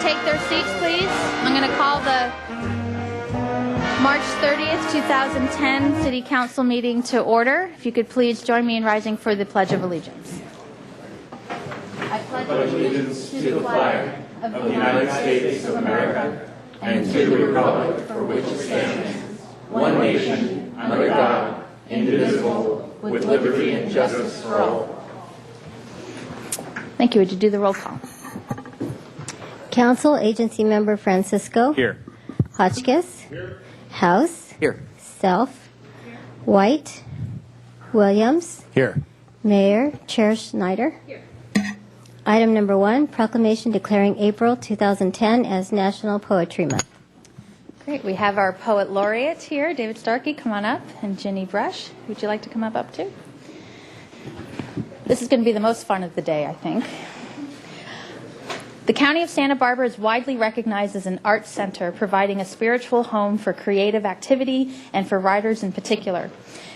take their seats, please. I'm going to call the March 30th, 2010 City Council meeting to order. If you could please join me in rising for the Pledge of Allegiance. I pledge allegiance to the flag of the United States of America and to the republic for which it stands, one nation, under God, indivisible, with liberty and justice for all. Thank you. Would you do the roll call? Council Agency Member Francisco. Here. Hotchkiss. Here. House. Here. Self. White. Williams. Here. Mayor Chair Schneider. Here. Item number 1, proclamation declaring April 2010 as National Poetry Month. Great. We have our poet laureate here, David Starkey. Come on up. And Ginny Brush. Would you like to come up too? This is going to be the most fun of the day, I think. The County of Santa Barbara is widely recognized as an arts center, providing a spiritual home for creative activity and for writers in particular.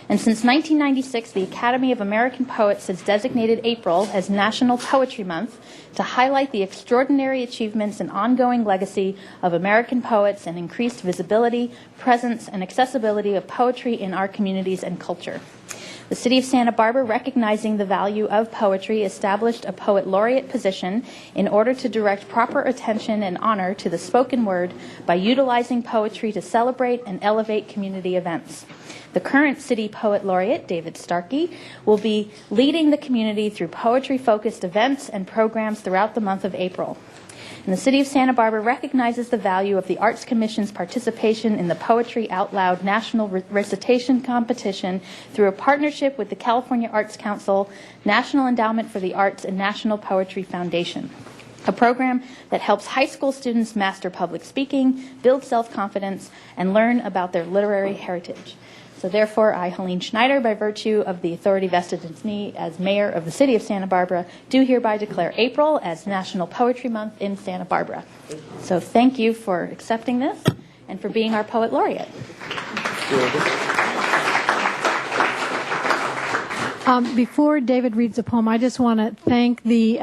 And since 1996, the Academy of American Poets has designated April as National Poetry Month to highlight the extraordinary achievements and ongoing legacy of American poets and increased visibility, presence, and accessibility of poetry in our communities and culture. The City of Santa Barbara, recognizing the value of poetry, established a poet laureate position in order to direct proper attention and honor to the spoken word by utilizing poetry to celebrate and elevate community events. The current City Poet Laureate, David Starkey, will be leading the community through poetry-focused events and programs throughout the month of April. And the City of Santa Barbara recognizes the value of the Arts Commission's participation in the Poetry Out Loud National Recitation Competition through a partnership with the California Arts Council, National Endowment for the Arts, and National Poetry Foundation, a program that helps high school students master public speaking, build self-confidence, and learn about their literary heritage. So therefore, I, Helene Schneider, by virtue of the authority vested in me as mayor of the City of Santa Barbara, do hereby declare April as National Poetry Month in Santa Barbara. So thank you for accepting this and for being our Poet Laureate. Before David reads the poem, I just want to thank the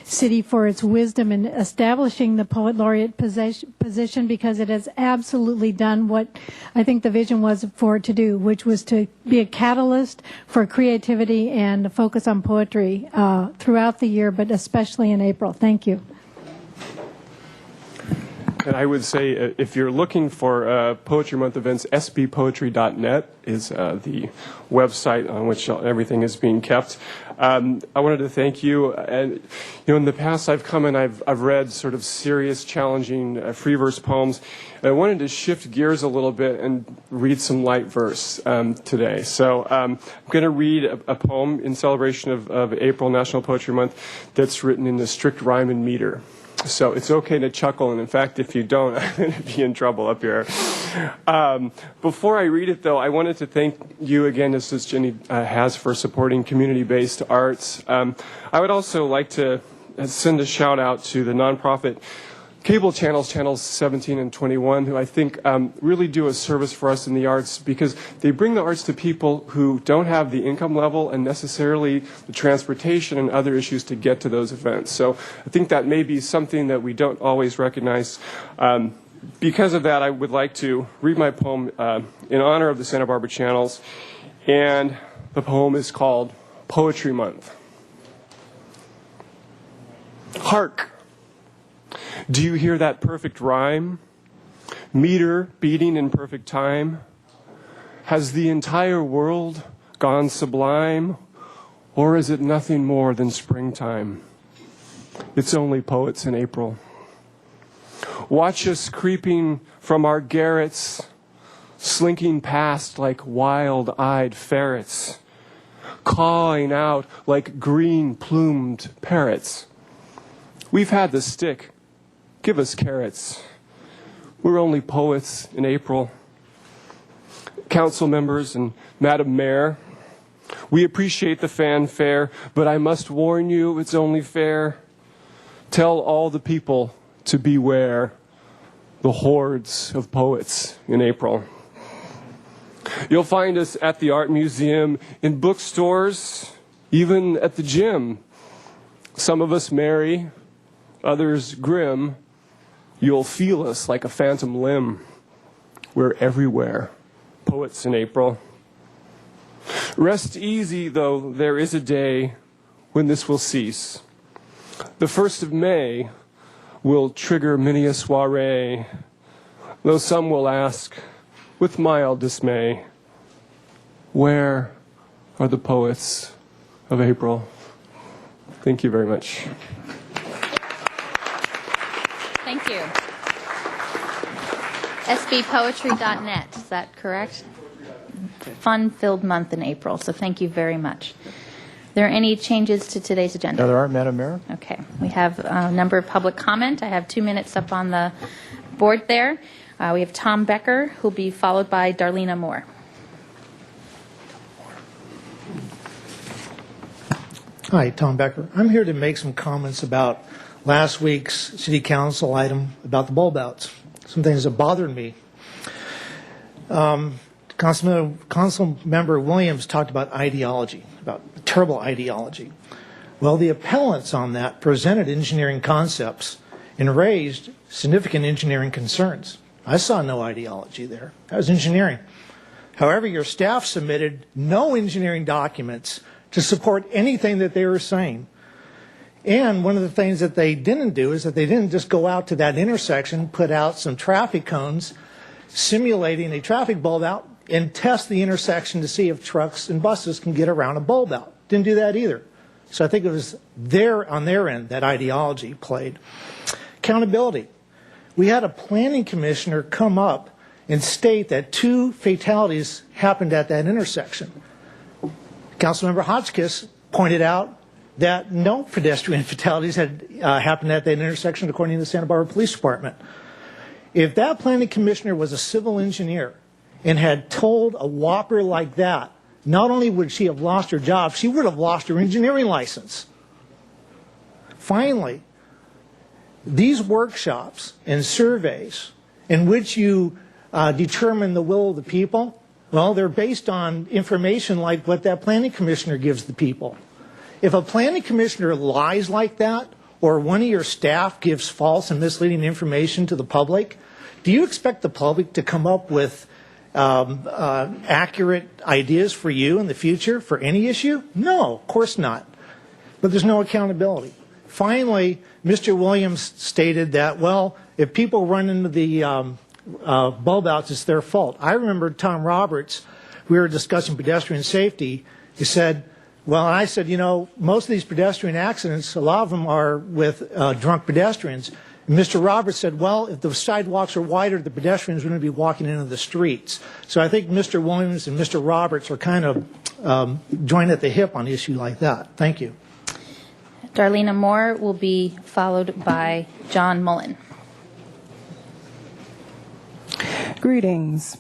city for its wisdom in establishing the Poet Laureate position, because it has absolutely done what I think the vision was for it to do, which was to be a catalyst for creativity and a focus on poetry throughout the year, but especially in April. Thank you. And I would say if you're looking for Poetry Month events, sbpoetry.net is the website on which everything is being kept. I wanted to thank you. And in the past I've come and I've read sort of serious, challenging free verse poems. I wanted to shift gears a little bit and read some light verse today. So I'm going to read a poem in celebration of April National Poetry Month that's written in the strict rhyme and meter. So it's okay to chuckle, and in fact, if you don't, I'm going to be in trouble up here. Before I read it, though, I wanted to thank you again, just as Jenny has, for supporting community-based arts. I would also like to send a shout-out to the nonprofit cable channels 17 and 21, who I think really do a service for us in the arts, because they bring the arts to people who don't have the income level and necessarily the transportation and other issues to get to those events. So I think that may be something that we don't always recognize. Because of that, I would like to read my poem in honor of the Santa Barbara Channels, and the poem is called Poetry Month. Hark! Do you hear that perfect rhyme? Meter beating in perfect time? Has the entire world gone sublime? Or is it nothing more than springtime? It's only poets in April. Watch us creeping from our garrets, slinking past like wild-eyed ferrets, cawing out like green-plumed parrots. We've had the stick. Give us carrots. We're only poets in April. Council members and Madam Mayor, we appreciate the fanfare, but I must warn you, it's only fair. Tell all the people to beware the hordes of poets in April. You'll find us at the Art Museum, in bookstores, even at the gym. Some of us merry, others grim, You'll feel us like a phantom limb. We're everywhere. Poets in April. Rest easy, though, there is a day when this will cease. The 1st of May will trigger many a soiree, though some will ask, with mild dismay, where are the poets of April? Thank you very much. Thank you. SBpoetry.net, is that correct? Fun-filled month in April, so thank you very much. Are there any changes to today's agenda? No, there aren't, Madam Mayor. Okay. We have a number of public comment. I have 2 minutes up on the board there. We have Tom Becker, who will be followed by Darlena Moore. Hi, Tom Becker. I'm here to make some comments about last week's City Council item about the bulb outs. Some things that bothered me. Council Member Williams talked about ideology, about terrible ideology. Well, the appellants on that presented engineering concepts and raised significant engineering concerns. I saw no ideology there. That was engineering. However, your staff submitted no engineering documents to support anything that they were saying. And one of the things that they didn't do is that they didn't just go out to that intersection, put out some traffic cones, simulating a traffic bulb out, and test the intersection to see if trucks and buses can get around a bulb out. Didn't do that either. So I think it was on their end that ideology played. Accountability. We had a planning commissioner come up and state that 2 fatalities happened at that intersection. Councilmember Hotchkiss pointed out that no pedestrian fatalities had happened at that intersection according to the Santa Barbara Police Department. If that planning commissioner was a civil engineer and had told a whopper like that, not only would she have lost her job, she would have lost her engineering license. Finally, these workshops and surveys in which you determine the will of the people, well, they're based on information like what that planning commissioner gives the people. If a planning commissioner lies like that, or one of your staff gives false and misleading information to the public, do you expect the public to come up with accurate ideas for you in the future for any issue? No, of course not. But there's no accountability. Finally, Mr. Williams stated that, well, if people run into the bulb outs, it's their fault. I remember Tom Roberts, we were discussing pedestrian safety. He said, well, I said, you know, most of these pedestrian accidents, a lot of them are with drunk pedestrians. And Mr. Roberts said, well, if the sidewalks are wider, the pedestrians wouldn't be walking into the streets. So I think Mr. Williams and Mr. Roberts are kind of joined at the hip on an issue like that. Thank you. Darlena Moore will be followed by John Mullen. Greetings.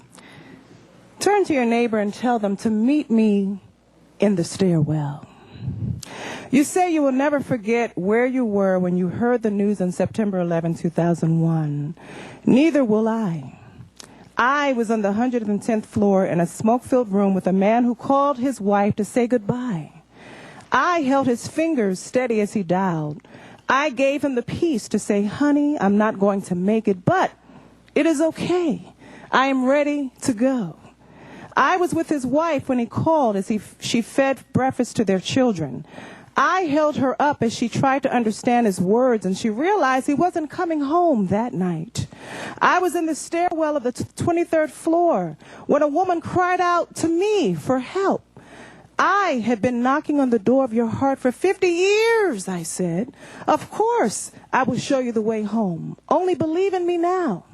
Turn to your neighbor and tell them to meet me in the stairwell. You say you will never forget where you were when you heard the news on September 11, 2001. Neither will I. I was on the 110th floor in a smoke-filled room with a man who called his wife to say goodbye. I held his fingers steady as he dialed. I gave him the peace to say, honey, I'm not going to make it, but it is okay. I am ready to go. I was with his wife when he called as she fed breakfast to their children. I held her up as she tried to understand his words, and she realized he wasn't coming home that night. I was in the stairwell of the 23rd floor when a woman cried out to me for help. I had been knocking on the door of your heart for 50 years, I said. Of course, I will show you the way home. Only believe in me now.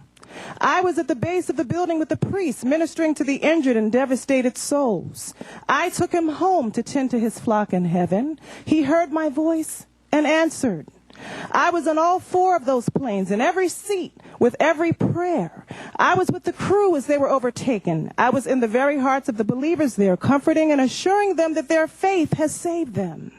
I was at the base of the building with the priest ministering to the injured and devastated souls. I took him home to tend to his flock in heaven. He heard my voice and answered. I was on all 4 of those planes, in every seat, with every prayer. I was with the crew as they were overtaken. I was in the very hearts of the believers there, comforting and assuring them that their faith has saved them.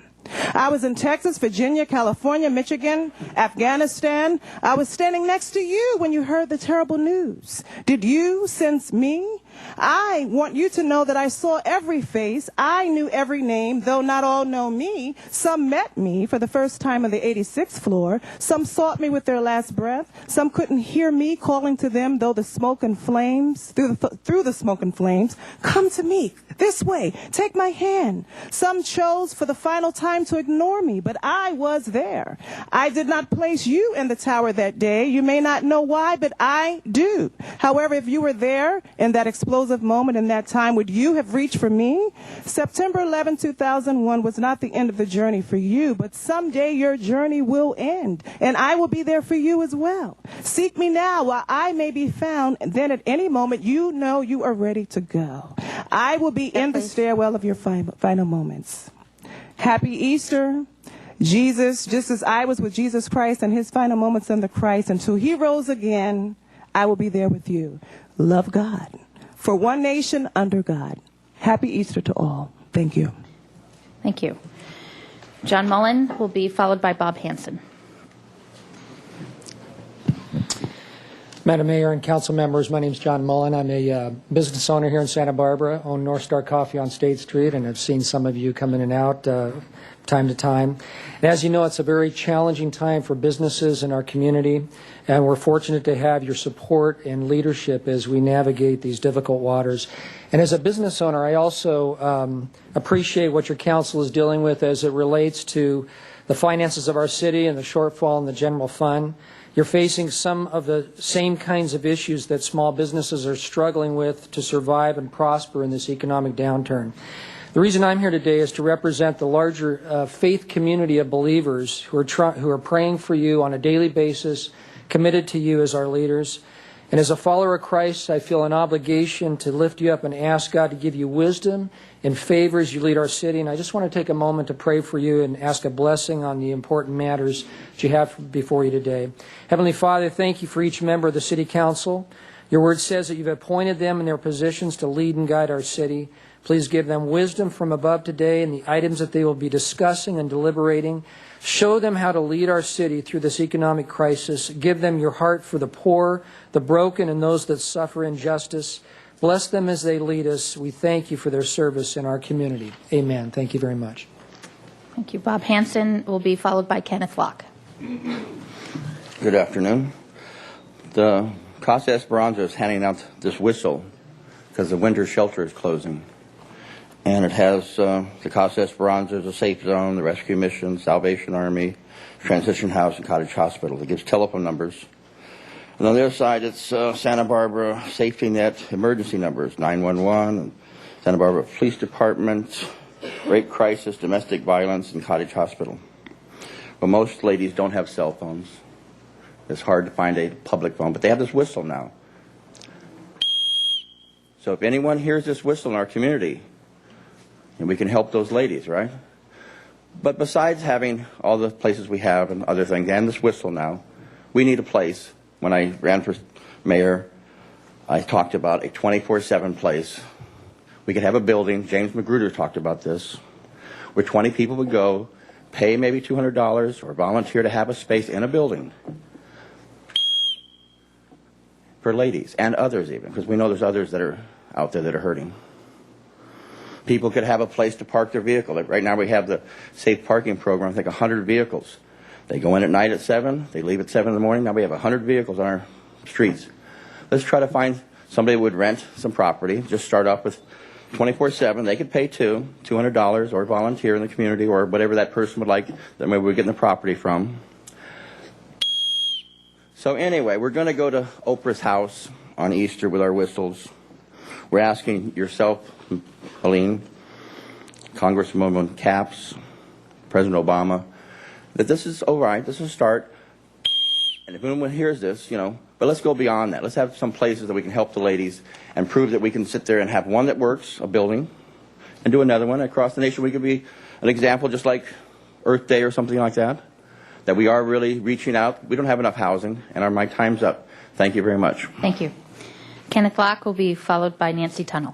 I was in Texas, Virginia, California, Michigan, Afghanistan. I was standing next to you when you heard the terrible news. Did you sense me? I want you to know that I saw every face. I knew every name, though not all know me. Some met me for the first time on the 86th floor. Some sought me with their last breath. Some couldn't hear me calling to them, though the smoke and flames, through the smoke and flames, come to me, this way, take my hand. Some chose for the final time to ignore me, but I was there. I did not place you in the tower that day. You may not know why, but I do. However, if you were there in that explosive moment in that time, would you have reached for me? September 11, 2001 was not the end of the journey for you, but someday your journey will end, and I will be there for you as well. Seek me now while I may be found, and then at any moment you know you are ready to go. I will be in the stairwell of your final moments. Happy Easter. Jesus, just as I was with Jesus Christ and his final moments in the Christ, until he rose again, I will be there with you. Love God. For one nation under God. Happy Easter to all. Thank you. Thank you. John Mullen will be followed by Bob Hanson. Madam Mayor and council members, my name is John Mullen. I'm a business owner here in Santa Barbara, own North Star Coffee on State Street, and I've seen some of you come in and out time to time. And as you know, it's a very challenging time for businesses in our community, and we're fortunate to have your support and leadership as we navigate these difficult waters. And as a business owner, I also appreciate what your council is dealing with as it relates to the finances of our city and the shortfall in the general fund. You're facing some of the same kinds of issues that small businesses are struggling with to survive and prosper in this economic downturn. The reason I'm here today is to represent the larger faith community of believers who are praying for you on a daily basis, committed to you as our leaders. And as a follower of Christ, I feel an obligation to lift you up and ask God to give you wisdom and favor as you lead our city. And I just want to take a moment to pray for you and ask a blessing on the important matters that you have before you today. Heavenly Father, thank you for each member of the City Council. Your word says that you've appointed them in their positions to lead and guide our city. Please give them wisdom from above today in the items that they will be discussing and deliberating. Show them how to lead our city through this economic crisis. Give them your heart for the poor, the broken, and those that suffer injustice. Bless them as they lead us. We thank you for their service in our community. Amen. Thank you very much. Thank you. Bob Hanson will be followed by Kenneth Locke. Good afternoon. The Casa Esperanza is handing out this whistle because the winter shelter is closing. And it has the Casa Esperanza is a safe zone, the Rescue Mission, Salvation Army, Transition House, and Cottage Hospital. It gives telephone numbers. And on the other side, it's Santa Barbara Safety Net emergency numbers, 911, and Santa Barbara Police Department, Rape Crisis, Domestic Violence, and Cottage Hospital. Well, most ladies don't have cell phones. It's hard to find a public phone, but they have this whistle now. So if anyone hears this whistle in our community, and we can help those ladies, right? But besides having all the places we have and other things, and this whistle now, we need a place. When I ran for mayor, I talked about a 24/7 place. We could have a building, James Magruder talked about this, where 20 people would go, pay maybe $200 or volunteer to have a space in a building for ladies and others even, because we know there's others that are out there that are hurting. People could have a place to park their vehicle. Like right now we have the safe parking program, I think 100 vehicles. They go in at night at 7, they leave at 7 in the morning. Now we have 100 vehicles on our streets. Let's try to find somebody who would rent some property, just start off with 24/7. They could pay $200 or volunteer in the community or whatever that person would like that maybe we're getting the property from. So anyway, we're going to go to Oprah's house on Easter with our whistles. We're asking yourself, Helene, Congresswoman Capps, President Obama, that this is all right, this is a start. And if anyone hears this, but let's go beyond that. Let's have some places that we can help the ladies and prove that we can sit there and have one that works, a building, and do another one. Across the nation, we could be an example just like Earth Day or something like that, that we are really reaching out. We don't have enough housing, and my time's up. Thank you very much. Thank you. Kenneth Locke will be followed by Nancy Tunnell.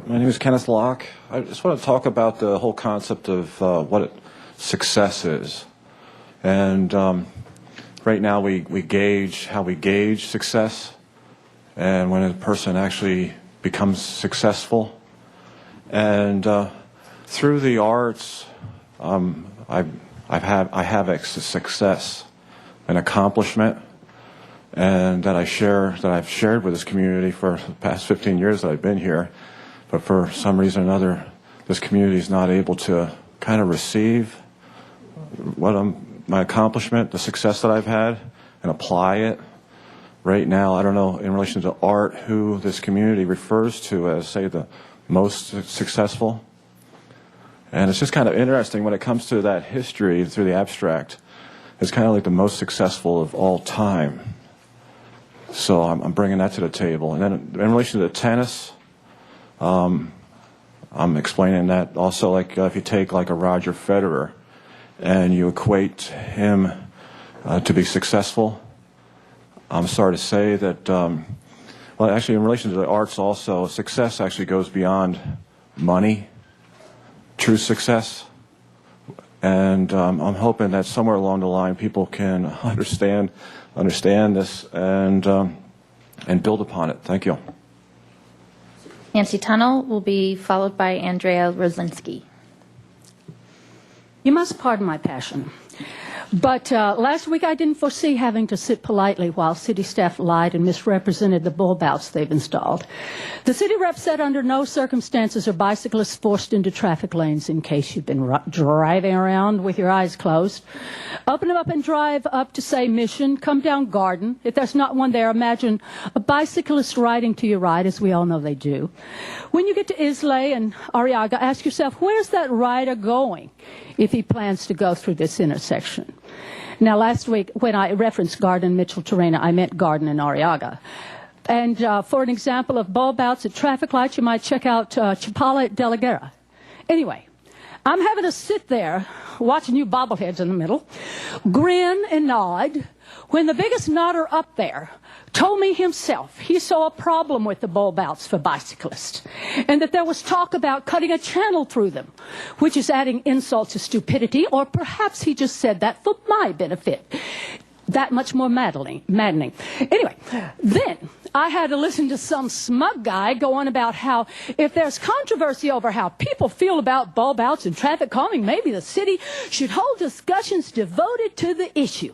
My name is Kenneth Locke. I just want to talk about the whole concept of what success is. And right now we gauge how we gauge success, and when a person actually becomes successful. And through the arts, I have a success, an accomplishment, and that I've shared with this community for the past 15 years that I've been here. But for some reason or another, this community is not able to kind of receive my accomplishment, the success that I've had, and apply it. Right now, I don't know, in relation to art, who this community refers to as, say, the most successful. And it's just kind of interesting when it comes to that history through the abstract. It's kind of like the most successful of all time. So I'm bringing that to the table. And then in relation to the tennis, I'm explaining that also, like if you take like a Roger Federer and you equate him to be successful, I'm sorry to say that, well, actually in relation to the arts also, success actually goes beyond money, true success. And I'm hoping that somewhere along the line people can understand this and build upon it. Thank you. Nancy Tunnell will be followed by Andrea Roslinski. You must pardon my passion. But last week I didn't foresee having to sit politely while city staff lied and misrepresented the bull bouts they've installed. The city rep said under no circumstances are bicyclists forced into traffic lanes, in case you've been driving around with your eyes closed. Open them up and drive up to, say, Mission, come down Garden. If there's not one there, imagine a bicyclist riding to your right, as we all know they do. When you get to Islay and Arriaga, ask yourself, where's that rider going if he plans to go through this intersection? Now, last week, when I referenced Garden, Mitchell, Terena, I meant Garden and Arriaga. And for an example of bull bouts at traffic lights, you might check out Chapala at De La Guerra. Anyway, I'm having to sit there watching you bobbleheads in the middle, grin and nod, when the biggest nodder up there told me himself he saw a problem with the bull bouts for bicyclists, and that there was talk about cutting a channel through them, which is adding insult to stupidity, or perhaps he just said that for my benefit. That much more maddening. Anyway, then I had to listen to some smug guy go on about how if there's controversy over how people feel about bull bouts and traffic calming, maybe the city should hold discussions devoted to the issue.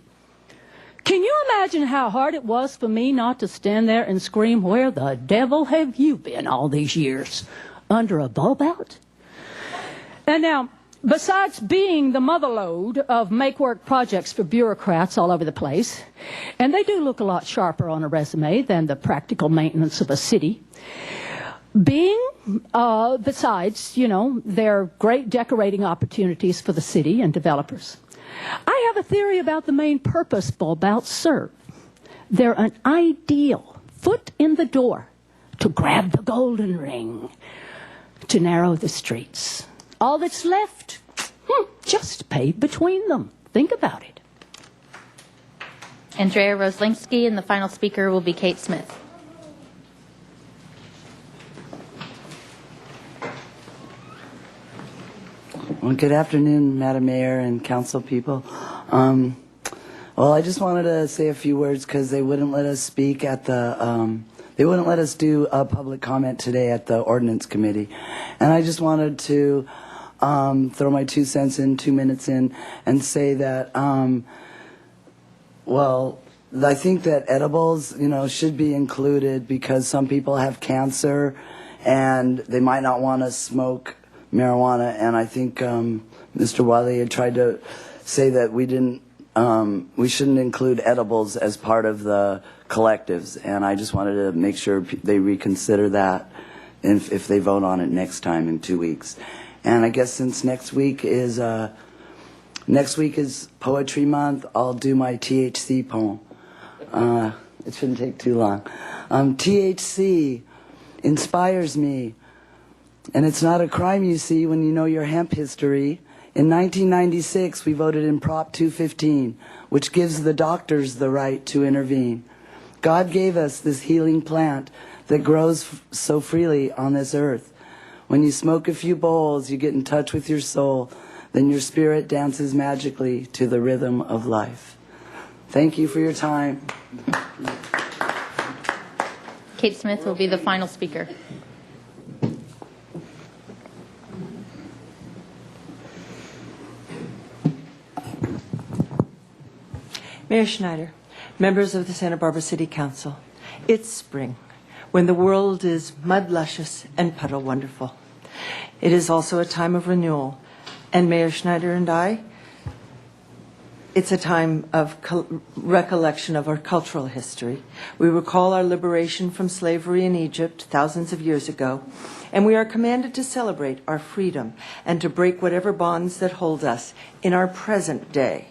Can you imagine how hard it was for me not to stand there and scream, where the devil have you been all these years? Under a bull bout? And now, besides being the motherlode of make-work projects for bureaucrats all over the place, and they do look a lot sharper on a resume than the practical maintenance of a city, besides, they're great decorating opportunities for the city and developers. I have a theory about the main purpose bull bouts serve. They're an ideal foot in the door to grab the golden ring, to narrow the streets. All that's left, just pave between them. Think about it. Andrea Roslinski, and the final speaker will be Kate Smith. Well, good afternoon, Madam Mayor and council people. Well, I just wanted to say a few words because they wouldn't let us speak at the, they wouldn't let us do a public comment today at the ordinance committee. And I just wanted to throw my 2 cents in, 2 minutes in, and say that, well, I think that edibles, should be included because some people have cancer and they might not want to smoke marijuana. And I think Mr. Wiley had tried to say that we shouldn't include edibles as part of the collectives. And I just wanted to make sure they reconsider that if they vote on it next time in 2 weeks. And I guess since next week is Poetry Month, I'll do my THC poem. It shouldn't take too long. THC inspires me, and it's not a crime, you see, when you know your hemp history. In 1996, we voted in Prop 215, which gives the doctors the right to intervene. God gave us this healing plant that grows so freely on this earth. When you smoke a few bowls, you get in touch with your soul. then your spirit dances magically to the rhythm of life. Thank you for your time. Kate Smith will be the final speaker. Mayor Schneider, members of the Santa Barbara City Council, it's spring, when the world is mud luscious and puddle wonderful. It is also a time of renewal, and Mayor Schneider and I, it's a time of recollection of our cultural history. We recall our liberation from slavery in Egypt thousands of years ago, and we are commanded to celebrate our freedom and to break whatever bonds that hold us in our present day.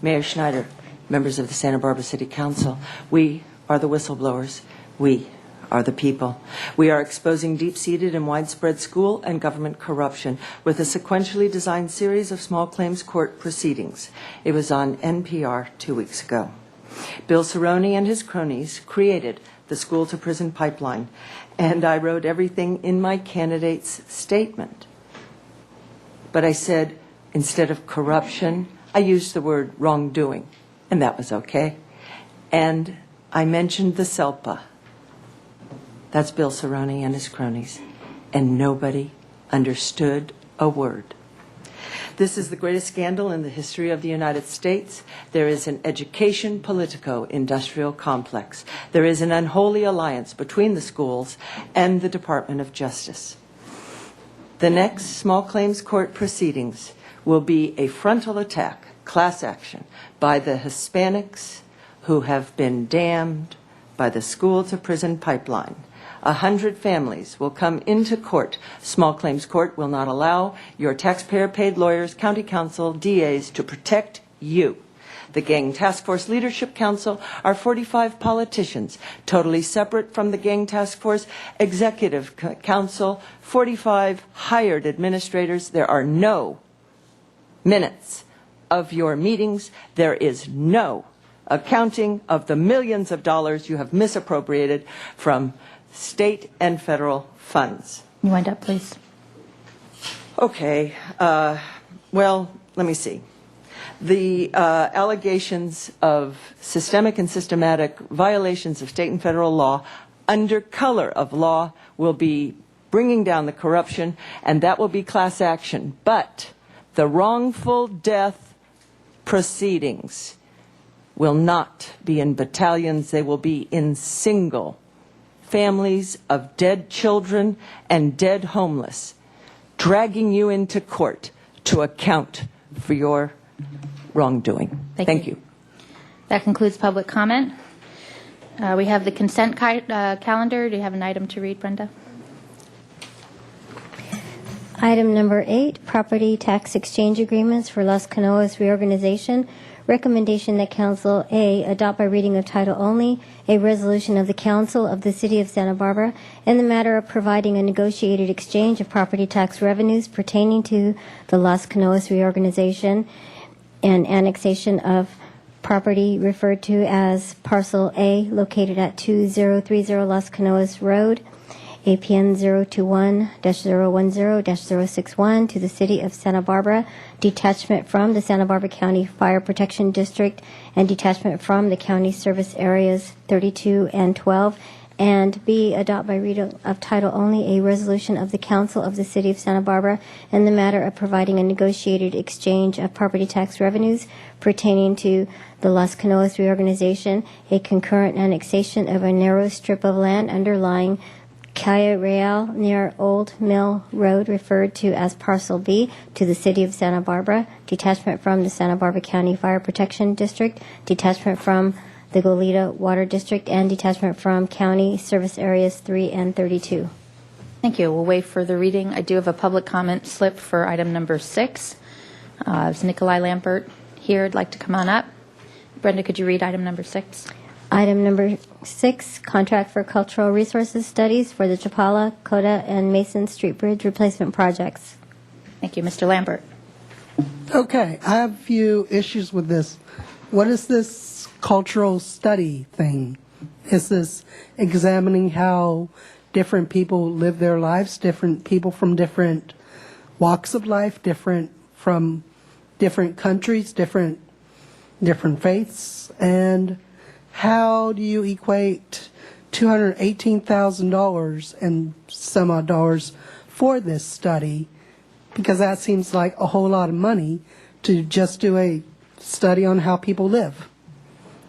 Mayor Schneider, members of the Santa Barbara City Council, we are the whistleblowers. We are the people. We are exposing deep-seated and widespread school and government corruption with a sequentially designed series of small claims court proceedings. It was on NPR 2 weeks ago. Bill Cerrone and his cronies created the school-to-prison pipeline, and I wrote everything in my candidate's statement. But I said, instead of corruption, I used the word wrongdoing, and that was okay. And I mentioned the SELPA. That's Bill Cerrone and his cronies. And nobody understood a word. This is the greatest scandal in the history of the United States. There is an education politico-industrial complex. There is an unholy alliance between the schools and the Department of Justice. The next small claims court proceedings will be a frontal attack, class action, by the Hispanics who have been damned by the school-to-prison pipeline. 100 families will come into court. Small claims court will not allow your taxpayer-paid lawyers, county council, DAs to protect you. The Gang Task Force Leadership Council are 45 politicians, totally separate from the Gang Task Force Executive Council, 45 hired administrators. There are no minutes of your meetings. There is no accounting of the millions of dollars you have misappropriated from state and federal funds. You wind up, please. Okay. Well, let me see. The allegations of systemic and systematic violations of state and federal law under color of law will be bringing down the corruption, and that will be class action. But the wrongful death proceedings will not be in battalions. They will be in single families of dead children and dead homeless, dragging you into court to account for your wrongdoing. Thank you. That concludes public comment. We have the consent calendar. Do you have an item to read, Brenda? Item number 8, property tax exchange agreements for Las Canoas reorganization. Recommendation that Council A adopt by reading of title only a resolution of the Council of the City of Santa Barbara in the matter of providing a negotiated exchange of property tax revenues pertaining to the Las Canoas reorganization and annexation of property referred to as Parcel A located at 2030 Las Canoas Road, APN 021-010-061 to the City of Santa Barbara, detachment from the Santa Barbara County Fire Protection District, and detachment from the county service areas 32 and 12, and B, adopt by reading of title only a resolution of the Council of the City of Santa Barbara in the matter of providing a negotiated exchange of property tax revenues pertaining to the Las Canoas reorganization, a concurrent annexation of a narrow strip of land underlying Calle Real near Old Mill Road, referred to as Parcel B, to the City of Santa Barbara, detachment from the Santa Barbara County Fire Protection District, detachment from the Goleta Water District, and detachment from County Service Areas 3 and 32. Thank you. We'll wait for the reading. I do have a public comment slip for item number 6. Is Nikolai Lambert here? I'd like to come on up. Brenda, could you read item number 6? Item number 6, contract for cultural resources studies for the Chapala, Coda, and Mason Street Bridge replacement projects. Thank you. Mr. Lambert. Okay, I have a few issues with this. What is this cultural study thing? Is this examining how different people live their lives, different people from different walks of life, different from different countries, different faiths, and how do you equate $218,000 and some odd dollars for this study? Because that seems like a whole lot of money to just do a study on how people live.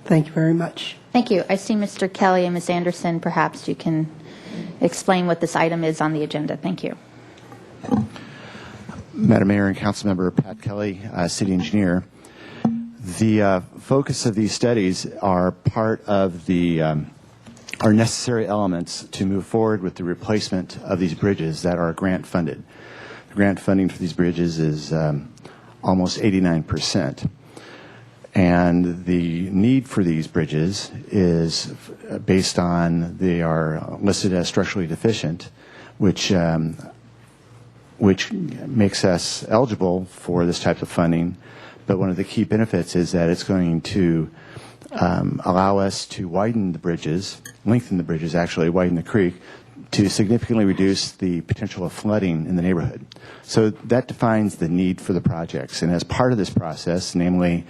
Thank you very much. Thank you. I see Mr. Kelly and Ms. Anderson. Perhaps you can explain what this item is on the agenda. Thank you. Madam Mayor and Councilmember Pat Kelly, City Engineer. The focus of these studies are part of the are necessary elements to move forward with the replacement of these bridges that are grant funded. The grant funding for these bridges is almost 89%. And the need for these bridges is based on they are listed as structurally deficient, which makes us eligible for this type of funding. But one of the key benefits is that it's going to allow us to widen the bridges, lengthen the bridges, actually widen the creek, to significantly reduce the potential of flooding in the neighborhood. So that defines the need for the projects. And as part of this process, namely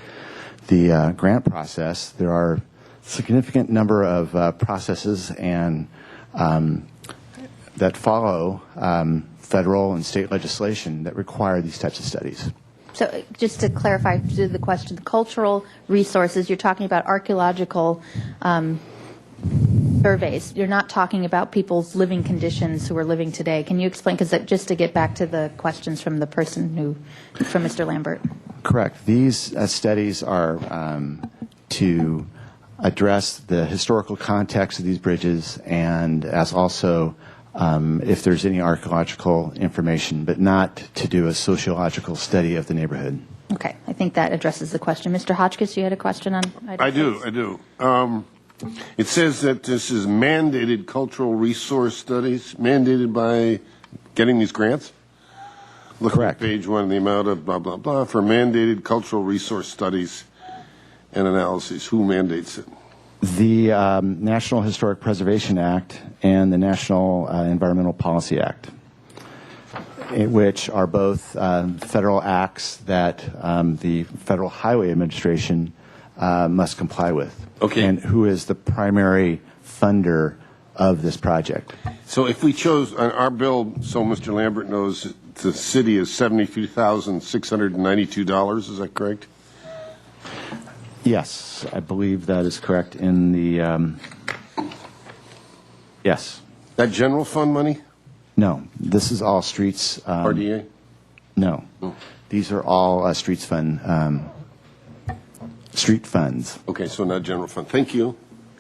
the grant process, there are significant number of processes and that follow federal and state legislation that require these types of studies. So just to clarify to the question, the cultural resources, you're talking about archaeological surveys. You're not talking about people's living conditions who are living today. Can you explain, because just to get back to the questions from the person from Mr. Lambert. Correct. These studies are to address the historical context of these bridges and as also if there's any archaeological information, but not to do a sociological study of the neighborhood. Okay. I think that addresses the question. Mr. Hotchkiss, you had a question on item I do. It says that this is mandated cultural resource studies, mandated by getting these grants? Look at page 1, the amount of blah, blah, blah, for mandated cultural resource studies and analyses. Who mandates it? The National Historic Preservation Act and the National Environmental Policy Act, which are both federal acts that the Federal Highway Administration must comply with. Okay. And who is the primary funder of this project. So if we chose on our bill, so Mr. Lambert knows, the city is $73,692. Is that correct? Yes, I believe that is correct in the, yes. That general fund money? No, this is all streets. RDA? No. Oh. These are all street funds. Okay, so not general fund. Thank you.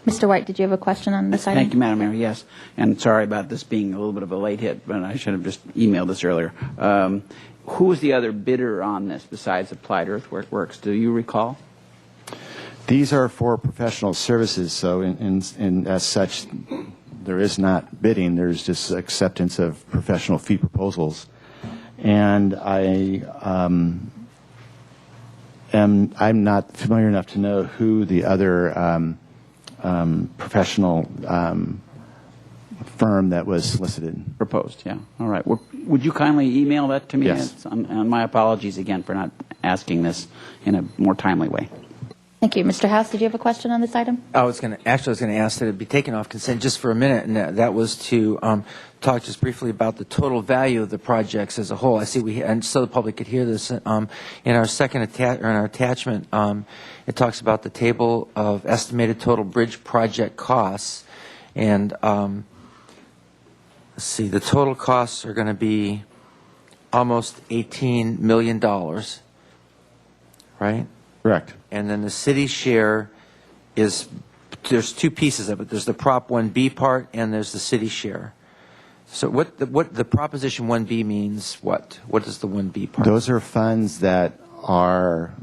Mr. White, did you have a question on this item? Thank you, Madam Mayor. Yes, and sorry about this being a little bit of a late hit, but I should have just emailed this earlier. Who was the other bidder on this besides Applied Earthworks? Do you recall? These are for professional services, so in as such, there is not bidding. There's just acceptance of professional fee proposals, and I'm not familiar enough to know who the other professional firm that was solicited. Proposed, yeah. All right. Would you kindly email that to me? Yes. And my apologies again for not asking this in a more timely way. Thank you. Mr. House, did you have a question on this item? I was going to ask that it be taken off consent just for a minute, and that was to talk just briefly about the total value of the projects as a whole. I see and so the public could hear this in our second attachment. It talks about the table of estimated total bridge project costs, and let's see, the total costs are going to be almost $18 million, right? Correct. And then the city share is, there's two pieces of it. There's the Prop 1B part and there's the city share. So what the Proposition 1B means, what? What is the 1B part? Those are funds that are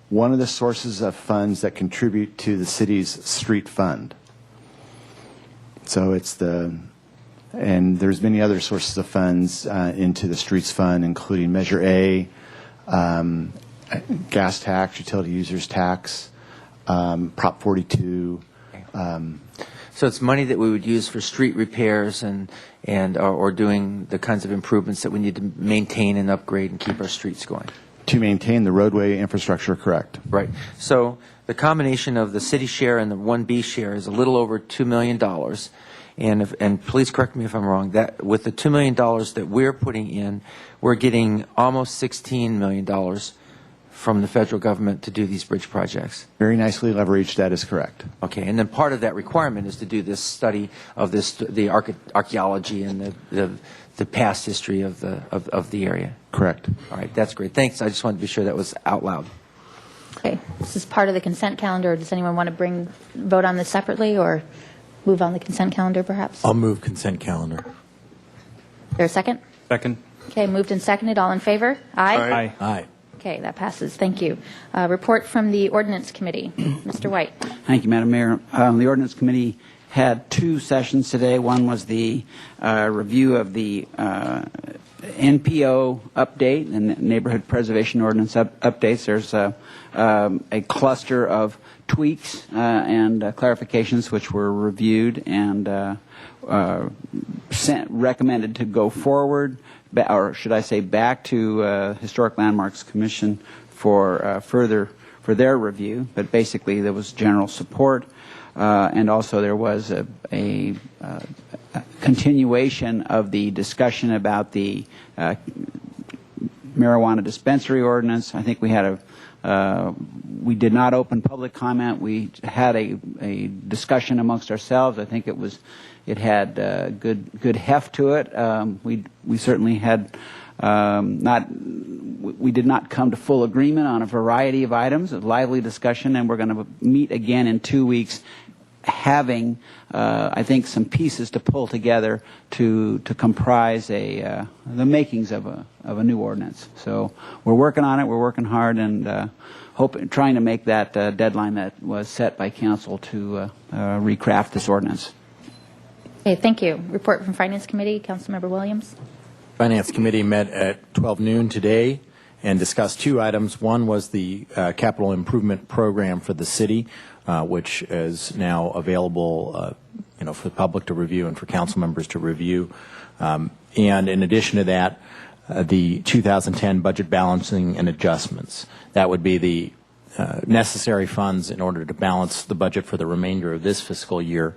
one of the sources of funds that contribute to the city's street fund. So and there's many other sources of funds into the streets fund, including Measure A, gas tax, utility users tax, Prop 42. So it's money that we would use for street repairs or doing the kinds of improvements that we need to maintain and upgrade and keep our streets going. To maintain the roadway infrastructure, correct. Right. So the combination of the city share and the 1B share is a little over $2 million. And please correct me if I'm wrong, that with the $2 million that we're putting in, we're getting almost $16 million from the federal government to do these bridge projects. Very nicely leveraged, that is correct. Okay, and then part of that requirement is to do this study of the archaeology and the past history of the area. Correct. All right, that's great. Thanks. I just wanted to be sure that was out loud. Okay, this is part of the consent calendar. Does anyone want to vote on this separately or move on the consent calendar, perhaps? I'll move consent calendar. Is there a second? Second. Okay, moved and seconded. All in favor? Aye. Aye. Okay, that passes. Thank you. Report from the Ordinance Committee. Mr. White. Thank you, Madam Mayor. The Ordinance Committee had two sessions today. One was the review of the NPO update and Neighborhood Preservation Ordinance updates. There's a cluster of tweaks and clarifications which were reviewed and recommended to go forward, or should I say back to Historic Landmarks Commission for their review. But basically there was general support, and also there was a continuation of the discussion about the marijuana dispensary ordinance. I think we had we did not open public comment. We had a discussion amongst ourselves. I think it had good heft to it. We certainly had we did not come to full agreement on a variety of items. A lively discussion, and we're going to meet again in 2 weeks, having I think some pieces to pull together to comprise the makings of a new ordinance. So we're working on it. We're working hard and trying to make that deadline that was set by council to recraft this ordinance. Okay, thank you. Report from Finance Committee. Councilmember Williams. Finance Committee met at 12 noon today and discussed two items. One was the capital improvement program for the city, which is now available for the public to review and for council members to review. And in addition to that, the 2010 budget balancing and adjustments. That would be the necessary funds in order to balance the budget for the remainder of this fiscal year.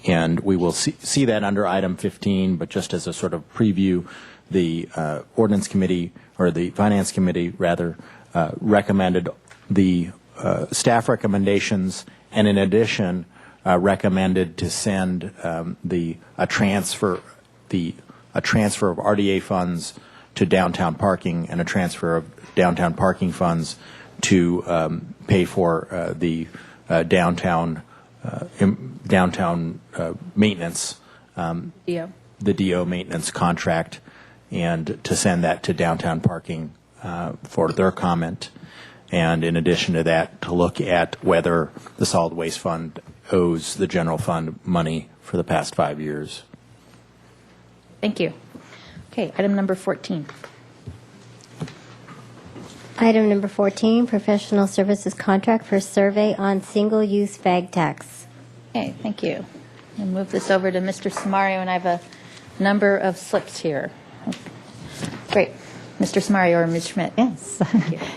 And we will see that under item 15, but just as a sort of preview, the Ordinance Committee, or the Finance Committee rather, recommended the staff recommendations, and in addition recommended to send a transfer of RDA funds to downtown parking and a transfer of downtown parking funds to pay for the downtown maintenance, the DO maintenance contract, and to send that to downtown parking for their comment. And in addition to that, to look at whether the solid waste fund owes the general fund money for the past 5 years. Thank you. Okay, item number 14. Item number 14, professional services contract for survey on single-use bag tax. Okay, thank you. I'll move this over to Mr. Samario, and I have a number of slips here. Great. Mr. Samario or Ms. Schmidt. Yes.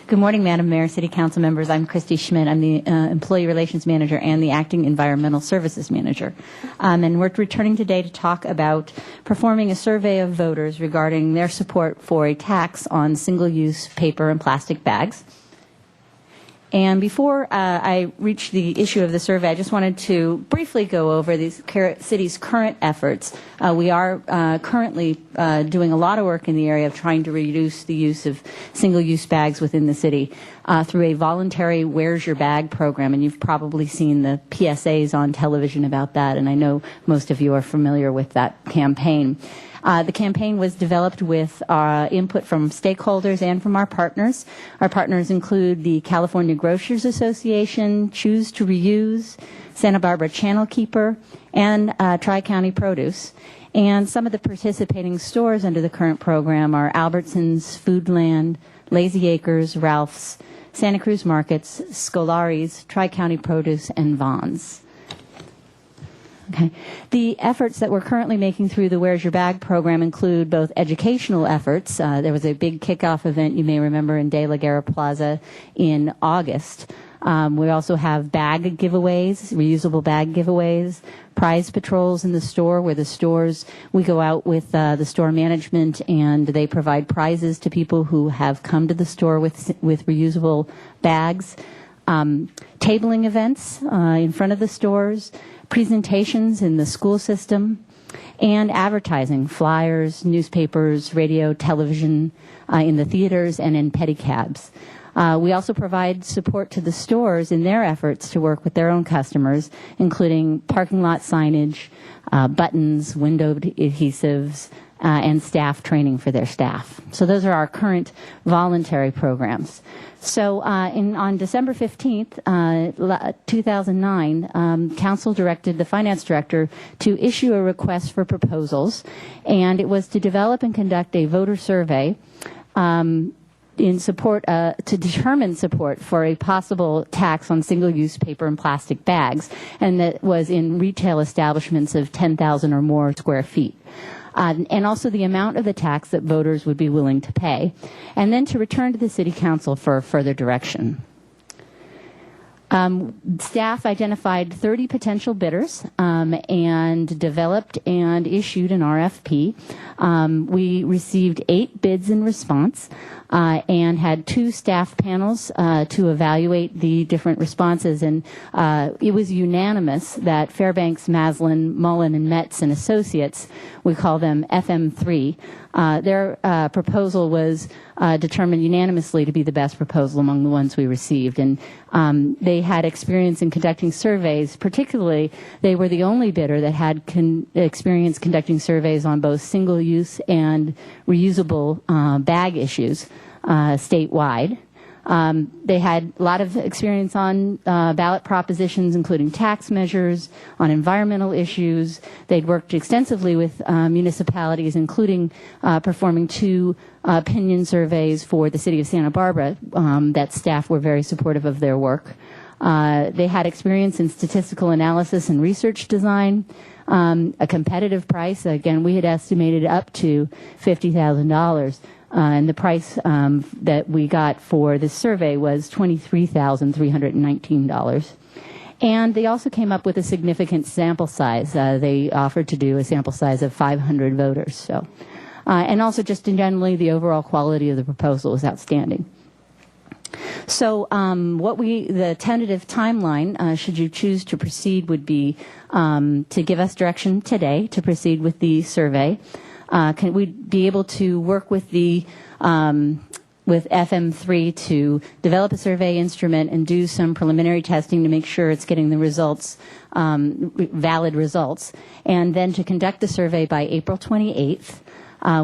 Good morning, Madam Mayor, City Council members. I'm Christy Schmidt. I'm the Employee Relations Manager and the Acting Environmental Services Manager. And we're returning today to talk about performing a survey of voters regarding their support for a tax on single-use paper and plastic bags. And before I reach the issue of the survey, I just wanted to briefly go over the city's current efforts. We are currently doing a lot of work in the area of trying to reduce the use of single-use bags within the city through a voluntary Where's Your Bag program. And you've probably seen the PSAs on television about that, and I know most of you are familiar with that campaign. The campaign was developed with input from stakeholders and from our partners. Our partners include the California Grocers Association, Choose to Reuse, Santa Barbara Channel Keeper, and Tri-County Produce. And some of the participating stores under the current program are Albertsons, Foodland, Lazy Acres, Ralph's, Santa Cruz Markets, Scolari's, Tri-County Produce, and Vons. Okay. The efforts that we're currently making through the Where's Your Bag program include both educational efforts. There was a big kickoff event, you may remember, in De La Guerra Plaza in August. We also have bag giveaways, reusable bag giveaways, prize patrols in the store where we go out with the store management and they provide prizes to people who have come to the store with reusable bags. Tabling events in front of the stores, presentations in the school system, and advertising, flyers, newspapers, radio, television, in the theaters and in pedicabs. We also provide support to the stores in their efforts to work with their own customers, including parking lot signage, buttons, window adhesives, and staff training for their staff. So those are our current voluntary programs. So on December 15th, 2009, Council directed the Finance Director to issue a request for proposals, and it was to develop and conduct a voter survey in support to determine support for a possible tax on single-use paper and plastic bags, and that was in retail establishments of 10,000 or more square feet. And also the amount of the tax that voters would be willing to pay, and then to return to the City Council for further direction. Staff identified 30 potential bidders and developed and issued an RFP. We received 8 bids in response and had 2 staff panels to evaluate the different responses. And it was unanimous that Fairbanks, Maslin, Mullen, and Metz and Associates, we call them FM3, their proposal was determined unanimously to be the best proposal among the ones we received. And they had experience in conducting surveys. Particularly, they were the only bidder that had experience conducting surveys on both single-use and reusable bag issues statewide. They had a lot of experience on ballot propositions, including tax measures, on environmental issues. They'd worked extensively with municipalities, including performing 2 opinion surveys for the city of Santa Barbara that staff were very supportive of their work. They had experience in statistical analysis and research design, a competitive price. Again, we had estimated up to $50,000. And the price that we got for this survey was $23,319. And they also came up with a significant sample size. They offered to do a sample size of 500 voters. So, and also just in generally, the overall quality of the proposal was outstanding. So the tentative timeline, should you choose to proceed, would be to give us direction today to proceed with the survey. Can we be able to work with the with FM3 to develop a survey instrument and do some preliminary testing to make sure it's getting the results, valid results, and then to conduct the survey by April 28th.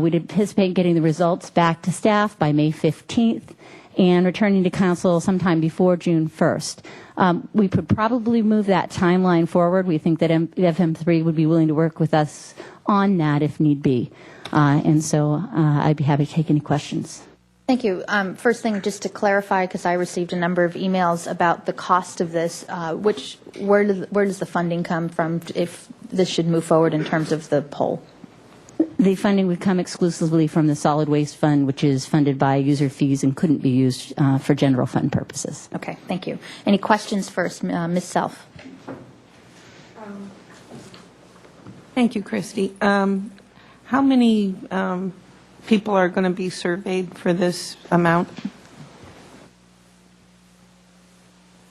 We'd anticipate getting the results back to staff by May 15th and returning to council sometime before June 1st. We could probably move that timeline forward. We think that FM3 would be willing to work with us on that if need be. And so I'd be happy to take any questions. Thank you. First thing, just to clarify, because I received a number of emails about the cost of this, where does the funding come from if this should move forward in terms of the poll? The funding would come exclusively from the Solid Waste Fund, which is funded by user fees and couldn't be used for general fund purposes. Okay, thank you. Any questions first? Ms. Self. Thank you, Christy. How many people are going to be surveyed for this amount?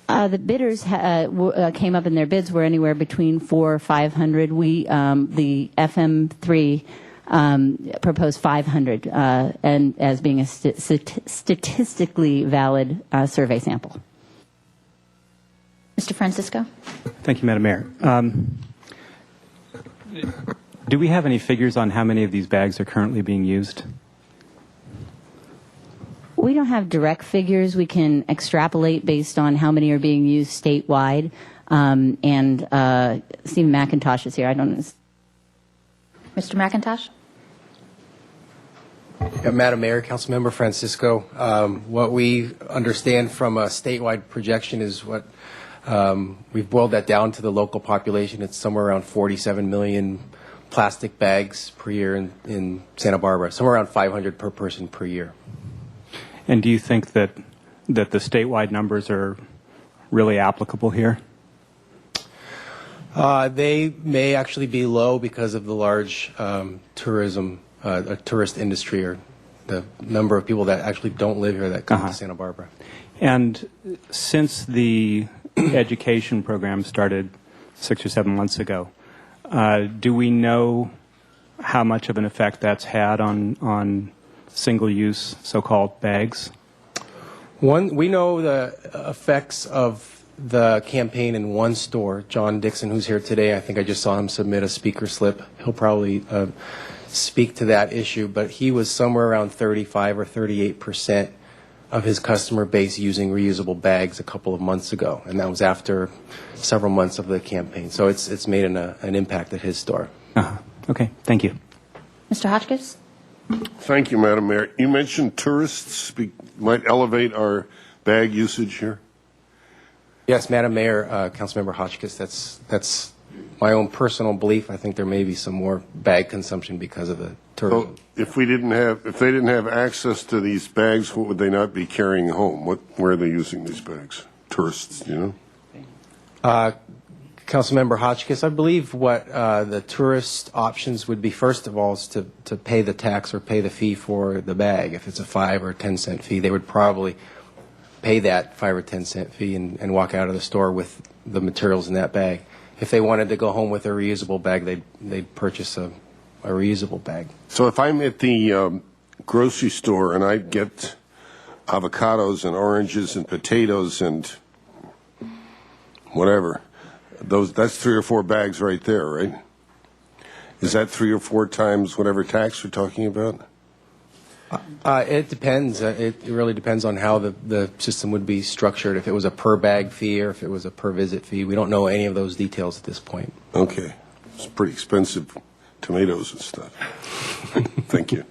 The bidders came up in their bids were anywhere between 400 or 500. We, the FM3, proposed 500 and as being a statistically valid survey sample. Mr. Francisco. Thank you, Madam Mayor. Do we have any figures on how many of these bags are currently being used? We don't have direct figures. We can extrapolate based on how many are being used statewide. And Stephen McIntosh is here. I don't know. Mr. McIntosh? Madam Mayor, Councilmember Francisco, what we understand from a statewide projection is what We've boiled that down to the local population. It's somewhere around 47 million plastic bags per year in Santa Barbara, somewhere around 500 per person per year. And do you think that the statewide numbers are really applicable here? They may actually be low because of the large tourist industry, or the number of people that actually don't live here that come to Santa Barbara. And since the education program started 6 or 7 months ago, do we know how much of an effect that's had on single-use so-called bags? We know the effects of the campaign in one store. John Dixon, who's here today, I think I just saw him submit a speaker slip. He'll probably speak to that issue, but he was somewhere around 35 or 38% of his customer base using reusable bags a couple of months ago, and that was after several months of the campaign. So it's made an impact at his store. Okay, thank you. Mr. Hotchkiss? Thank you, Madam Mayor. You mentioned tourists might elevate our bag usage here. Yes, Madam Mayor, Councilmember Hotchkiss, that's my own personal belief. I think there may be some more bag consumption because of the tourism. So if they didn't have access to these bags, what would they not be carrying home? Where are they using these bags? Tourists, you know? Councilmember Hotchkiss, I believe what the tourist options would be, first of all, is to pay the tax or pay the fee for the bag. If it's a 5 or 10 cent fee, they would probably pay that 5 or 10 cent fee and walk out of the store with the materials in that bag. If they wanted to go home with a reusable bag, they'd purchase a reusable bag. So if I'm at the grocery store and I get avocados and oranges and potatoes and whatever, that's 3 or 4 bags right there, right? Is that 3 or 4 times whatever tax we're talking about? It depends. It really depends on how the system would be structured, if it was a per bag fee or if it was a per visit fee. We don't know any of those details at this point. Okay. It's pretty expensive tomatoes and stuff. Thank you.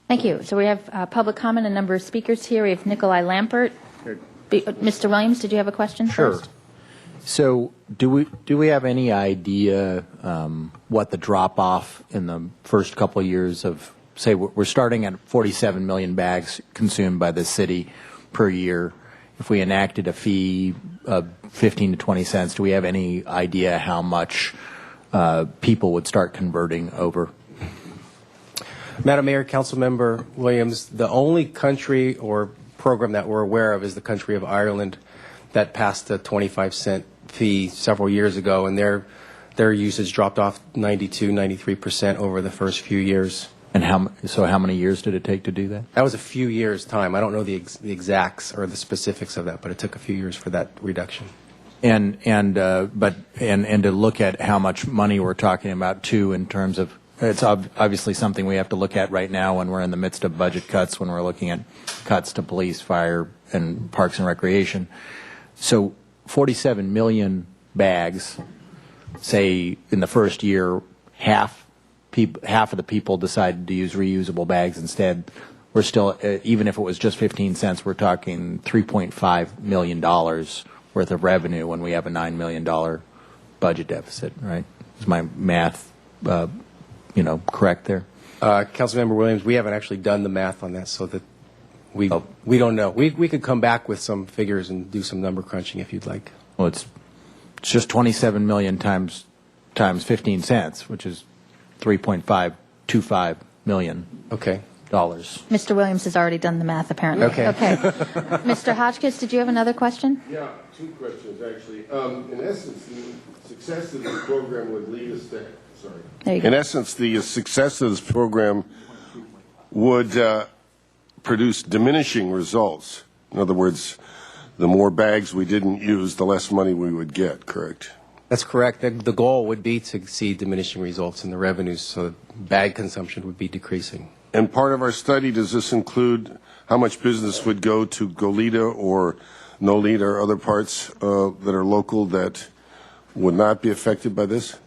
Thank you. So we have public comment, a number of speakers here. We have Nikolai Lampert. Mr. Williams, did you have a question first? So do we have any idea what the drop-off in the first couple of years of, say, we're starting at 47 million bags consumed by the city per year. If we enacted a fee of 15 to 20 cents, do we have any idea how much people would start converting over? Madam Mayor, Councilmember Williams, the only country or program that we're aware of is the country of Ireland that passed a 25-cent fee several years ago, and their usage dropped off 92-93% over the first few years. And how many years did it take to do that? That was a few years' time. I don't know the exacts or the specifics of that, but it took a few years for that reduction. And to look at how much money we're talking about too, in terms of, it's obviously something we have to look at right now when we're in the midst of budget cuts, when we're looking at cuts to police, fire, and parks and recreation. So 47 million bags, say in the first year, half of the people decided to use reusable bags instead. We're still, even if it was just 15 cents, we're talking $3.5 million worth of revenue when we have a $9 million budget deficit, right? Is my math, correct there? Councilmember Williams, we haven't actually done the math on that, so that we don't know. We could come back with some figures and do some number crunching if you'd like. Well, it's just 27 million times 15 cents, which is $3.525 million. Okay. Mr. Williams has already done the math, apparently. Okay. Mr. Hotchkiss, did you have another question? Yeah, 2 questions, actually. In essence, the success of this program would lead us to, There you go. in essence, the success of this program would produce diminishing results. In other words, the more bags we didn't use, the less money we would get, correct? That's correct. The goal would be to see diminishing results in the revenues, so bag consumption would be decreasing. And part of our study, does this include how much business would go to Goleta or Nolita or other parts that are local that would not be affected by this?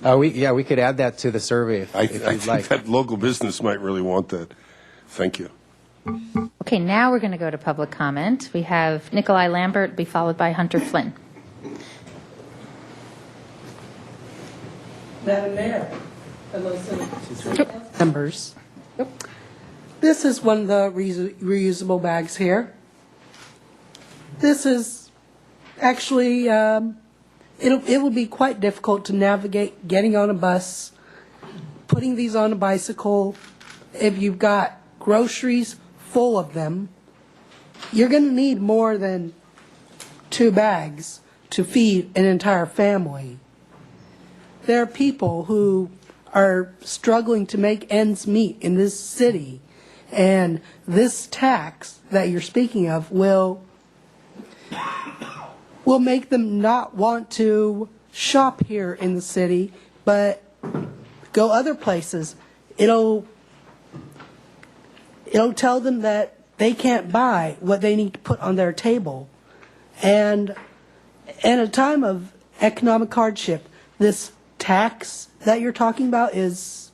We could add that to the survey if you'd I think like. that local business might really want that. Thank you. Okay, now we're going to go to public comment. We have Nikolai Lambert, be followed by Hunter Flynn. Madam Mayor, hello, members. This is one of the reusable bags here. This is actually, it will be quite difficult to navigate getting on a bus, putting these on a bicycle. If you've got groceries full of them, you're going to need more than 2 bags to feed an entire family. There are people who are struggling to make ends meet in this city, and this tax that you're speaking of will make them not want to shop here in the city, but go other places. It'll tell them that they can't buy what they need to put on their table. And in a time of economic hardship, this tax that you're talking about it's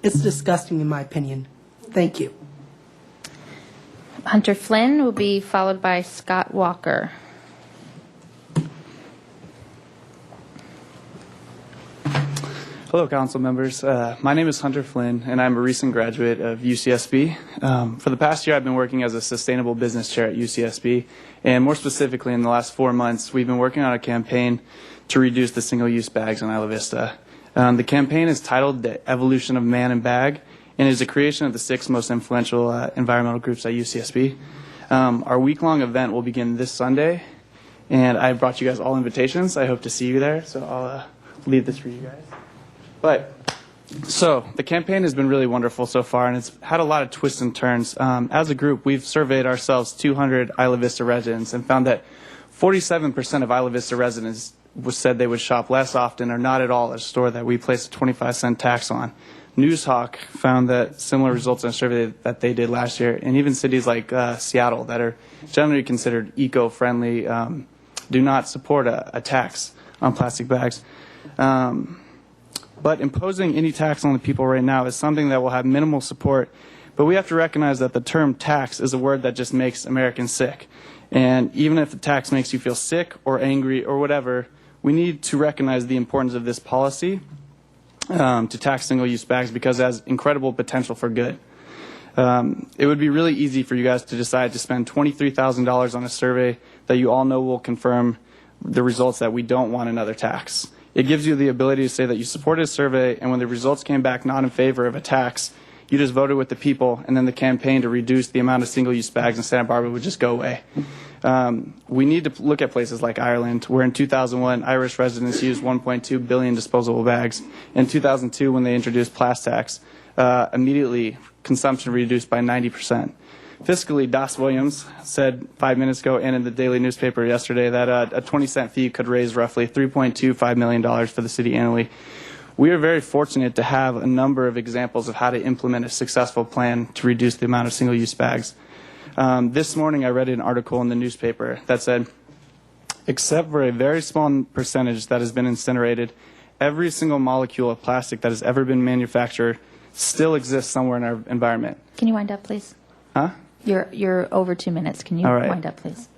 disgusting in my opinion. Thank you. Hunter Flynn will be followed by Scott Walker. Hello, council members. My name is Hunter Flynn, and I'm a recent graduate of UCSB. For the past year, I've been working as a sustainable business chair at UCSB, and more specifically, in the last 4 months, we've been working on a campaign to reduce the single-use bags in Isla Vista. The campaign is titled The Evolution of Man and Bag, and is a creation of the 6 most influential environmental groups at UCSB. Our week-long event will begin this Sunday, and I brought you guys all invitations. I hope to see you there, so I'll leave this for you guys. So the campaign has been really wonderful so far, and it's had a lot of twists and turns. As a group, we've surveyed ourselves 200 Isla Vista residents and found that 47% of Isla Vista residents said they would shop less often or not at all at a store that we placed a 25-cent tax on. Newshawk found that similar results in a survey that they did last year, and even cities like Seattle that are generally considered eco-friendly do not support a tax on plastic bags. But imposing any tax on the people right now is something that will have minimal support. But we have to recognize that the term tax is a word that just makes Americans sick. And even if the tax makes you feel sick or angry or whatever, we need to recognize the importance of this policy to tax single-use bags because it has incredible potential for good. It would be really easy for you guys to decide to spend $23,000 on a survey that you all know will confirm the results that we don't want another tax. It gives you the ability to say that you supported a survey, and when the results came back not in favor of a tax, you just voted with the people, and then the campaign to reduce the amount of single-use bags in Santa Barbara would just go away. We need to look at places like Ireland, where in 2001, Irish residents used 1.2 billion disposable bags. In 2002, when they introduced Plastax, immediately consumption reduced by 90%. Fiscally, Das Williams said 5 minutes ago and in the daily newspaper yesterday that a 20-cent fee could raise roughly $3.25 million for the city annually. We are very fortunate to have a number of examples of how to implement a successful plan to reduce the amount of single-use bags. This morning I read an article in the newspaper that said, except for a very small percentage that has been incinerated, every single molecule of plastic that has ever been manufactured still exists somewhere in our environment. Can you wind up, please? Huh? You're over 2 minutes. Can you All right. wind up, please?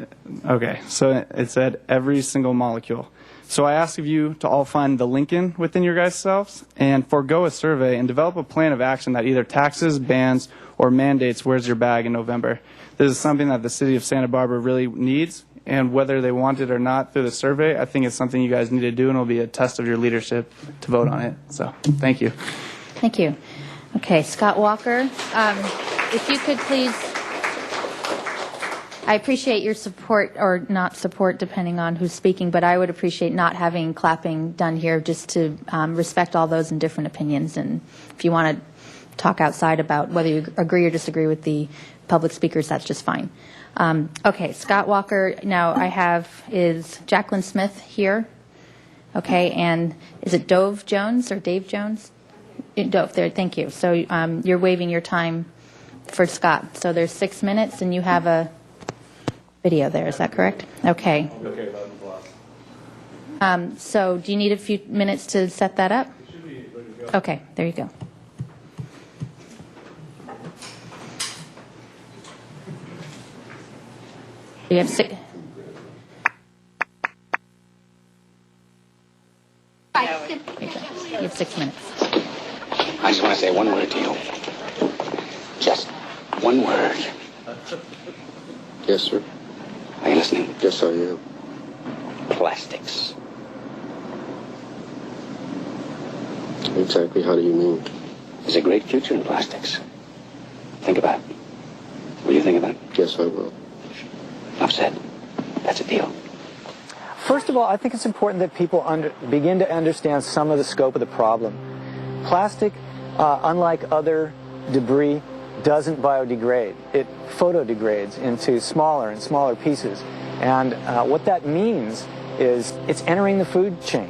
Okay, so it said every single molecule. So I ask of you to all find the Lincoln within your guys' selves and forego a survey and develop a plan of action that either taxes, bans, or mandates where's your bag in November. This is something that the city of Santa Barbara really needs, and whether they want it or not through the survey, I think it's something you guys need to do, and it'll be a test of your leadership to vote on it. So thank you. Thank you. Okay, Scott Walker, if you could please, I appreciate your support or not support depending on who's speaking, but I would appreciate not having clapping done here just to respect all those in different opinions. And if you want to talk outside about whether you agree or disagree with the public speakers, that's just fine. Okay, Scott Walker, now I have, is Jacqueline Smith here? Okay, and is it Dove Jones or Dave Jones? Dove, there, thank you. So you're waiving your time for Scott. So there's 6 minutes and you have a video there, is that correct? Okay. So do you need a few minutes to set that up? Okay, there you go. We have six. You have 6 minutes. I just want to say one word to you. Just one word. Yes, sir. Are you listening? Yes, I am. Plastics. Exactly how do you mean? There's a great future in plastics. Think about it. Will you think about it? Yes, I will. Enough said. That's a deal. First of all, I think it's important that people begin to understand some of the scope of the problem. Plastic, unlike other debris, doesn't biodegrade. It photodegrades into smaller and smaller pieces. And what that means is it's entering the food chain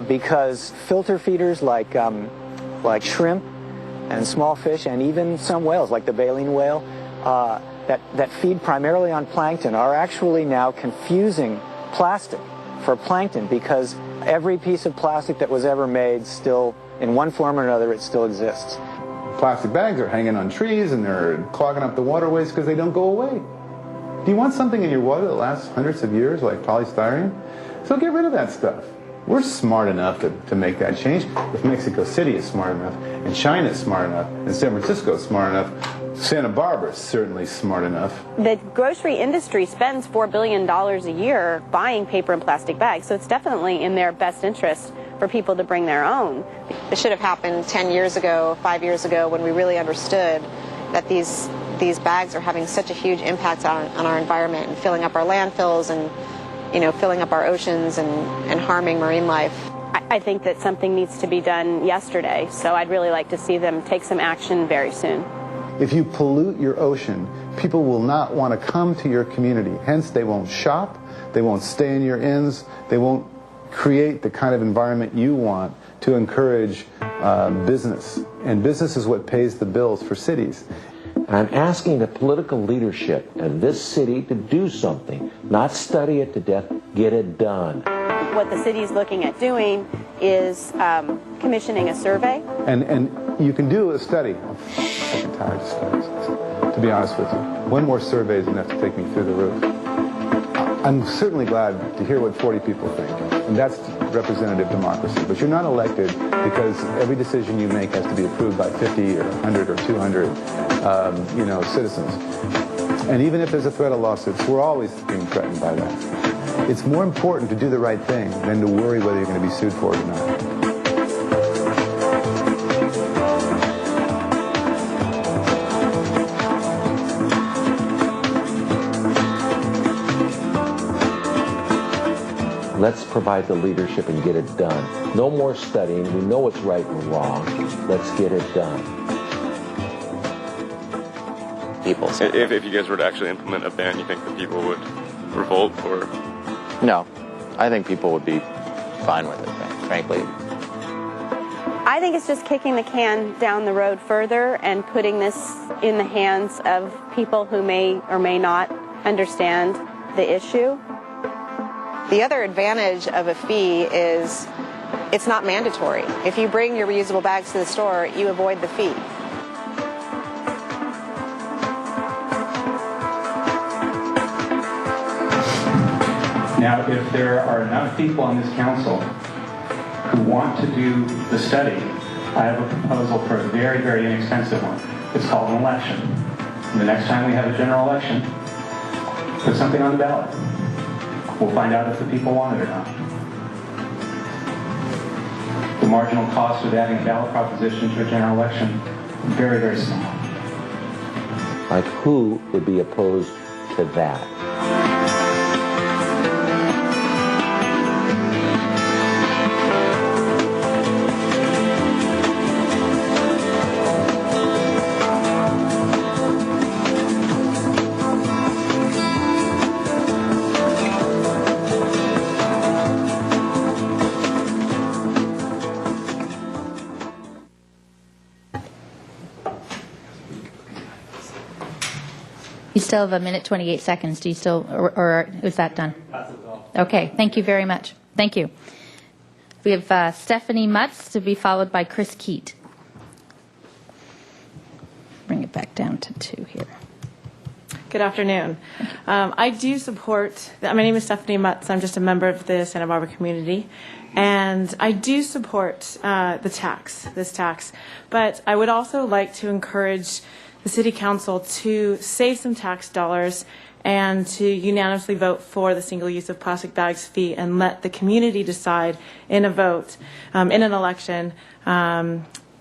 because filter feeders like shrimp and small fish and even some whales like the baleen whale that feed primarily on plankton are actually now confusing plastic for plankton because every piece of plastic that was ever made still, in one form or another, it still exists. Plastic bags are hanging on trees and they're clogging up the waterways because they don't go away. Do you want something in your water that lasts hundreds of years like polystyrene? So get rid of that stuff. We're smart enough to make that change. If Mexico City is smart enough, and China is smart enough, and San Francisco is smart enough, Santa Barbara is certainly smart enough. The grocery industry spends $4 billion a year buying paper and plastic bags, so it's definitely in their best interest for people to bring their own. It should have happened 10 years ago, 5 years ago, when we really understood that these bags are having such a huge impact on our environment and filling up our landfills and filling up our oceans and harming marine life. I think that something needs to be done yesterday, so I'd really like to see them take some action very soon. If you pollute your ocean, people will not want to come to your community. Hence, they won't shop, they won't stay in your inns, they won't create the kind of environment you want to encourage business. And business is what pays the bills for cities. And I'm asking the political leadership of this city to do something, not study it to death, get it done. What the city is looking at doing is commissioning a survey. And you can do a study. I'm tired of studies, to be honest with you. One more survey is enough to take me through the roof. I'm certainly glad to hear what 40 people think, and that's representative democracy. But you're not elected because every decision you make has to be approved by 50 or 100 or 200, citizens. And even if there's a threat of lawsuits, we're always being threatened by that. It's more important to do the right thing than to worry whether you're going to be sued for it or not. Let's provide the leadership and get it done. No more studying. We know what's right and wrong. Let's get it done. People. If you guys were to actually implement a ban, you think that people would revolt or? No. I think people would be fine with it, frankly. I think it's just kicking the can down the road further and putting this in the hands of people who may or may not understand the issue. The other advantage of a fee is it's not mandatory. If you bring your reusable bags to the store, you avoid the fee. Now, if there are enough people on this council who want to do the study, I have a proposal for a very, very inexpensive one. It's called an election. And the next time we have a general election, put something on the ballot. We'll find out if the people want it or not. The marginal cost of adding a ballot proposition to a general election, very, very small. Like, who would be opposed to that? You still have 1:28. Do you still, or is that done? Okay, thank you very much. Thank you. We have Stephanie Mutz to be followed by Chris Keat. Bring it back down to 2 here. Good afternoon. I do support, my name is Stephanie Mutz. I'm just a member of the Santa Barbara community. And I do support this tax. But I would also like to encourage the City Council to save some tax dollars and to unanimously vote for the single-use of plastic bags fee and let the community decide in a vote, in an election,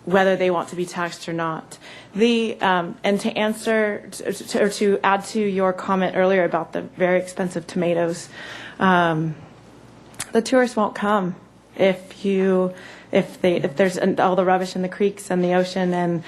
whether they want to be taxed or not. And to answer, or to add to your comment earlier about the very expensive tomatoes, the tourists won't come if there's all the rubbish in the creeks and the ocean and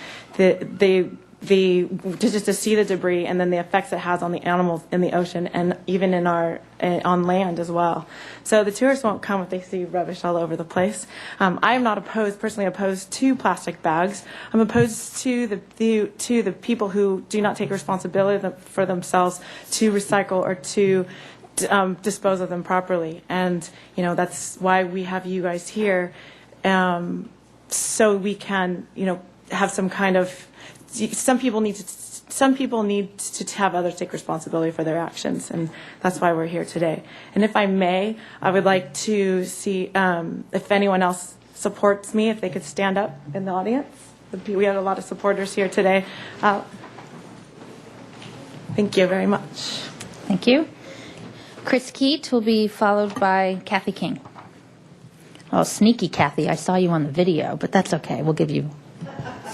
just to see the debris and then the effects it has on the animals in the ocean and even in on land as well. So the tourists won't come if they see rubbish all over the place. I am not personally opposed to plastic bags. I'm opposed to the people who do not take responsibility for themselves to recycle or to dispose of them properly. And that's why we have you guys here, so we can have some kind of. Some people need to have others take responsibility for their actions, and that's why we're here today. And if I may, I would like to see if anyone else supports me, if they could stand up in the audience. We have a lot of supporters here today. Thank you very much. Thank you. Chris Keat will be followed by Kathy King. Oh, sneaky Kathy. I saw you on the video, but that's okay. We'll give you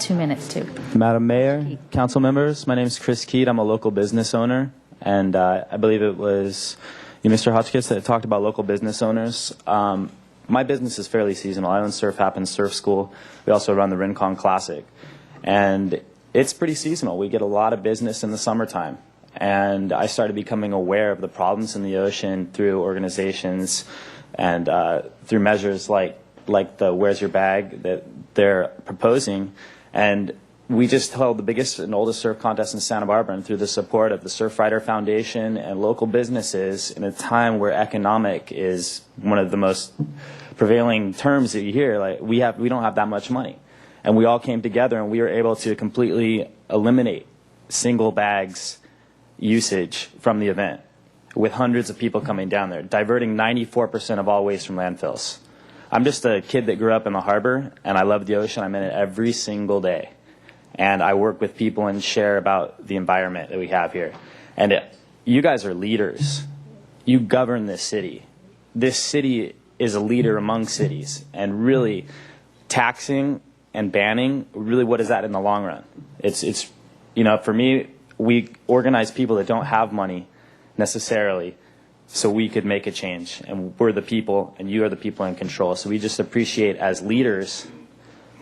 2 minutes too. Madam Mayor, council members, my name is Chris Keat. I'm a local business owner, and I believe it was Mr. Hotchkiss that talked about local business owners. My business is fairly seasonal. I own Surf Happens Surf School. We also run the Rincon Classic, and it's pretty seasonal. We get a lot of business in the summertime, and I started becoming aware of the problems in the ocean through organizations and through measures like the Where's Your Bag that they're proposing. And we just held the biggest and oldest surf contest in Santa Barbara, and through the support of the Surfrider Foundation and local businesses in a time where economic is one of the most prevailing terms that you hear, we don't have that much money. And we all came together and we were able to completely eliminate single bags usage from the event, with hundreds of people coming down there, diverting 94% of all waste from landfills. I'm just a kid that grew up in the harbor, and I love the ocean. I'm in it every single day. And I work with people and share about the environment that we have here. And you guys are leaders. You govern this city. This city is a leader among cities. And really, taxing and banning, really, what is that in the long run? It's for me, we organize people that don't have money necessarily, so we could make a change, and we're the people, and you are the people in control. So we just appreciate, as leaders,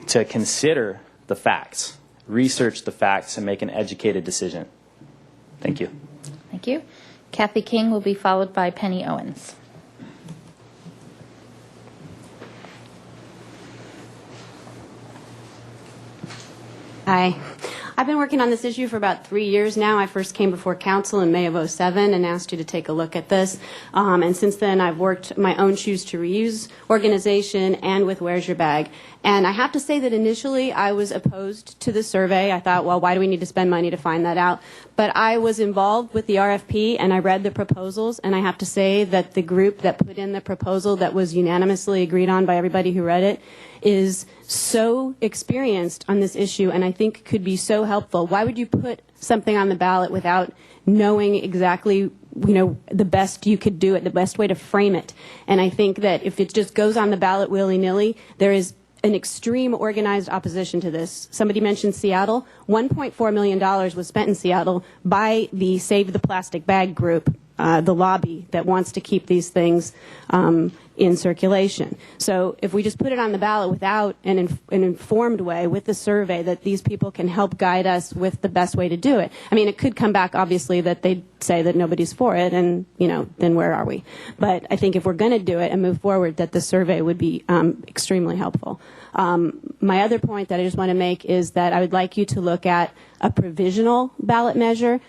to consider the facts, research the facts, and make an educated decision. Thank you. Thank you. Kathy King will be followed by Penny Owens. Hi. I've been working on this issue for about 3 years now. I first came before council in May of '07 and asked you to take a look at this. And since then, I've worked my own Choose to Reuse organization and with Where's Your Bag. And I have to say that initially I was opposed to the survey. I thought, well, why do we need to spend money to find that out? But I was involved with the RFP and I read the proposals, and I have to say that the group that put in the proposal that was unanimously agreed on by everybody who read it is so experienced on this issue, and I think could be so helpful. Why would you put something on the ballot without knowing exactly the best you could do it, the best way to frame it? And I think that if it just goes on the ballot willy-nilly, there is an extreme organized opposition to this. Somebody mentioned Seattle. $1.4 million was spent in Seattle by the Save the Plastic Bag group, the lobby that wants to keep these things in circulation. So if we just put it on the ballot without an informed way, with the survey, that these people can help guide us with the best way to do it. I mean, it could come back, obviously, that they'd say that nobody's for it, and, then where are we? But I think if we're going to do it and move forward, that the survey would be extremely helpful. My other point that I just want to make is that I would like you to look at a provisional ballot measure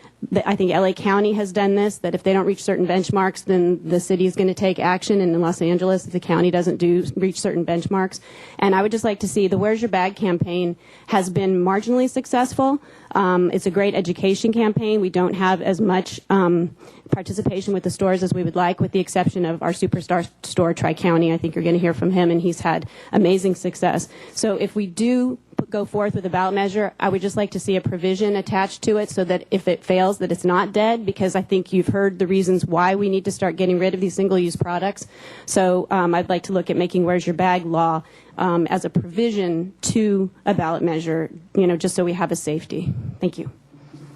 I think LA County has done this, that if they don't reach certain benchmarks, then the city is going to take action. And in Los Angeles, if the county doesn't reach certain benchmarks. And I would just like to see the Where's Your Bag campaign has been marginally successful. It's a great education campaign. We don't have as much participation with the stores as we would like, with the exception of our superstar store, Tri-County. I think you're going to hear from him, and he's had amazing success. So if we do go forth with a ballot measure, I would just like to see a provision attached to it so that if it fails, that it's not dead, because I think you've heard the reasons why we need to start getting rid of these single-use products. So I'd like to look at making Where's Your Bag law as a provision to a ballot measure, just so we have a safety. Thank you.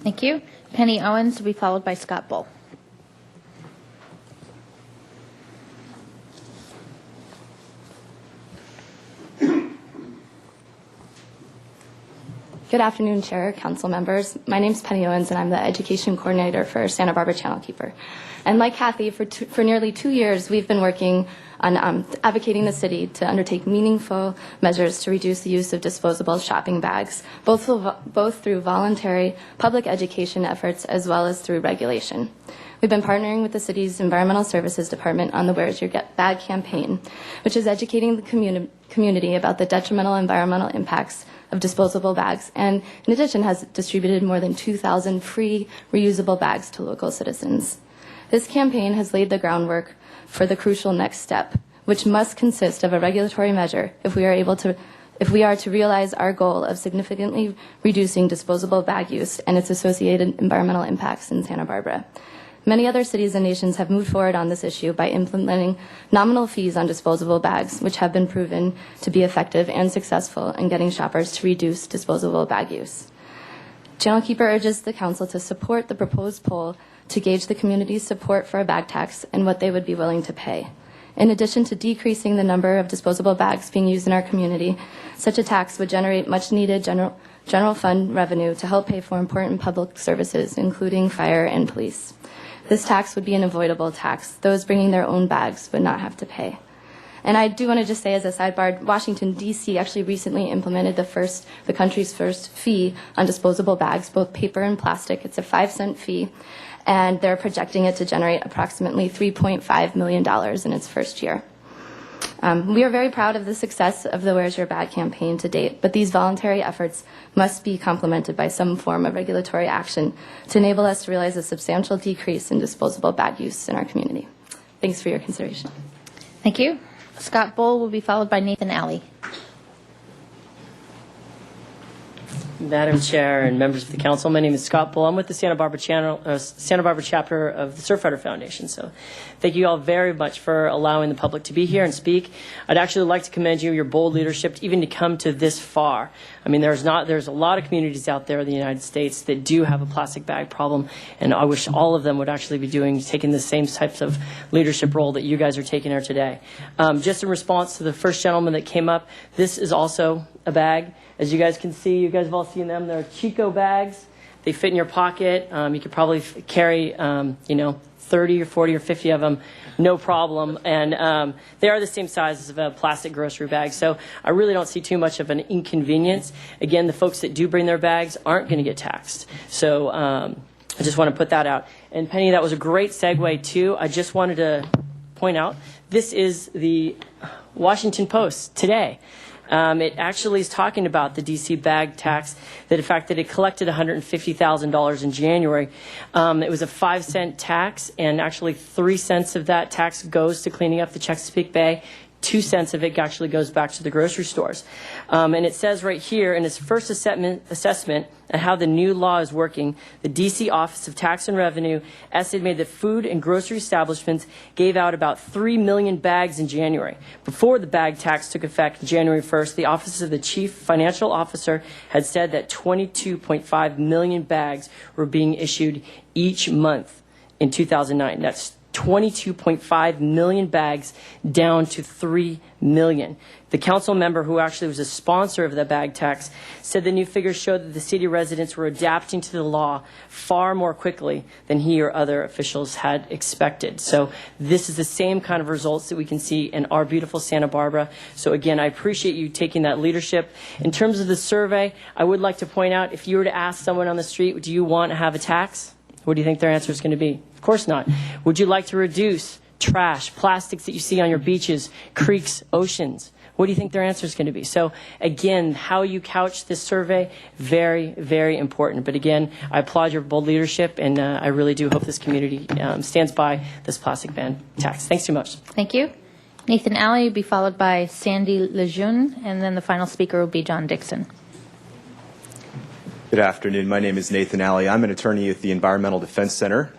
Thank you. Penny Owens will be followed by Scott Bull. Good afternoon, Chair, Council members. My name is Penny Owens, and I'm the Education Coordinator for Santa Barbara Channel Keeper. And like Kathy, for nearly 2 years, we've been working on advocating the city to undertake meaningful measures to reduce the use of disposable shopping bags, both through voluntary public education efforts as well as through regulation. We've been partnering with the city's Environmental Services Department on the Where's Your Bag campaign, which is educating the community about the detrimental environmental impacts of disposable bags, and in addition has distributed more than 2,000 free reusable bags to local citizens. This campaign has laid the groundwork for the crucial next step, which must consist of a regulatory measure if we are to realize our goal of significantly reducing disposable bag use and its associated environmental impacts in Santa Barbara. Many other cities and nations have moved forward on this issue by implementing nominal fees on disposable bags, which have been proven to be effective and successful in getting shoppers to reduce disposable bag use. Channel Keeper urges the Council to support the proposed poll to gauge the community's support for a bag tax and what they would be willing to pay. In addition to decreasing the number of disposable bags being used in our community, such a tax would generate much-needed general fund revenue to help pay for important public services, including fire and police. This tax would be an avoidable tax. Those bringing their own bags would not have to pay. And I do want to just say as a sidebar, Washington, D.C. actually recently implemented the country's first fee on disposable bags, both paper and plastic. It's a 5-cent fee, and they're projecting it to generate approximately $3.5 million in its first year. We are very proud of the success of the Where's Your Bag campaign to date, but these voluntary efforts must be complemented by some form of regulatory action to enable us to realize a substantial decrease in disposable bag use in our community. Thanks for your consideration. Thank you. Scott Bull will be followed by Nathan Alley. Madam Chair and members of the Council, my name is Scott Bull. I'm with the Santa Barbara chapter of the Surfrider Foundation. So thank you all very much for allowing the public to be here and speak. I'd actually like to commend you, your bold leadership, even to come to this far. I mean, there's a lot of communities out there in the United States that do have a plastic bag problem, and I wish all of them would actually be taking the same types of leadership role that you guys are taking here today. Just in response to the first gentleman that came up, this is also a bag. As you guys can see, you guys have all seen them. They're Chico bags. They fit in your pocket. You could probably carry, 30 or 40 or 50 of them, no problem. And they are the same size as a plastic grocery bag. So I really don't see too much of an inconvenience. Again, the folks that do bring their bags aren't going to get taxed. So I just want to put that out. And Penny, that was a great segue too. I just wanted to point out, this is the Washington Post today. It actually is talking about the D.C. bag tax, that in fact that it collected $150,000 in January. It was a 5-cent tax, and actually 3 cents of that tax goes to cleaning up the Chesapeake Bay. 2 cents of it actually goes back to the grocery stores. And it says right here in its first assessment on how the new law is working, the D.C. Office of Tax and Revenue estimated that food and grocery establishments gave out about 3 million bags in January. Before the bag tax took effect January 1st, the Office of the Chief Financial Officer had said that 22.5 million bags were being issued each month in 2009. That's 22.5 million bags down to 3 million. The council member who actually was a sponsor of the bag tax said the new figures showed that the city residents were adapting to the law far more quickly than he or other officials had expected. So this is the same kind of results that we can see in our beautiful Santa Barbara. So again, I appreciate you taking that leadership. In terms of the survey, I would like to point out, if you were to ask someone on the street, do you want to have a tax? What do you think their answer is going to be? Of course not. Would you like to reduce trash, plastics that you see on your beaches, creeks, oceans? What do you think their answer is going to be? So again, how you couch this survey, very, very important. But again, I applaud your bold leadership, and I really do hope this community stands by this plastic ban tax. Thanks too much. Thank you. Nathan Alley will be followed by Sandy Lejeune, and then the final speaker will be John Dixon. Good afternoon. My name is Nathan Alley. I'm an attorney at the Environmental Defense Center.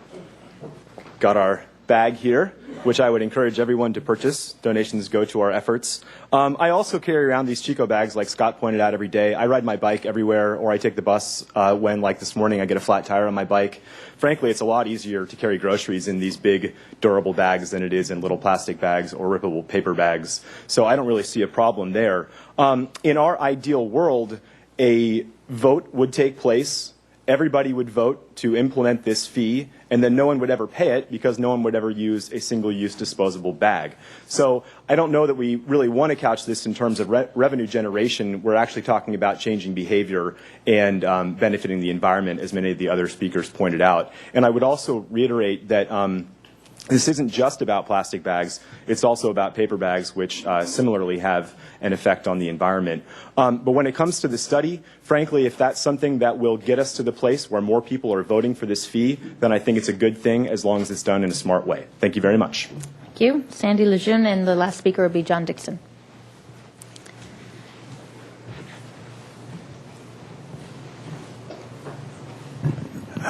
Got our bag here, which I would encourage everyone to purchase. Donations go to our efforts. I also carry around these Chico bags, like Scott pointed out, every day. I ride my bike everywhere, or I take the bus when, like this morning, I get a flat tire on my bike. Frankly, it's a lot easier to carry groceries in these big, durable bags than it is in little plastic bags or rippable paper bags. So I don't really see a problem there. In our ideal world, a vote would take place. Everybody would vote to implement this fee, and then no one would ever pay it because no one would ever use a single-use disposable bag. So I don't know that we really want to couch this in terms of revenue generation. We're actually talking about changing behavior and benefiting the environment, as many of the other speakers pointed out. And I would also reiterate that this isn't just about plastic bags. It's also about paper bags, which similarly have an effect on the environment. But when it comes to the study, frankly, if that's something that will get us to the place where more people are voting for this fee, then I think it's a good thing as long as it's done in a smart way. Thank you very much. Thank you. Sandy Lejeune, and the last speaker will be John Dixon.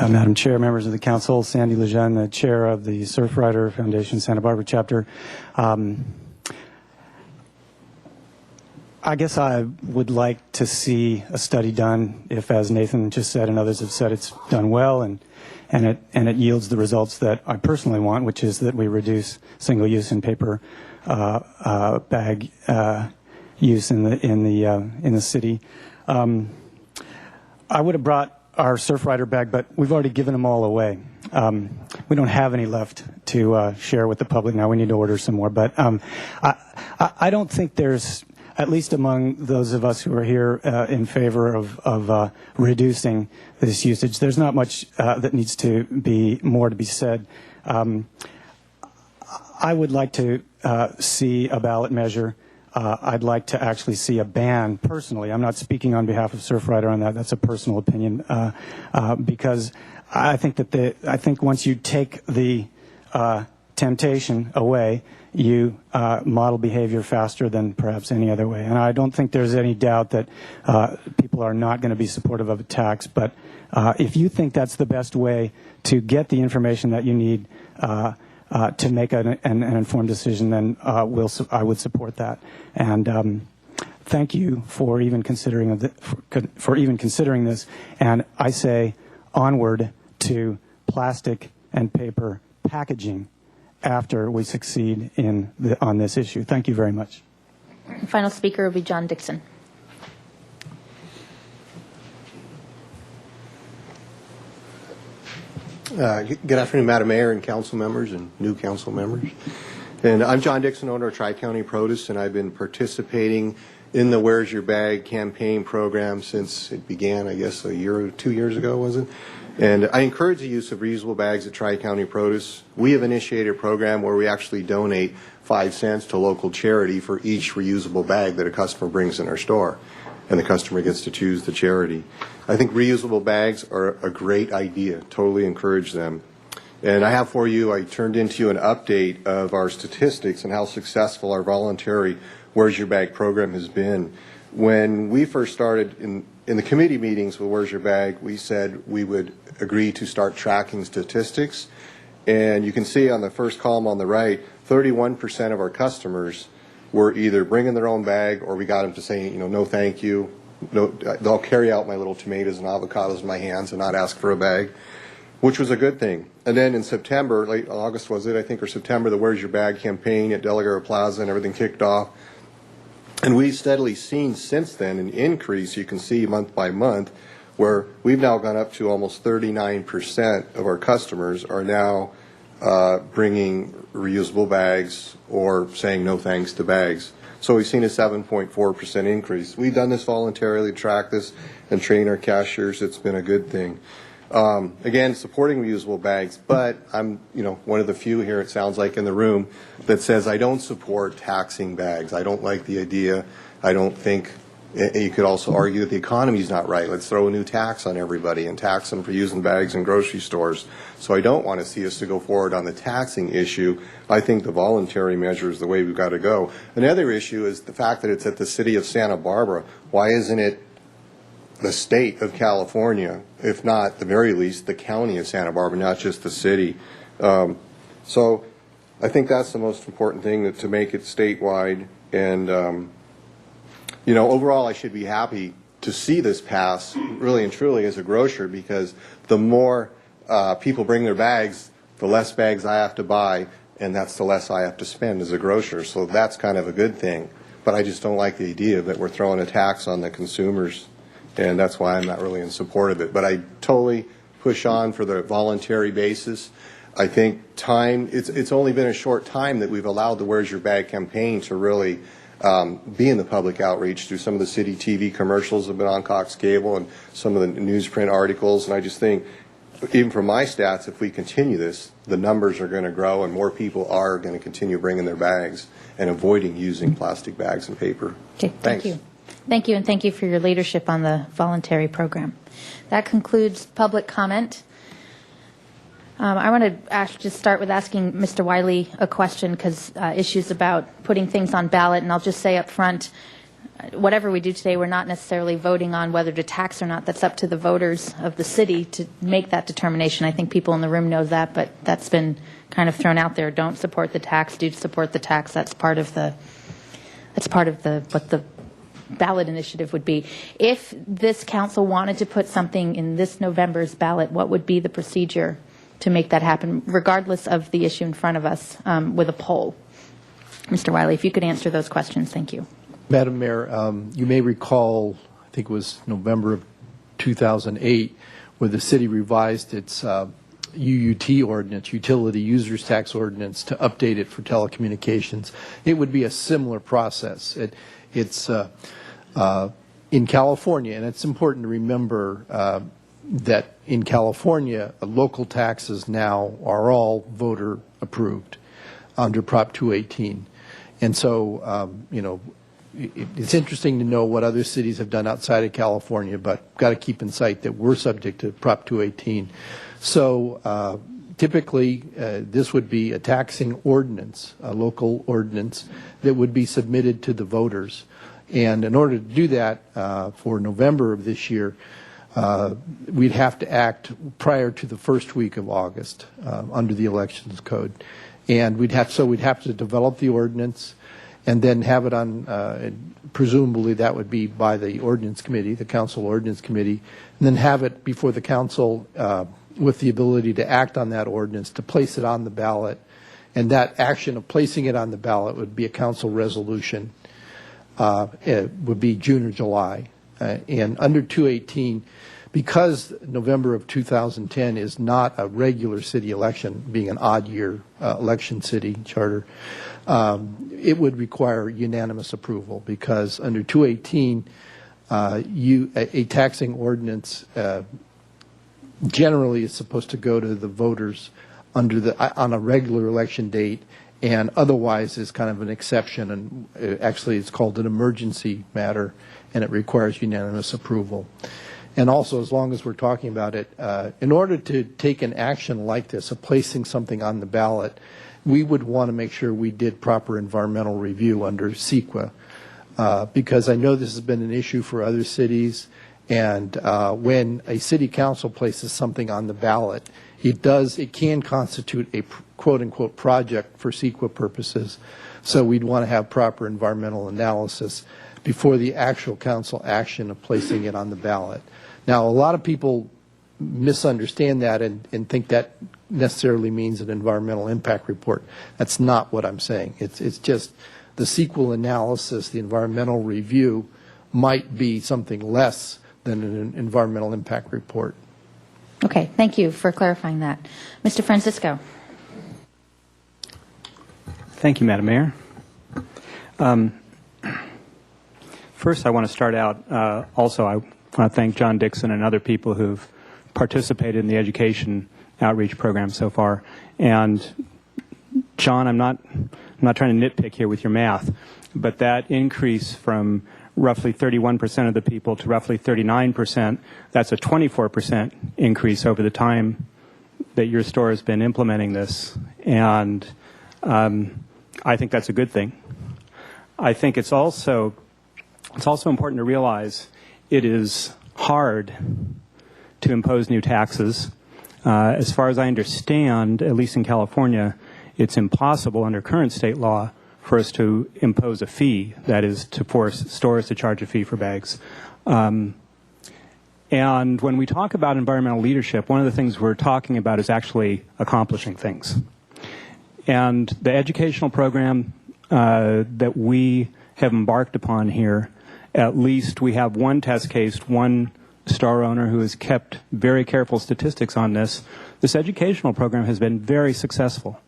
Madam Chair, members of the Council, Sandy Lejeune, the Chair of the Surfrider Foundation Santa Barbara Chapter. I guess I would like to see a study done if, as Nathan just said and others have said, it's done well and it yields the results that I personally want, which is that we reduce single-use and paper bag use in the city. I would have brought our Surfrider bag, but we've already given them all away. We don't have any left to share with the public now. We need to order some more. But I don't think there's, at least among those of us who are here in favor of reducing this usage, there's not much that needs to be more to be said. I would like to see a ballot measure. I'd like to actually see a ban personally. I'm not speaking on behalf of Surfrider on that. That's a personal opinion because I think that once you take the temptation away, you model behavior faster than perhaps any other way. And I don't think there's any doubt that people are not going to be supportive of a tax. But if you think that's the best way to get the information that you need to make an informed decision, then I would support that. And thank you for even considering this. And I say onward to plastic and paper packaging after we succeed on this issue. Thank you very much. The final speaker will be John Dixon. Good afternoon, Madam Mayor and council members and new council members. And I'm John Dixon, owner of Tri-County Produce, and I've been participating in the Where's Your Bag campaign program since it began, I guess, a year or 2 years ago, was it? And I encourage the use of reusable bags at Tri-County Produce. We have initiated a program where we actually donate 5 cents to local charity for each reusable bag that a customer brings in our store, and the customer gets to choose the charity. I think reusable bags are a great idea. Totally encourage them. And I have for you, I turned into you an update of our statistics and how successful our voluntary Where's Your Bag program has been. When we first started in the committee meetings with Where's Your Bag, we said we would agree to start tracking statistics. And you can see on the first column on the right, 31% of our customers were either bringing their own bag or we got them to say, no thank you. No, they'll carry out my little tomatoes and avocados in my hands and not ask for a bag, which was a good thing. And then in September, late August was it, I think, or September, the Where's Your Bag campaign at Delaware Plaza and everything kicked off. And we've steadily seen since then an increase, you can see month by month, where we've now gone up to almost 39% of our customers are now bringing reusable bags or saying no thanks to bags. So we've seen a 7.4% increase. We've done this voluntarily, track this, and train our cashiers. It's been a good thing. Again, supporting reusable bags, but I'm, one of the few here, it sounds like, in the room that says I don't support taxing bags. I don't like the idea. I don't think, you could also argue that the economy's not right. Let's throw a new tax on everybody and tax them for using bags in grocery stores. So I don't want to see us to go forward on the taxing issue. I think the voluntary measure is the way we've got to go. Another issue is the fact that it's at the city of Santa Barbara. Why isn't it the state of California, if not, at the very least, the county of Santa Barbara, not just the city? So I think that's the most important thing, to make it statewide. And, overall, I should be happy to see this pass, really and truly, as a grocer, because the more people bring their bags, the less bags I have to buy, and that's the less I have to spend as a grocer. So that's kind of a good thing. But I just don't like the idea that we're throwing a tax on the consumers, and that's why I'm not really in support of it. But I totally push on for the voluntary basis. I think it's only been a short time that we've allowed the Where's Your Bag campaign to really be in the public outreach through some of the city TV commercials that have been on Cox Cable and some of the newsprint articles. And I just think, even from my stats, if we continue this, the numbers are going to grow and more people are going to continue bringing their bags and avoiding using plastic bags and paper. Okay, thank you. Thank you, and thank you for your leadership on the voluntary program. That concludes public comment. I want to just start with asking Mr. Wiley a question, because issues about putting things on ballot, and I'll just say up front, whatever we do today, we're not necessarily voting on whether to tax or not. That's up to the voters of the city to make that determination. I think people in the room know that, but that's been kind of thrown out there. Don't support the tax, do support the tax. That's part of what the ballot initiative would be. If this council wanted to put something in this November's ballot, what would be the procedure to make that happen, regardless of the issue in front of us, with a poll? Mr. Wiley, if you could answer those questions, thank you. Madam Mayor, you may recall, I think it was November of 2008, where the city revised its UUT ordinance, Utility Users Tax Ordinance, to update it for telecommunications. It would be a similar process. It's in California, and it's important to remember that in California, local taxes now are all voter approved under Prop 218. And so, it's interesting to know what other cities have done outside of California, but got to keep in sight that we're subject to Prop 218. So typically, this would be a taxing ordinance, a local ordinance that would be submitted to the voters. And in order to do that for November of this year, we'd have to act prior to the first week of August under the Elections Code. And we'd have to develop the ordinance and then have it on, presumably that would be by the ordinance committee, the council ordinance committee, and then have it before the council with the ability to act on that ordinance, to place it on the ballot. And that action of placing it on the ballot would be a council resolution. It would be June or July. And under 218, because November of 2010 is not a regular city election, being an odd year election city charter, it would require unanimous approval, because under 218, a taxing ordinance generally is supposed to go to the voters on a regular election date, and otherwise is kind of an exception, and actually it's called an emergency matter, and it requires unanimous approval. And also, as long as we're talking about it, in order to take an action like this, of placing something on the ballot, we would want to make sure we did proper environmental review under CEQA, because I know this has been an issue for other cities, and when a city council places something on the ballot, it can constitute a quote-unquote project for CEQA purposes. So we'd want to have proper environmental analysis before the actual council action of placing it on the ballot. Now, a lot of people misunderstand that and think that necessarily means an environmental impact report. That's not what I'm saying. It's just the CEQA analysis, the environmental review, might be something less than an environmental impact report. Okay, thank you for clarifying that. Mr. Francisco. Thank you, Madam Mayor. First, I want to start out, also I want to thank John Dixon and other people who've participated in the education outreach program so far. And John, I'm not trying to nitpick here with your math, but that increase from roughly 31% of the people to roughly 39%, that's a 24% increase over the time that your store has been implementing this. And I think that's a good thing. I think it's also important to realize it is hard to impose new taxes. As far as I understand, at least in California, it's impossible under current state law for us to impose a fee, that is, to force stores to charge a fee for bags. And when we talk about environmental leadership, one of the things we're talking about is actually accomplishing things. And the educational program that we have embarked upon here, at least we have one test case, one store owner who has kept very careful statistics on this. This educational program has been very successful.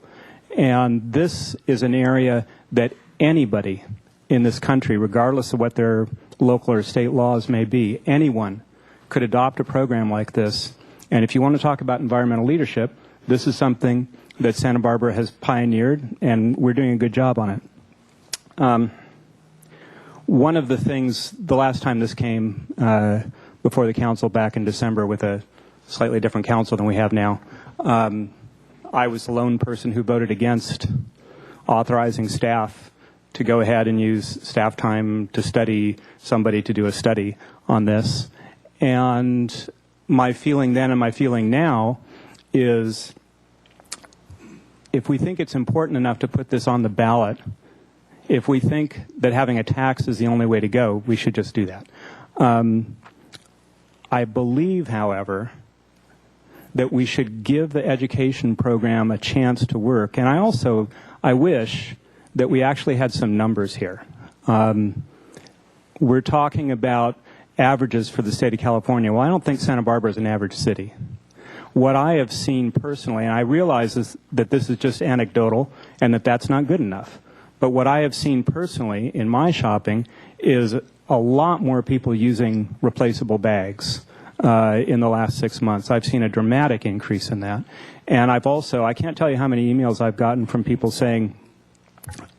And this is an area that anybody in this country, regardless of what their local or state laws may be, anyone could adopt a program like this. And if you want to talk about environmental leadership, this is something that Santa Barbara has pioneered, and we're doing a good job on it. One of the things, the last time this came before the council back in December with a slightly different council than we have now, I was the lone person who voted against authorizing staff to go ahead and use staff time to study somebody to do a study on this. And my feeling then and my feeling now is if we think it's important enough to put this on the ballot, if we think that having a tax is the only way to go, we should just do that. I believe, however, that we should give the education program a chance to work. And I wish that we actually had some numbers here. We're talking about averages for the state of California. Well, I don't think Santa Barbara is an average city. What I have seen personally, and I realize that this is just anecdotal and that that's not good enough, but what I have seen personally in my shopping is a lot more people using replaceable bags in the last 6 months. I've seen a dramatic increase in that. And I can't tell you how many emails I've gotten from people saying,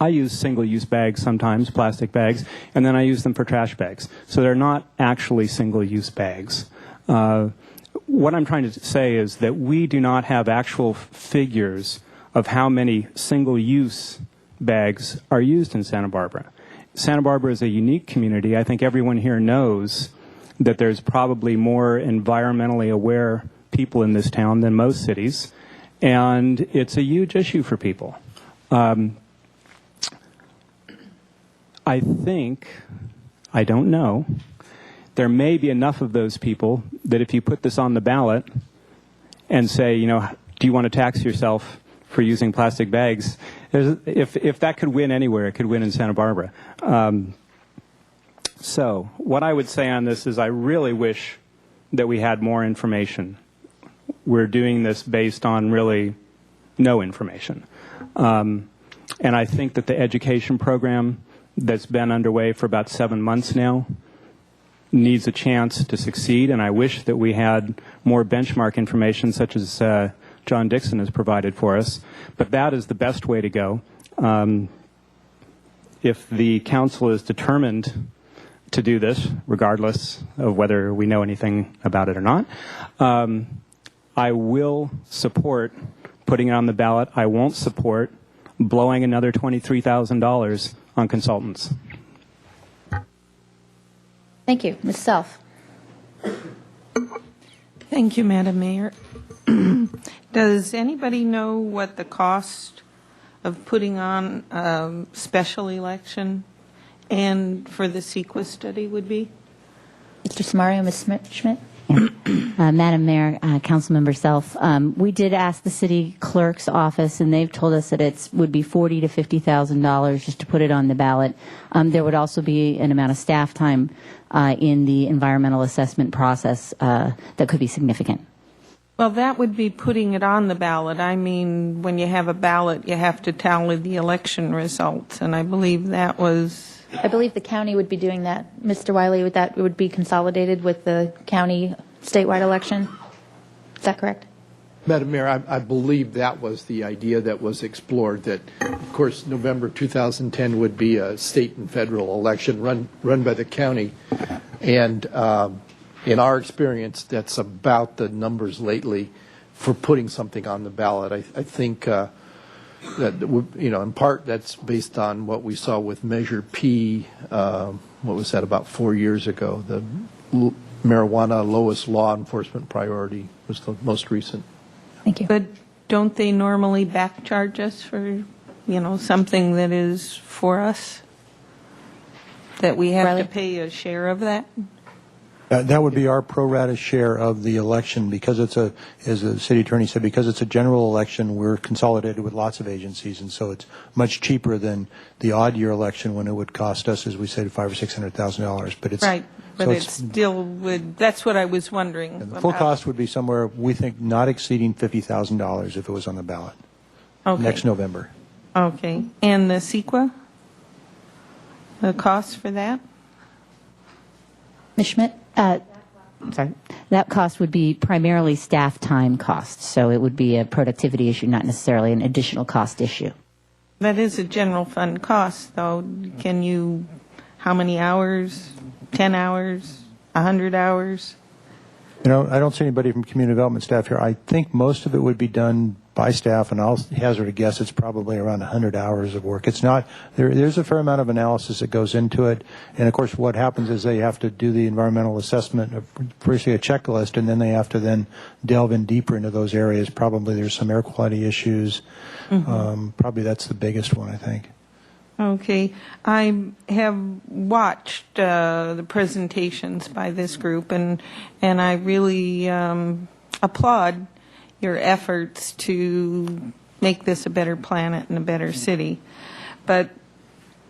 I use single-use bags sometimes, plastic bags, and then I use them for trash bags. So they're not actually single-use bags. What I'm trying to say is that we do not have actual figures of how many single-use bags are used in Santa Barbara. Santa Barbara is a unique community. I think everyone here knows that there's probably more environmentally aware people in this town than most cities, and it's a huge issue for people. I think, I don't know, there may be enough of those people that if you put this on the ballot and say, do you want to tax yourself for using plastic bags, if that could win anywhere, it could win in Santa Barbara. So what I would say on this is I really wish that we had more information. We're doing this based on really no information. And I think that the education program that's been underway for about 7 months now needs a chance to succeed, and I wish that we had more benchmark information such as John Dixon has provided for us. But that is the best way to go. If the council is determined to do this, regardless of whether we know anything about it or not, I will support putting it on the ballot. I won't support blowing another $23,000 on consultants. Thank you. Ms. Self. Thank you, Madam Mayor. Does anybody know what the cost of putting on a special election and for the CEQA study would be? Mr. Samario, Ms. Schmidt. Madam Mayor, Councilmember Self, we did ask the city clerk's office, and they've told us that it would be $40,000 to $50,000 just to put it on the ballot. There would also be an amount of staff time in the environmental assessment process that could be significant. Well, that would be putting it on the ballot. I mean, when you have a ballot, you have to tally the election results, and I believe that was... I believe the county would be doing that. Mr. Wiley, that would be consolidated with the county statewide election? Is that correct? Madam Mayor, I believe that was the idea that was explored, that, of course, November 2010 would be a state and federal election run by the county. And in our experience, that's about the numbers lately for putting something on the ballot. I think that, in part, that's based on what we saw with Measure P, what was that, about 4 years ago. The marijuana lowest law enforcement priority was the most recent. Thank you. But don't they normally back charge us for, something that is for us? That we have to pay a share of that? That would be our pro rata share of the election, because it's as the city attorney said, because it's a general election, we're consolidated with lots of agencies, and so it's much cheaper than the odd year election when it would cost us, as we said, $500,000 or $600,000. But it's right. But so it still would. That's what I was wondering. The full cost would be somewhere, we think, not exceeding $50,000 if it was on the ballot next November. Okay. And the CEQA? The cost for that? Ms. Schmidt? Sorry. That cost would be primarily staff time costs, so it would be a productivity issue, not necessarily an additional cost issue. That is a general fund cost, though. How many hours? 10 hours? 100 hours? I don't see anybody from community development staff here. I think most of it would be done by staff, and I'll hazard a guess it's probably around 100 hours of work. It's not, there's a fair amount of analysis that goes into it, and of course what happens is they have to do the environmental assessment, firstly a checklist, and then they have to then delve in deeper into those areas. Probably there's some air quality issues. Probably that's the biggest one, I think. Okay. I have watched the presentations by this group, and I really applaud your efforts to make this a better planet and a better city. But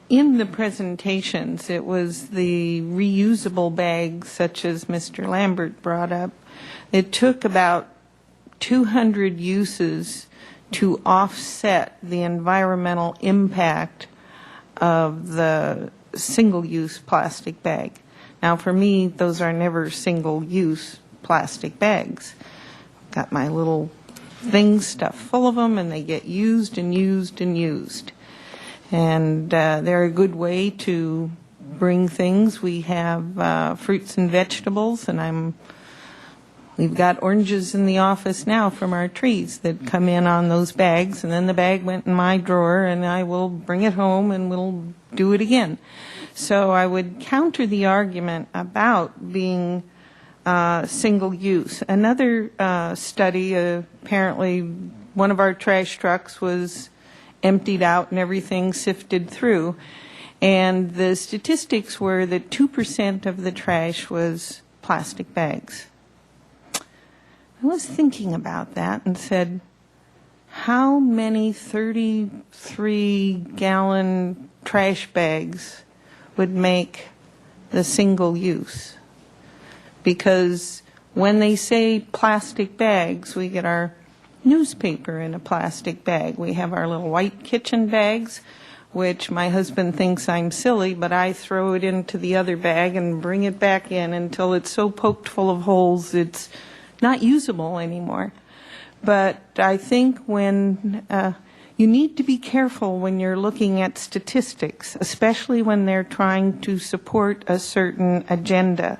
in the presentations, it was the reusable bags, such as Mr. Lambert brought up. It took about 200 uses to offset the environmental impact of the single-use plastic bag. Now, for me, those are never single-use plastic bags. Got my little thing stuffed full of them, and they get used and used and used. And they're a good way to bring things. We have fruits and vegetables, and we've got oranges in the office now from our trees that come in on those bags, and then the bag went in my drawer, and I will bring it home and we'll do it again. So I would counter the argument about being single use. Another study, apparently one of our trash trucks was emptied out and everything sifted through, and the statistics were that 2% of the trash was plastic bags. I was thinking about that and said, how many 33-gallon trash bags would make the single use? Because when they say plastic bags, we get our newspaper in a plastic bag. We have our little white kitchen bags, which my husband thinks I'm silly, but I throw it into the other bag and bring it back in until it's so poked full of holes it's not usable anymore. But I think when you need to be careful when you're looking at statistics, especially when they're trying to support a certain agenda.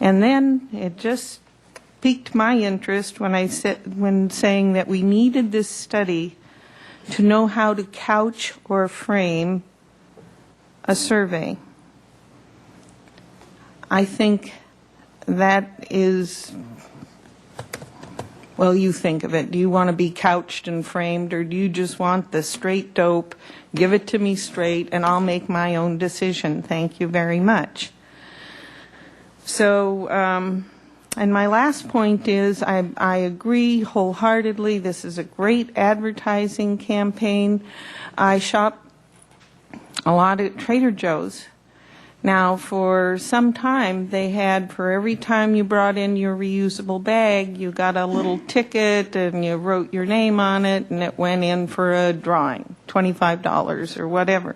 And then it just piqued my interest when saying that we needed this study to know how to couch or frame a survey. I think that is, well, you think of it. Do you want to be couched and framed, or do you just want the straight dope, give it to me straight, and I'll make my own decision? Thank you very much. So, and my last point is I agree wholeheartedly. This is a great advertising campaign. I shop a lot at Trader Joe's. Now, for some time, they had, for every time you brought in your reusable bag, you got a little ticket and you wrote your name on it, and it went in for a drawing, $25 or whatever.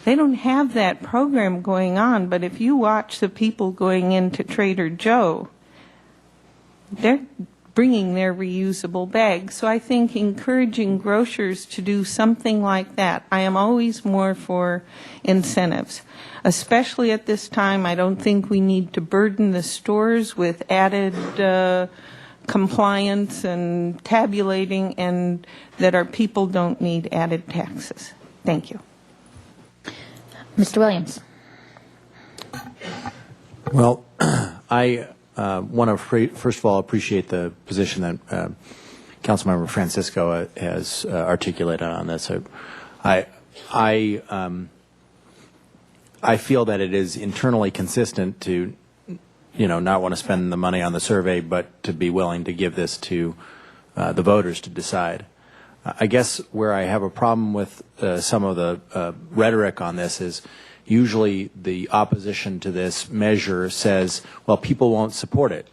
They don't have that program going on, but if you watch the people going into Trader Joe, they're bringing their reusable bags. So I think encouraging grocers to do something like that. I am always more for incentives, especially at this time. I don't think we need to burden the stores with added compliance and tabulating, and that our people don't need added taxes. Thank you. Mr. Williams. Well, I want to first of all appreciate the position that Councilmember Francisco has articulated on this. I feel that it is internally consistent to, not want to spend the money on the survey, but to be willing to give this to the voters to decide. I guess where I have a problem with some of the rhetoric on this is usually the opposition to this measure says, well, people won't support it.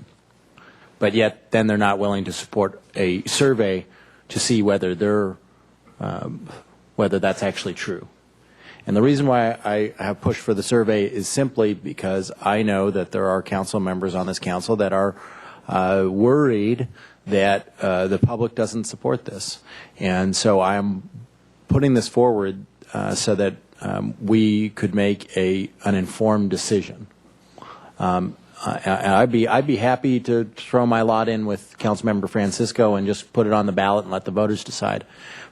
But yet then they're not willing to support a survey to see whether whether that's actually true. And the reason why I have pushed for the survey is simply because I know that there are council members on this council that are worried that the public doesn't support this. And so I'm putting this forward so that we could make an informed decision. I'd be happy to throw my lot in with Councilmember Francisco and just put it on the ballot and let the voters decide.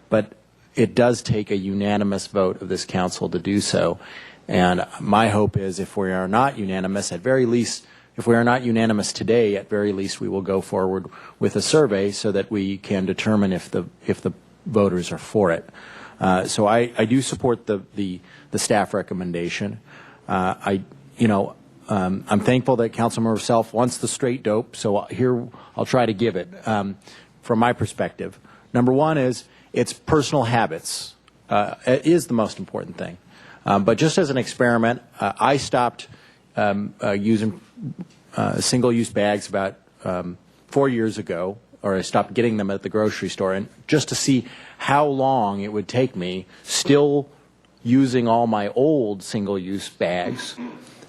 But it does take a unanimous vote of this council to do so. And my hope is if we are not unanimous, at very least, if we are not unanimous today, at very least we will go forward with a survey so that we can determine if the voters are for it. So I do support the staff recommendation. I'm thankful that Councilmember Self wants the straight dope, so here I'll try to give it from my perspective. Number one is it's personal habits. It is the most important thing. But just as an experiment, I stopped using single-use bags about 4 years ago, or I stopped getting them at the grocery store, and just to see how long it would take me, still using all my old single-use bags,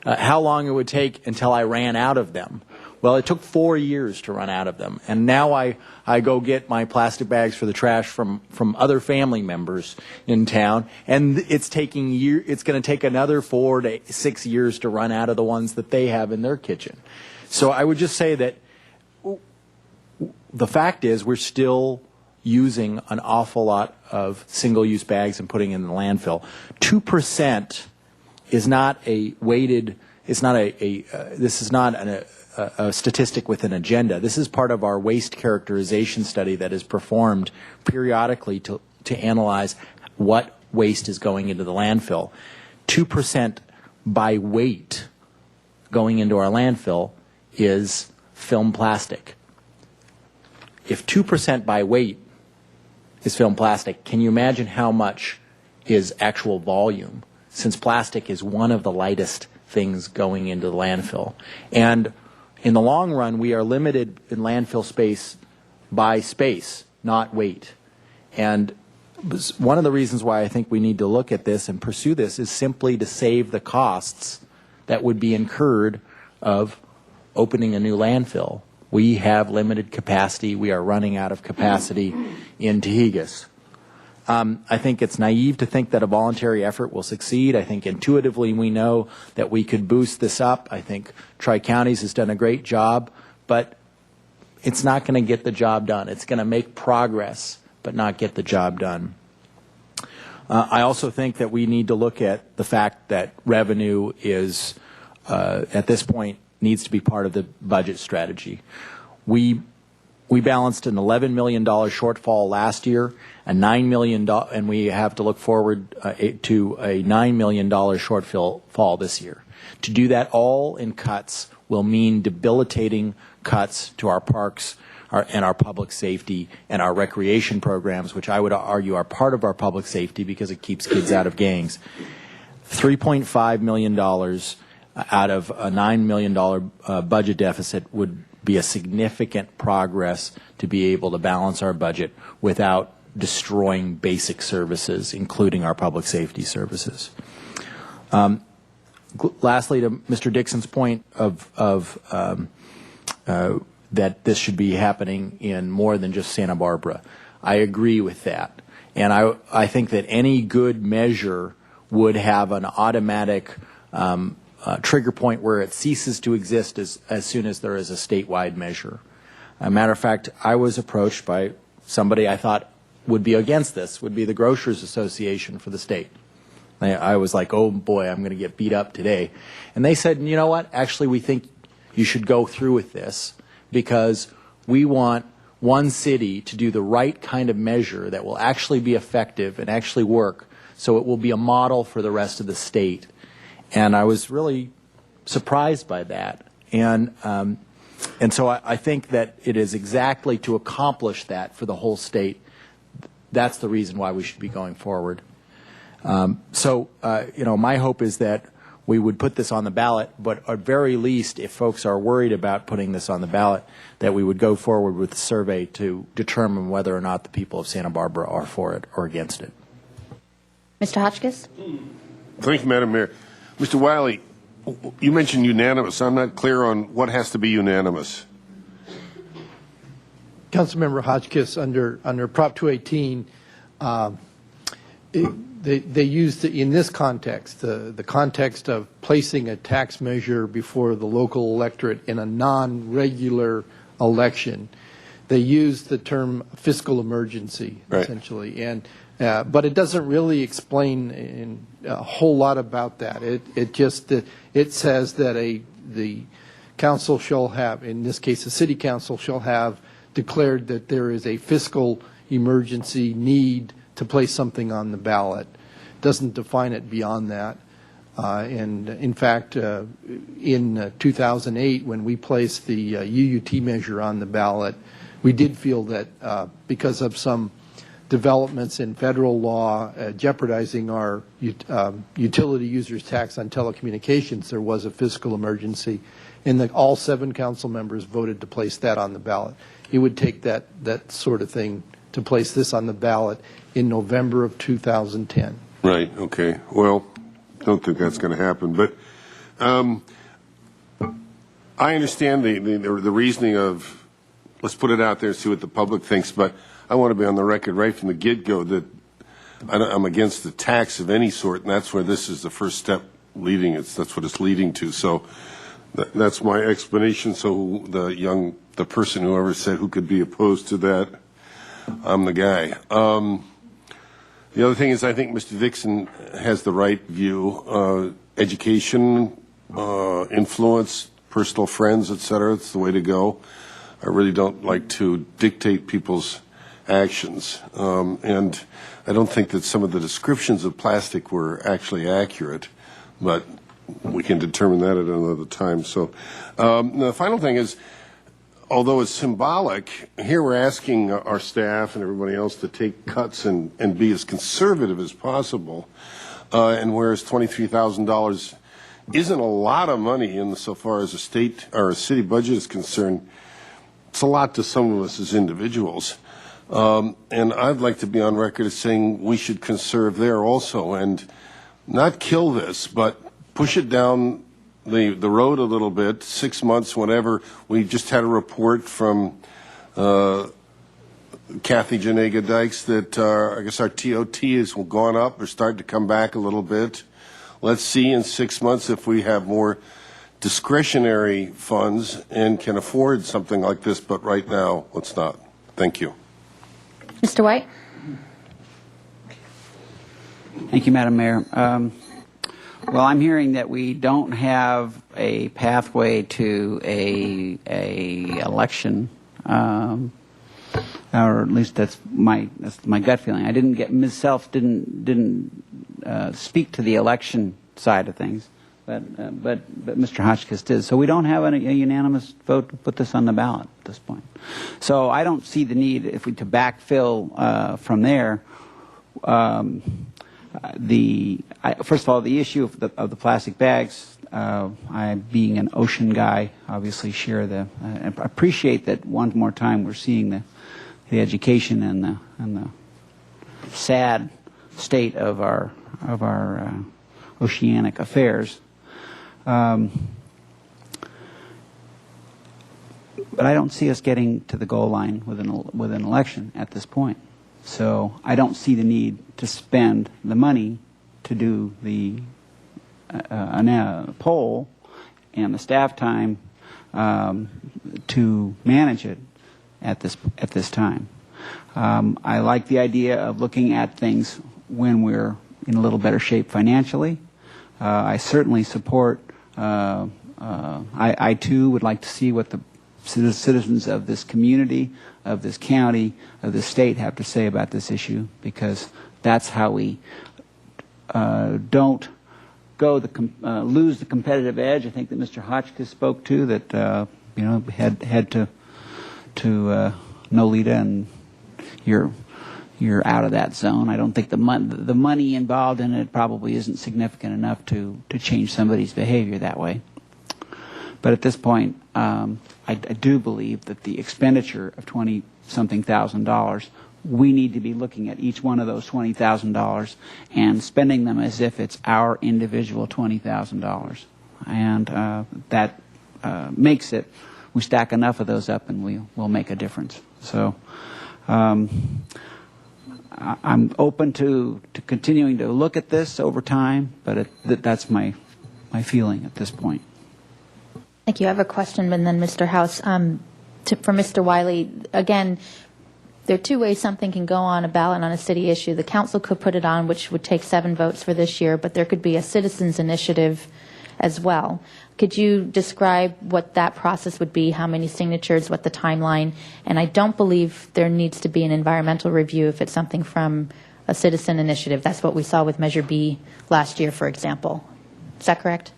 how long it would take until I ran out of them. Well, it took 4 years to run out of them, and now I go get my plastic bags for the trash from other family members in town, and it's taking it's going to take another 4 to 6 years to run out of the ones that they have in their kitchen. So I would just say that the fact is we're still using an awful lot of single-use bags and putting in the landfill. 2% is not a weighted. It's not this is not a statistic with an agenda. This is part of our waste characterization study that is performed periodically to analyze what waste is going into the landfill. 2% by weight going into our landfill is film plastic. If 2% by weight is film plastic, can you imagine how much is actual volume, since plastic is one of the lightest things going into the landfill? And in the long run, we are limited in landfill space by space, not weight. And one of the reasons why I think we need to look at this and pursue this is simply to save the costs that would be incurred of opening a new landfill. We have limited capacity. We are running out of capacity in Tehigas. I think it's naive to think that a voluntary effort will succeed. I think intuitively we know that we could boost this up. I think Tri-Counties has done a great job, but it's not going to get the job done. It's going to make progress, but not get the job done. I also think that we need to look at the fact that revenue is, at this point, needs to be part of the budget strategy. We balanced an $11 million shortfall last year, a $9 million, and we have to look forward to a $9 million shortfall this year. To do that all in cuts will mean debilitating cuts to our parks and our public safety and our recreation programs, which I would argue are part of our public safety because it keeps kids out of gangs. $3.5 million out of a $9 million budget deficit would be a significant progress to be able to balance our budget without destroying basic services, including our public safety services. Lastly, to Mr. Dixon's point of that this should be happening in more than just Santa Barbara. I agree with that. And I think that any good measure would have an automatic trigger point where it ceases to exist as soon as there is a statewide measure. As a matter of fact, I was approached by somebody I thought would be against this, would be the Grocers Association for the state. I was like, oh boy, I'm going to get beat up today. And they said, you know what, actually we think you should go through with this because we want one city to do the right kind of measure that will actually be effective and actually work, so it will be a model for the rest of the state. And I was really surprised by that. And so I think that it is exactly to accomplish that for the whole state. That's the reason why we should be going forward. My hope is that we would put this on the ballot, but at very least, if folks are worried about putting this on the ballot, that we would go forward with the survey to determine whether or not the people of Santa Barbara are for it or against it. Mr. Hotchkiss? Thank you, Madam Mayor. Mr. Wiley, you mentioned unanimous. I'm not clear on what has to be unanimous. Councilmember Hotchkiss, under Prop 218, they used in this context, the context of placing a tax measure before the local electorate in a non-regular election. They used the term fiscal emergency, essentially, but it doesn't really explain a whole lot about that. It says that the council shall have, in this case, the city council shall have declared that there is a fiscal emergency need to place something on the ballot. Doesn't define it beyond that. And in fact, in 2008, when we placed the UUT measure on the ballot, we did feel that because of some developments in federal law jeopardizing our utility users tax on telecommunications, there was a fiscal emergency, and all 7 council members voted to place that on the ballot. It would take that sort of thing to place this on the ballot in November of 2010. Right, okay. Well, don't think that's going to happen. But I understand the reasoning of, let's put it out there and see what the public thinks, but I want to be on the record right from the get-go that I'm against the tax of any sort, and that's where this is the first step leading. That's what it's leading to. So that's my explanation. So the person, whoever said who could be opposed to that, I'm the guy. The other thing is I think Mr. Dixon has the right view. Education, influence, personal friends, et cetera, it's the way to go. I really don't like to dictate people's actions. And I don't think that some of the descriptions of plastic were actually accurate, but we can determine that at another time. So the final thing is, although it's symbolic, here we're asking our staff and everybody else to take cuts and be as conservative as possible. And whereas $23,000 isn't a lot of money insofar as a state or a city budget is concerned, it's a lot to some of us as individuals. And I'd like to be on record as saying we should conserve there also and not kill this, but push it down the road a little bit, 6 months, whenever. We just had a report from Kathy Janega Dykes that I guess our TOT has gone up or started to come back a little bit. Let's see in 6 months if we have more discretionary funds and can afford something like this, but right now, let's not. Thank you. Mr. White? Thank you, Madam Mayor. Well, I'm hearing that we don't have a pathway to a election, or at least that's my gut feeling. I didn't get Ms. Self didn't speak to the election side of things, but Mr. Hotchkiss did. So we don't have a unanimous vote to put this on the ballot at this point. So I don't see the need to backfill from there. First of all, the issue of the plastic bags. I, being an ocean guy, obviously share appreciate that one more time we're seeing the education and the sad state of our oceanic affairs. But I don't see us getting to the goal line with an election at this point. So I don't see the need to spend the money to do the poll and the staff time to manage it at this time. I like the idea of looking at things when we're in a little better shape financially. I certainly support. I too would like to see what the citizens of this community, of this county, of this state have to say about this issue, because that's how we don't go lose the competitive edge. I think that Mr. Hotchkiss spoke to that. Head to Nolita, and you're out of that zone. I don't think the money involved in it probably isn't significant enough to change somebody's behavior that way. But at this point, I do believe that the expenditure of $20-something thousand, we need to be looking at each one of those $20,000 and spending them as if it's our individual $20,000. And that makes it, we stack enough of those up and we'll make a difference. So I'm open to continuing to look at this over time, but that's my feeling at this point. Thank you. I have a question, and then Mr. House. For Mr. Wiley, again, there are two ways something can go on a ballot on a city issue. The council could put it on, which would take 7 votes for this year, but there could be a citizens' initiative as well. Could you describe what that process would be, how many signatures, what the timeline? And I don't believe there needs to be an environmental review if it's something from a citizen initiative. That's what we saw with Measure B last year, for example. Is that correct?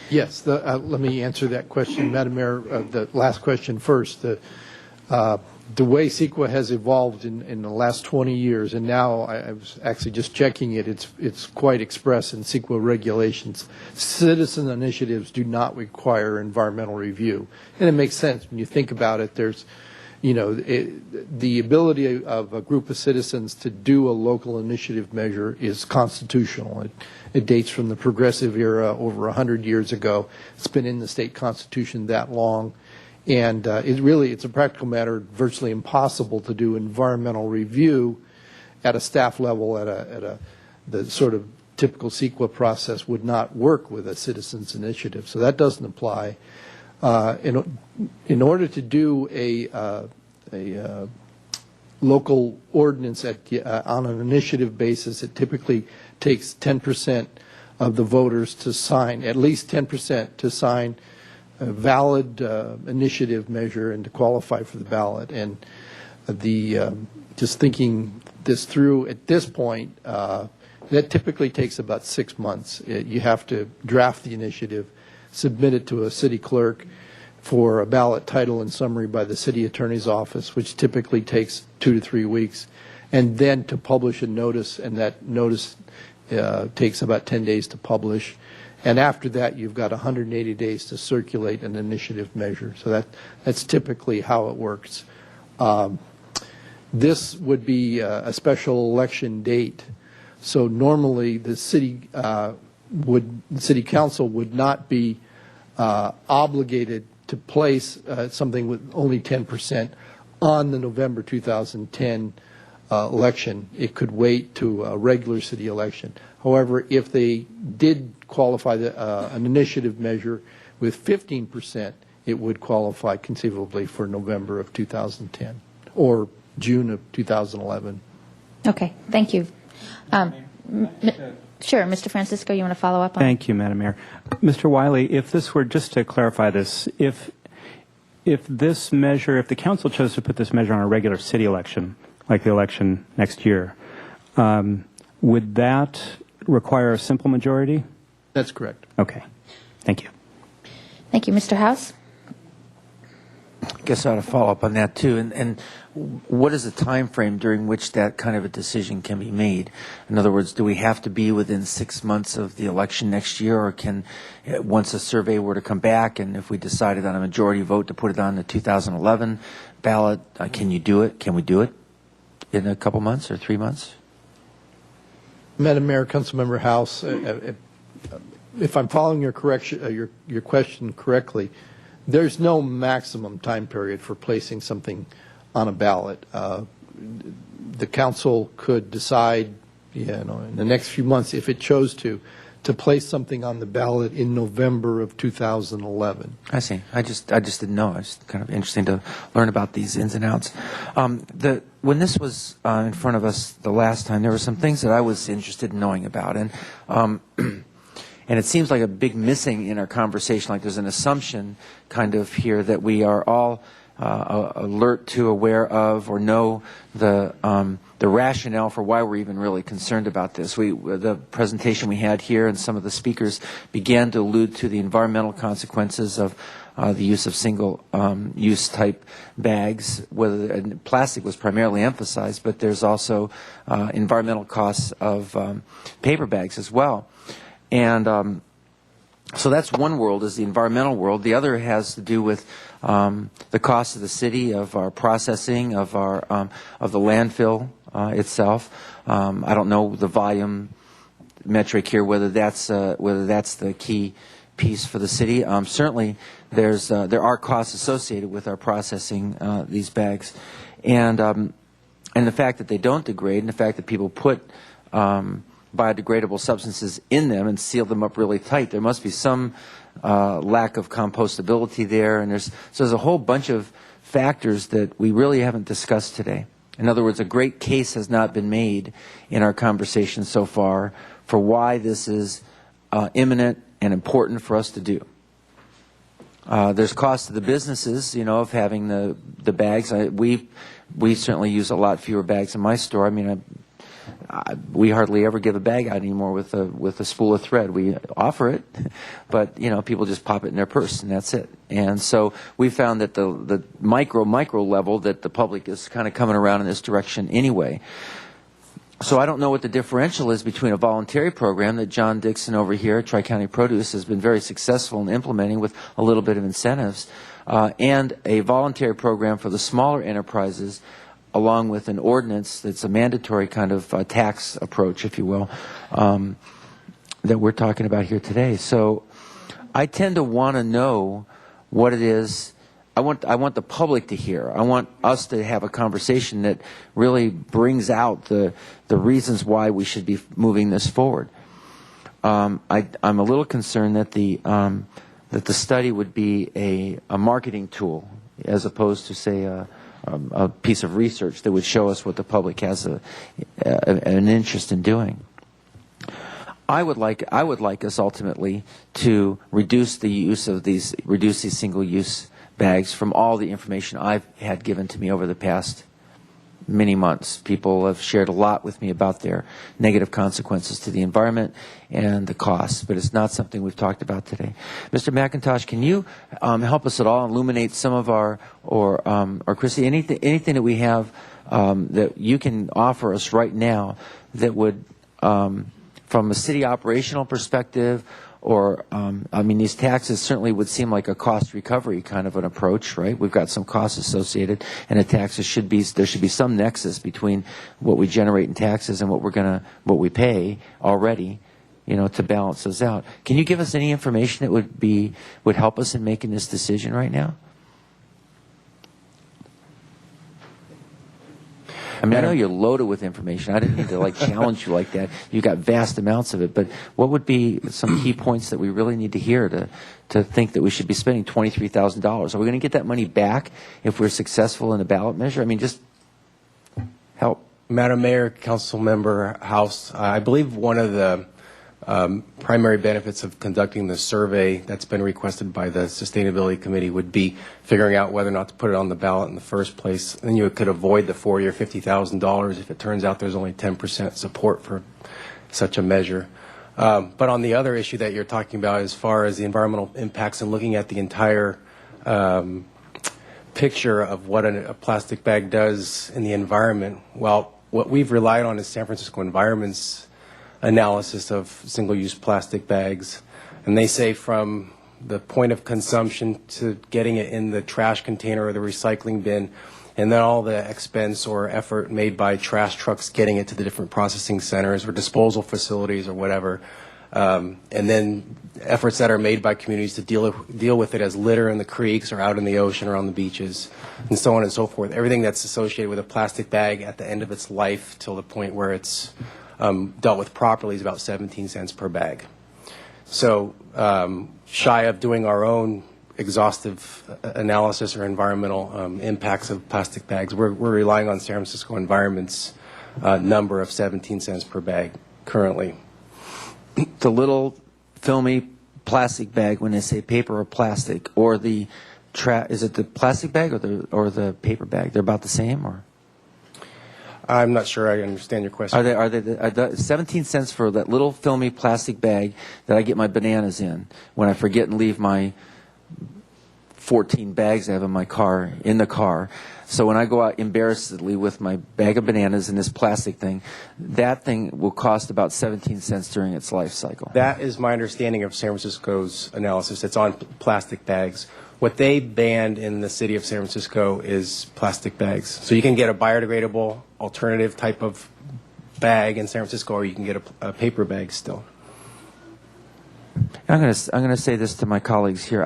Yes. Let me answer that question, Madam Mayor. The last question first. The way CEQA has evolved in the last 20 years, and now I was actually just checking it, it's quite express in CEQA regulations. Citizen initiatives do not require environmental review. And it makes sense when you think about it. There's, the ability of a group of citizens to do a local initiative measure is constitutional. It dates from the progressive era over 100 years ago. It's been in the state constitution that long. And it's a practical matter, virtually impossible to do environmental review at a staff level, the sort of typical CEQA process would not work with a citizens initiative. So that doesn't apply. In order to do a local ordinance on an initiative basis, it typically takes 10% of the voters to sign, at least 10% to sign a valid initiative measure and to qualify for the ballot. And just thinking this through at this point, that typically takes about 6 months. You have to draft the initiative, submit it to a city clerk for a ballot title and summary by the city attorney's office, which typically takes 2 to 3 weeks, and then to publish a notice, and that notice takes about 10 days to publish. And after that, you've got 180 days to circulate an initiative measure. So that's typically how it works. This would be a special election date. So normally the city council would not be obligated to place something with only 10% on the November 2010 election. It could wait to a regular city election. However, if they did qualify an initiative measure with 15%, it would qualify conceivably for November of 2010 or June of 2011. Okay, thank you. Sure, Mr. Francisco, you want to follow up on? Thank you, Madam Mayor. Mr. Wiley, if this were, just to clarify this, if this measure, if the council chose to put this measure on a regular city election, like the election next year, would that require a simple majority? That's correct. Okay. Thank you. Thank you. Mr. House? I guess I ought to follow up on that too. And what is the time frame during which that kind of a decision can be made? In other words, do we have to be within 6 months of the election next year, or can, once a survey were to come back and if we decided on a majority vote to put it on the 2011 ballot, can you do it? Can we do it in a couple months or 3 months? Madam Mayor, Councilmember House, if I'm following your question correctly, There's no maximum time period for placing something on a ballot. The council could decide, in the next few months, if it chose to place something on the ballot in November of 2011. I see. I just didn't know. It's kind of interesting to learn about these ins and outs. When this was in front of us the last time, there were some things that I was interested in knowing about, and and it seems like a big missing in our conversation. Like there's an assumption kind of here that we are all alert to, aware of, or know the rationale for why we're even really concerned about this. The presentation we had here and some of the speakers began to allude to the environmental consequences of the use of single-use type bags. And plastic was primarily emphasized, but there's also environmental costs of paper bags as well. And so that's one world, is the environmental world. The other has to do with the cost of the city, of our processing, of the landfill itself. I don't know the volume metric here, whether that's the key piece for the city. Certainly, there are costs associated with our processing these bags, and the fact that they don't degrade, and the fact that people put biodegradable substances in them and seal them up really tight. There must be some lack of compostability there, and there's a whole bunch of factors that we really haven't discussed today. In other words, a great case has not been made in our conversation so far for why this is imminent and important for us to do. There's cost to the businesses, of having the bags. We certainly use a lot fewer bags in my store. I mean, we hardly ever give a bag out anymore with a spool of thread. We offer it, but people just pop it in their purse and that's it. And so we found that the micro level that the public is kind of coming around in this direction anyway. So I don't know what the differential is between a voluntary program that John Dixon over here at Tri-County Produce has been very successful in implementing with a little bit of incentives, and a voluntary program for the smaller enterprises, along with an ordinance that's a mandatory kind of tax approach, if you will, that we're talking about here today. So I tend to want to know what it is. I want the public to hear. I want us to have a conversation that really brings out the reasons why we should be moving this forward. I'm a little concerned that the study would be a marketing tool as opposed to, say, a piece of research that would show us what the public has an interest in doing. I would like us ultimately to reduce these single-use bags from all the information I've had given to me over the past many months. People have shared a lot with me about their negative consequences to the environment and the costs, but it's not something we've talked about today. Mr. McIntosh, can you help us at all illuminate some of or Chrissy, anything that we have that you can offer us right now that would, from a city operational perspective, or, these taxes certainly would seem like a cost recovery kind of an approach, right? We've got some costs associated, and there should be some nexus between what we generate in taxes and what we pay already, to balance those out. Can you give us any information that would help us in making this decision right now? I know you're loaded with information. I didn't need to challenge you like that. You got vast amounts of it. But what would be some key points that we really need to hear to think that we should be spending $23,000? Are we going to get that money back if we're successful in the ballot measure? Just help. Madam Mayor, Council Member House, I believe one of the primary benefits of conducting the survey that's been requested by the Sustainability Committee would be figuring out whether or not to put it on the ballot in the first place. Then you could avoid the $40,000 or $50,000 if it turns out there's only 10% support for such a measure. But on the other issue that you're talking about, as far as the environmental impacts and looking at the entire picture of what a plastic bag does in the environment, well, what we've relied on is San Francisco Environment's analysis of single-use plastic bags, and they say from the point of consumption to getting it in the trash container or the recycling bin, and then all the expense or effort made by trash trucks getting it to the different processing centers or disposal facilities or whatever, And then efforts that are made by communities to deal with it as litter in the creeks or out in the ocean or on the beaches, and so on and so forth. Everything that's associated with a plastic bag at the end of its life till the point where it's dealt with properly is about 17 cents per bag. So shy of doing our own exhaustive analysis or environmental impacts of plastic bags, we're relying on San Francisco Environment's number of 17 cents per bag currently. The little filmy plastic bag, when they say paper or plastic, or the is it the plastic bag or the paper bag? They're about the same, or? I'm not sure I understand your question. Are they 17 cents for that little filmy plastic bag that I get my bananas in when I forget and leave my 14 bags I have in my car in the car? So when I go out embarrassedly with my bag of bananas in this plastic thing, that thing will cost about 17 cents during its life cycle. That is my understanding of San Francisco's analysis. It's on plastic bags. What they banned in the city of San Francisco is plastic bags. So you can get a biodegradable alternative type of bag in San Francisco, or you can get a paper bag still. I'm going to say this to my colleagues here.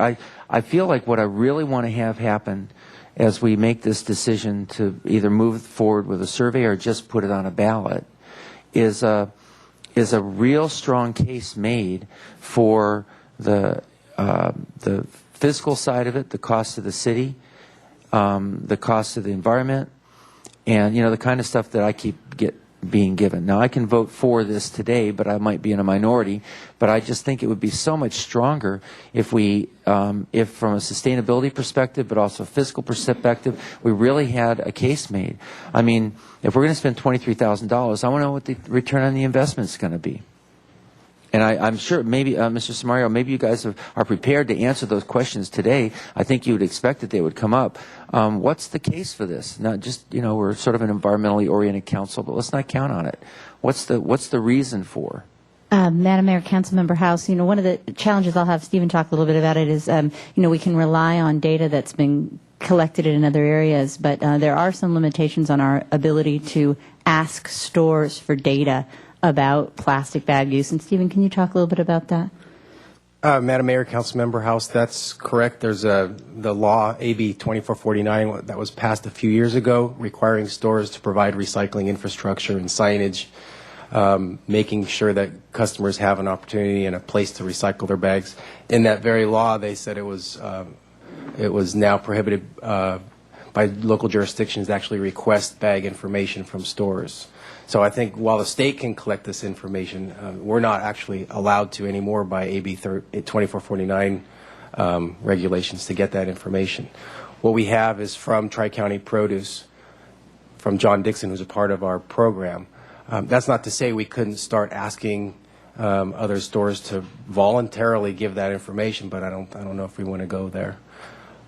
I feel like what I really want to have happen as we make this decision to either move forward with a survey or just put it on a ballot is a real strong case made for the physical side of it, the cost to the city, the cost to the environment, and the kind of stuff that I keep being given. Now, I can vote for this today, but I might be in a minority. But I just think it would be so much stronger if we, if from a sustainability perspective, but also a fiscal perspective, we really had a case made. I mean, if we're going to spend $23,000, I want to know what the return on the investment is going to be. And I'm sure maybe, Mr. Samario, maybe you guys are prepared to answer those questions today. I think you would expect that they would come up. What's the case for this? Not just, we're sort of an environmentally oriented council, but let's not count on it. What's the reason for? Madam Mayor, Councilmember House, one of the challenges, I'll have Stephen talk a little bit about it, is, we can rely on data that's been collected in other areas, but there are some limitations on our ability to ask stores for data about plastic bag use. And Stephen, can you talk a little bit about that? Madam Mayor, Councilmember House, that's correct. There's the law, AB 2449, that was passed a few years ago, requiring stores to provide recycling infrastructure and signage, making sure that customers have an opportunity and a place to recycle their bags. In that very law, they said it was now prohibited by local jurisdictions to actually request bag information from stores. So I think while the state can collect this information, we're not actually allowed to anymore by AB 2449 regulations to get that information. What we have is from Tri-County Produce, from John Dixon, who's a part of our program. That's not to say we couldn't start asking other stores to voluntarily give that information, but I don't know if we want to go there.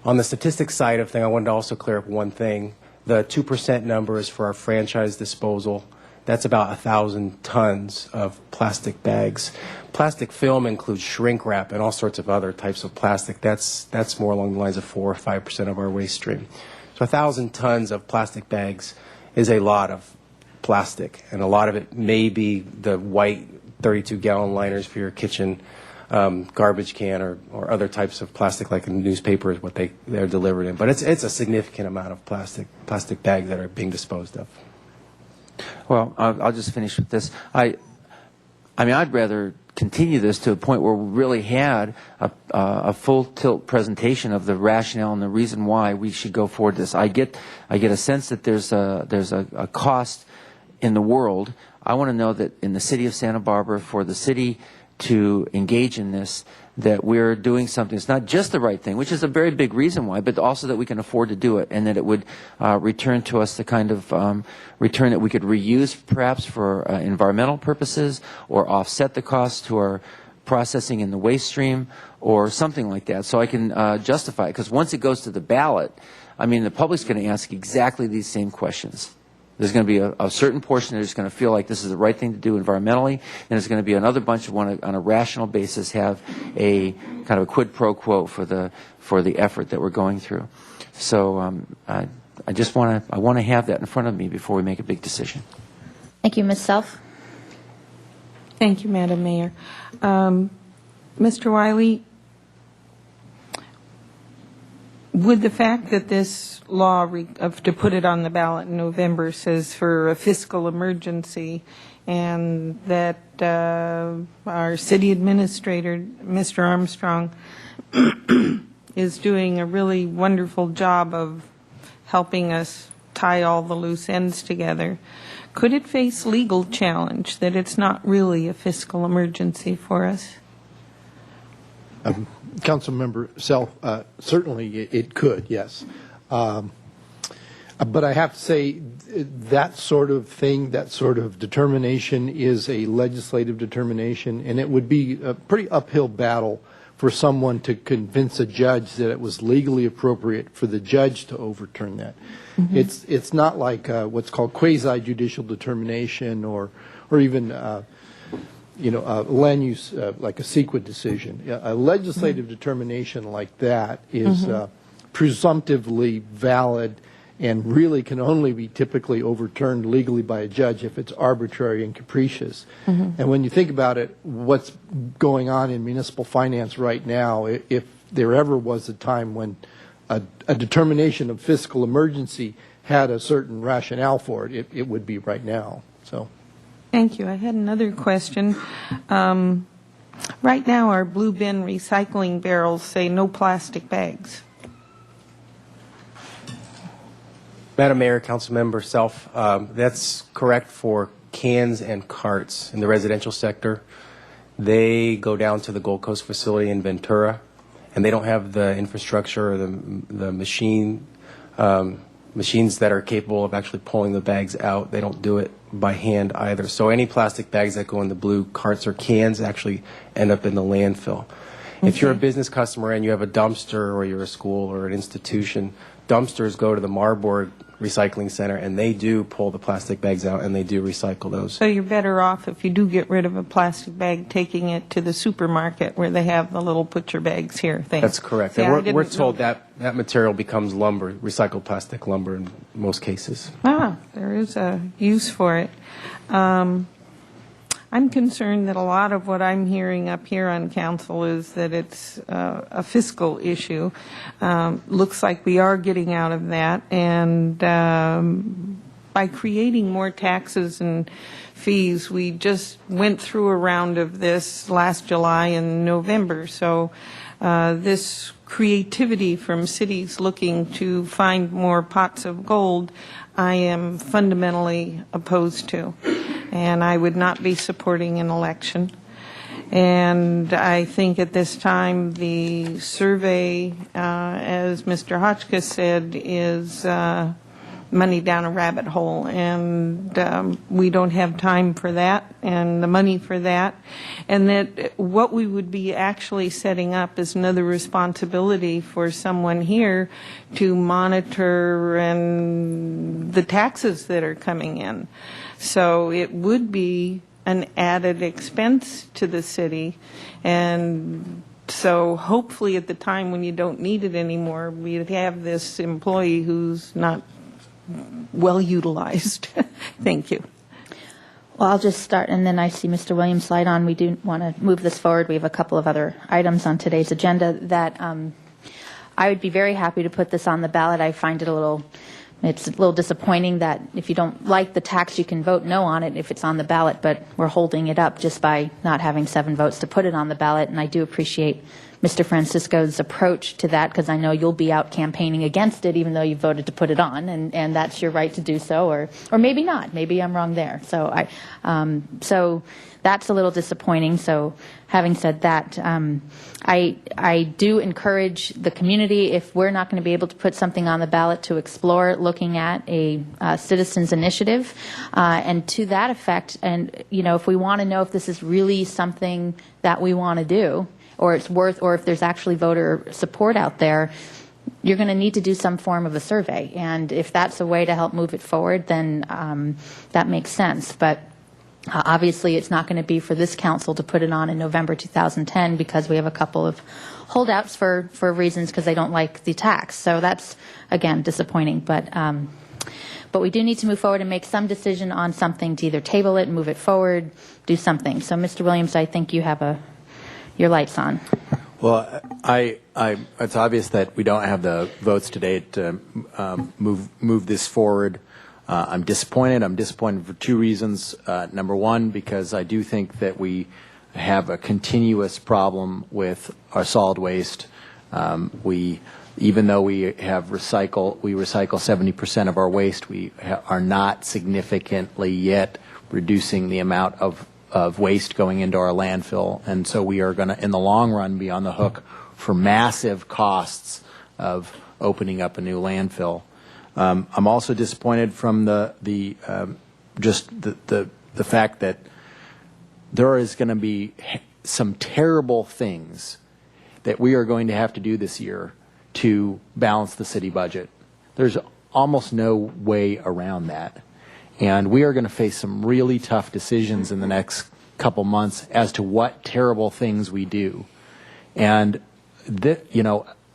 On the statistics side of things, I wanted to also clear up one thing. The 2% number is for our franchise disposal. That's about 1,000 tons of plastic bags. Plastic film includes shrink wrap and all sorts of other types of plastic. That's more along the lines of 4 or 5% of our waste stream. So 1,000 tons of plastic bags is a lot of plastic, and a lot of it may be the white 32-gallon liners for your kitchen garbage can or other types of plastic, like in the newspaper is what they're delivered in. But it's a significant amount of plastic bags that are being disposed of. Well, I'll just finish with this. I mean, I'd rather continue this to a point where we really had a full tilt presentation of the rationale and the reason why we should go forward this. I get a sense that there's a cost in the world. I want to know that in the city of Santa Barbara, for the city to engage in this, that we're doing something. It's not just the right thing, which is a very big reason why, but also that we can afford to do it, and that it would return to us the kind of return that we could reuse perhaps for environmental purposes, or offset the cost to our processing in the waste stream, or something like that, so I can justify it. Because once it goes to the ballot, I mean, the public's going to ask exactly these same questions. There's going to be a certain portion that is going to feel like this is the right thing to do environmentally, and there's going to be another bunch that want to, on a rational basis, have a kind of a quid pro quo for the effort that we're going through. So I want to have that in front of me before we make a big decision. Thank you, Ms. Self. Thank you, Madam Mayor. Mr. Wiley, would the fact that this law to put it on the ballot in November says for a fiscal emergency, and that our city administrator, Mr. Armstrong, is doing a really wonderful job of helping us tie all the loose ends together, could it face legal challenge that it's not really a fiscal emergency for us? Councilmember Self, certainly it could, yes. But I have to say that sort of thing, that sort of determination is a legislative determination, and it would be a pretty uphill battle for someone to convince a judge that it was legally appropriate for the judge to overturn that. Mm-hmm. It's not like what's called quasi-judicial determination or even land use, like a CEQA decision. A legislative determination like that is presumptively valid and really can only be typically overturned legally by a judge if it's arbitrary and capricious. And when you think about it, what's going on in municipal finance right now, if there ever was a time when a determination of fiscal emergency had a certain rationale for it, it would be right now. So. Thank you. I had another question. Right now, our blue bin recycling barrels say no plastic bags. Madam Mayor, Councilmember Self, that's correct for cans and carts in the residential sector. They go down to the Gold Coast facility in Ventura, and they don't have the infrastructure or the machines that are capable of actually pulling the bags out. They don't do it by hand either. So any plastic bags that go in the blue carts or cans actually end up in the landfill. If you're a business customer and you have a dumpster, or you're a school or an institution, dumpsters go to the Marburg Recycling Center, and they do pull the plastic bags out, and they do recycle those. So you're better off, if you do get rid of a plastic bag, taking it to the supermarket where they have the little put your bags here thing. That's correct. See, And we're told that material becomes lumber, recycled plastic lumber in most cases. There is a use for it. I'm concerned that a lot of what I'm hearing up here on council is that it's a fiscal issue. Looks like we are getting out of that, and by creating more taxes and fees, we just went through a round of this last July and November. So this creativity from cities looking to find more pots of gold, I am fundamentally opposed to. And I would not be supporting an election. And I think at this time the survey, as Mr. Hotchkiss said, is money down a rabbit hole. And we don't have time for that and the money for that. And that what we would be actually setting up is another responsibility for someone here to monitor and the taxes that are coming in. So it would be an added expense to the city, and so hopefully at the time when you don't need it anymore, we'd have this employee who's not well utilized. Thank you. Well, I'll just start, and then I see Mr. Williams slide on. We do want to move this forward. We have a couple of other items on today's agenda that I would be very happy to put this on the ballot. I find it it's a little disappointing that if you don't like the tax, you can vote no on it if it's on the ballot, but we're holding it up just by not having 7 votes to put it on the ballot. And I do appreciate Mr. Francisco's approach to that, because I know you'll be out campaigning against it even though you voted to put it on, and that's your right to do so, or maybe not. Maybe I'm wrong there. So so that's a little disappointing. So having said that, I do encourage the community, if we're not going to be able to put something on the ballot, to explore looking at a citizens initiative, and to that effect, and if we want to know if this is really something that we want to do, or it's worth, or if there's actually voter support out there, you're going to need to do some form of a survey. And if that's a way to help move it forward, then that makes sense. But obviously, it's not going to be for this council to put it on in November 2010, because we have a couple of holdouts for reasons because they don't like the tax. So that's, again, disappointing. But But we do need to move forward and make some decision on something to either table it, move it forward, do something. So, Mr. Williams, I think you have your lights on. Well, it's obvious that we don't have the votes today to move this forward. I'm disappointed. I'm disappointed for two reasons. Number one, because I do think that we have a continuous problem with our solid waste. Even though we recycle 70% of our waste, we are not significantly yet reducing the amount of waste going into our landfill. And so we are going to, in the long run, be on the hook for massive costs of opening up a new landfill. I'm also disappointed from the fact that there is going to be some terrible things that we are going to have to do this year to balance the city budget. There's almost no way around that. And we are going to face some really tough decisions in the next couple months as to what terrible things we do. And,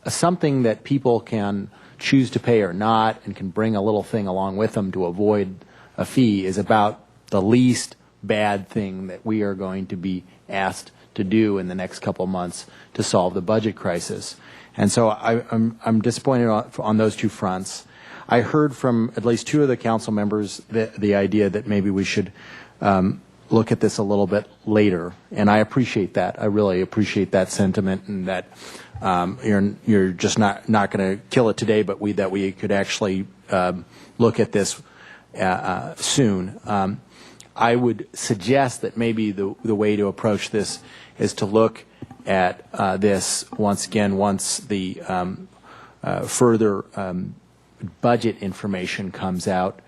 something that people can choose to pay or not and can bring a little thing along with them to avoid a fee is about the least bad thing that we are going to be asked to do in the next couple months to solve the budget crisis. And so I'm disappointed on those two fronts. I heard from at least two of the council members the idea that maybe we should look at this a little bit later, and I appreciate that. I really appreciate that sentiment, and that you're just not going to kill it today, but that we could actually look at this soon. I would suggest that maybe the way to approach this is to look at this once the further budget information comes out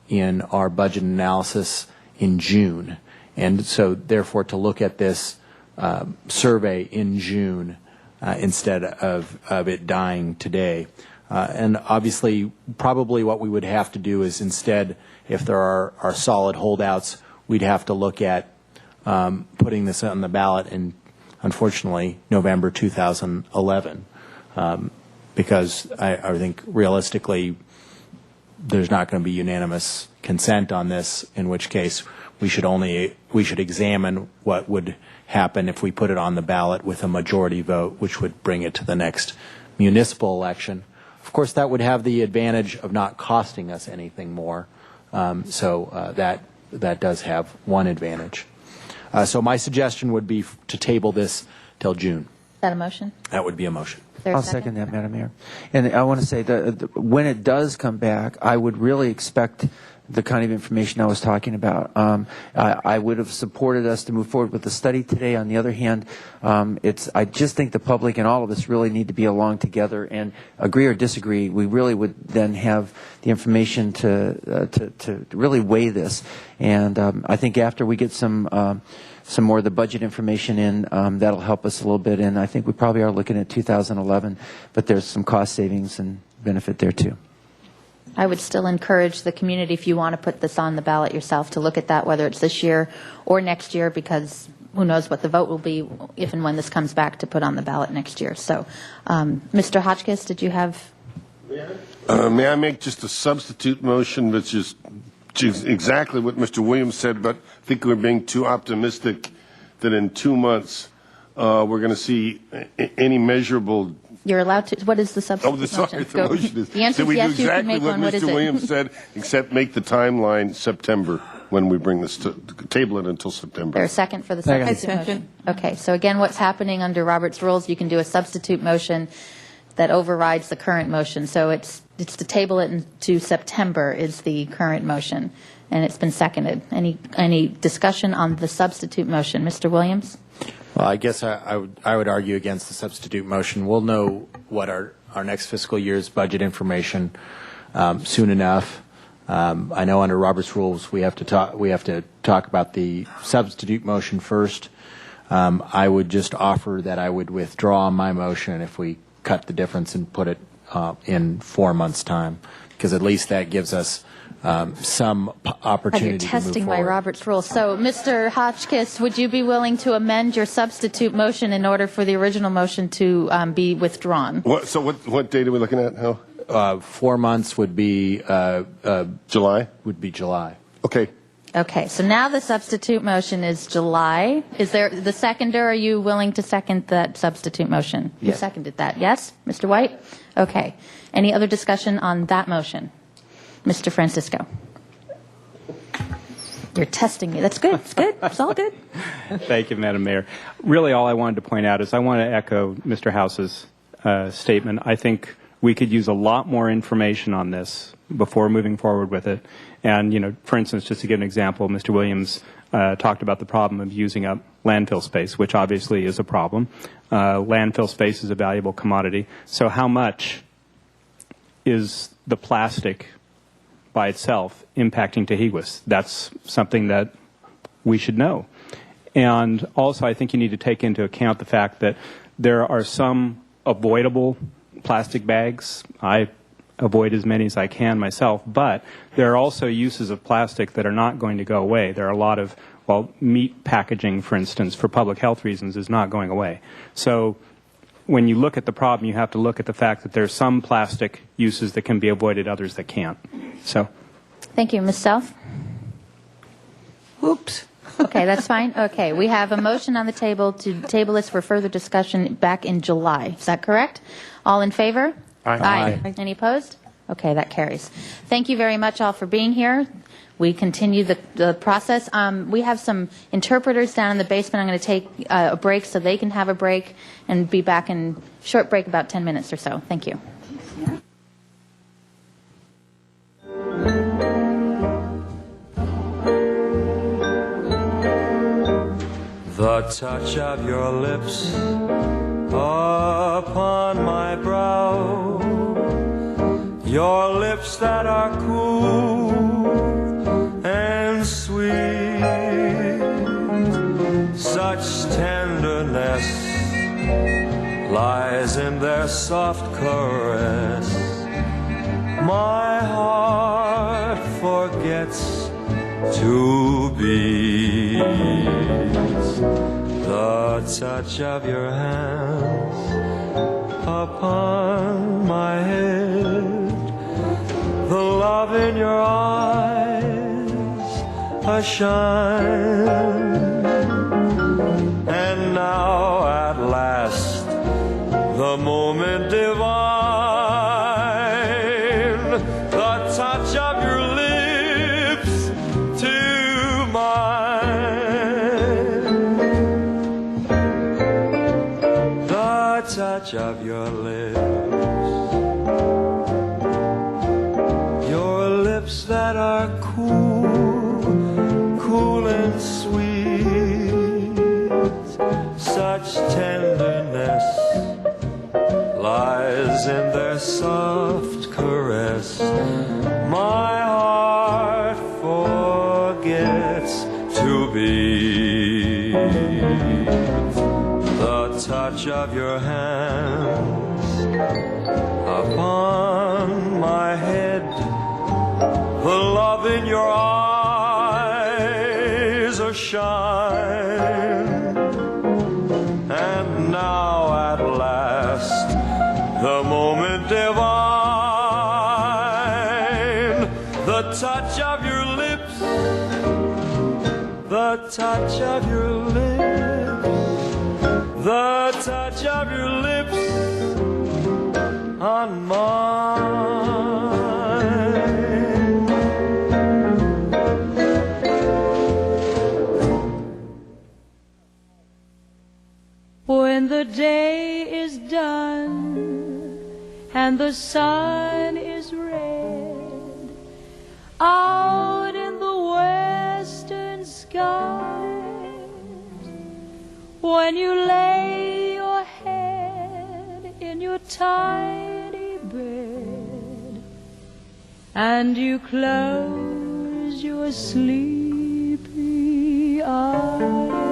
in our budget analysis in June. And so, therefore, to look at this survey in June instead of it dying today. And obviously, probably what we would have to do is instead, if there are solid holdouts, we'd have to look at putting this on the ballot in, unfortunately, November 2011. Because I think realistically there's not going to be unanimous consent on this, in which case we should examine what would happen if we put it on the ballot with a majority vote, which would bring it to the next municipal election. Of course, that would have the advantage of not costing us anything more. So that does have one advantage. So my suggestion would be to table this till June. Is that a motion? That would be a motion. I'll second that, Madam Mayor. And I want to say that when it does come back, I would really expect the kind of information I was talking about. I would have supported us to move forward with the study today. On the other hand, I just think the public and all of us really need to be along together and agree or disagree. We really would then have the information to really weigh this. And I think after we get some more of the budget information in, that'll help us a little bit. And I think we probably are looking at 2011, but there's some cost savings and benefit there too. I would still encourage the community, if you want to put this on the ballot yourself, to look at that, whether it's this year or next year, because who knows what the vote will be if and when this comes back to put on the ballot next year. So, Mr. Hotchkiss, did you have? May I make just a substitute motion, which is exactly what Mr. Williams said, but I think we're being too optimistic that in 2 months we're going to see any measurable. You're allowed to. What is the substitute motion? The motion is. The answer is yes, you can make one. What is it? Mr. Williams said, except make the timeline September when we bring this to table it until September. There's a second for the substitute motion. Okay. So again, what's happening under Robert's rules? You can do a substitute motion that overrides the current motion. So it's to table it to September is the current motion, and it's been seconded. Any discussion on the substitute motion, Mr. Williams? Well, I guess I would argue against the substitute motion. We'll know what our next fiscal year's budget information soon enough. I know under Robert's rules we have to talk about the substitute motion first. I would just offer that I would withdraw my motion if we cut the difference and put it in 4 months' time, because at least that gives us some opportunity to move forward. You're testing my Robert's rules. So, Mr. Hotchkiss, would you be willing to amend your substitute motion in order for the original motion to be withdrawn? So what date are we looking at, Hal? 4 months would be July? Would be July. Okay. Okay, so now the substitute motion is July. Is there the seconder? Are you willing to second that substitute motion? You Yes. seconded that, yes? Mr. White? Okay. Any other discussion on that motion? Mr. Francisco? You're testing me. That's good. It's good. It's all good. Thank you, Madam Mayor. Really, all I wanted to point out is I want to echo Mr. House's statement. I think we could use a lot more information on this before moving forward with it. And, you know, for instance, just to give an example, Mr. Williams talked about the problem of using up landfill space, which obviously is a problem. Landfill space is a valuable commodity. So how much is the plastic by itself impacting Tehiwis? That's something that we should know. And also, I think you need to take into account the fact that there are some avoidable plastic bags. I avoid as many as I can myself, but there are also uses of plastic that are not going to go away. There are a lot of, well, meat packaging, for instance, for public health reasons is not going away. So when you look at the problem, you have to look at the fact that there are some plastic uses that can be avoided, others that can't. So, Thank you. Ms. Self? Oops. Okay, that's fine. Okay, we have a motion on the table to table this for further discussion back in July. Is that correct? All in favor? Aye. Any opposed? Okay, that carries. Thank you very much all for being here. We continue the process. We have some interpreters down in the basement. I'm going to take a break so they can have a break and be back in short break, about 10 minutes or so. Thank you. The touch of your lips upon my brow, your lips that are cool and sweet, such tenderness lies in their soft caress. My heart forgets to beat. The touch of your hands upon my head, the love in your eyes, a shine. And now at last, the moment divine, the touch of your lips to mine, the touch of your lips that are cool, cool and sweet, such tenderness lies in their soft caress. My heart forgets to beat. The touch of your hands upon my head, the love in your eyes, a shine. And now at last, the moment divine, the touch of your lips, the touch of your lips, the touch of your lips on mine. When the day is done and the sun is red out in the western skies, when you lay your head in your tiny bed and you close your sleepy eyes,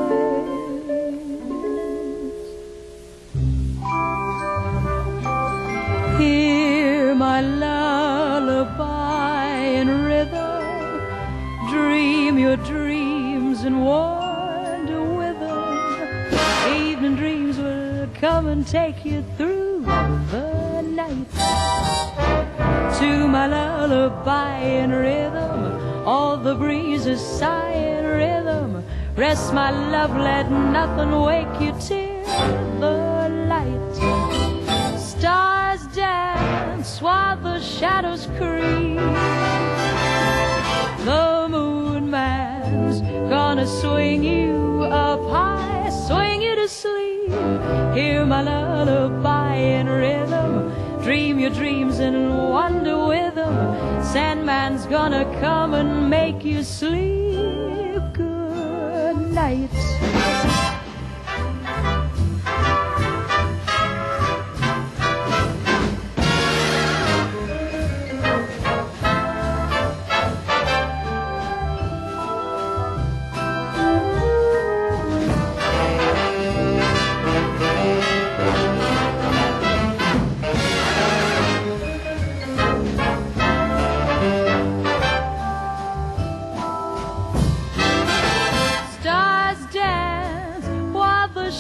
hear my lullaby in rhythm, dream your dreams and wander with them. Evening dreams will come and take you through the night. to my lullaby in rhythm. All the breezes sigh in rhythm. Rest my love, let nothing wake you till the light. Stars dance while the shadows creep. The moon man's gonna swing you up high, swing you to sleep. Hear my lullaby in rhythm. Dream your dreams and wander with them. Sandman's gonna come and make you sleep. Good night.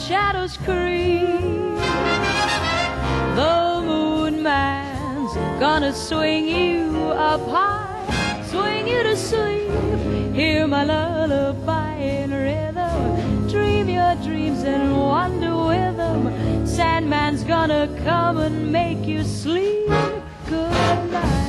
Shadows creep. The moon man's gonna swing you up high, swing you to sleep. Hear my lullaby in rhythm. Dream your dreams and wander with them. Sandman's gonna come and make you sleep. Good night.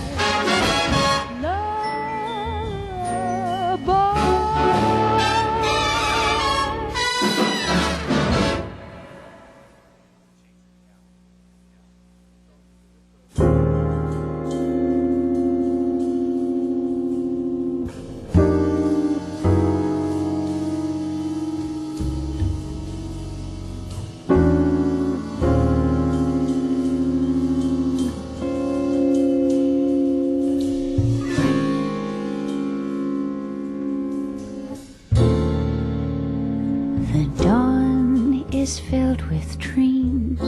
Is filled with dreams,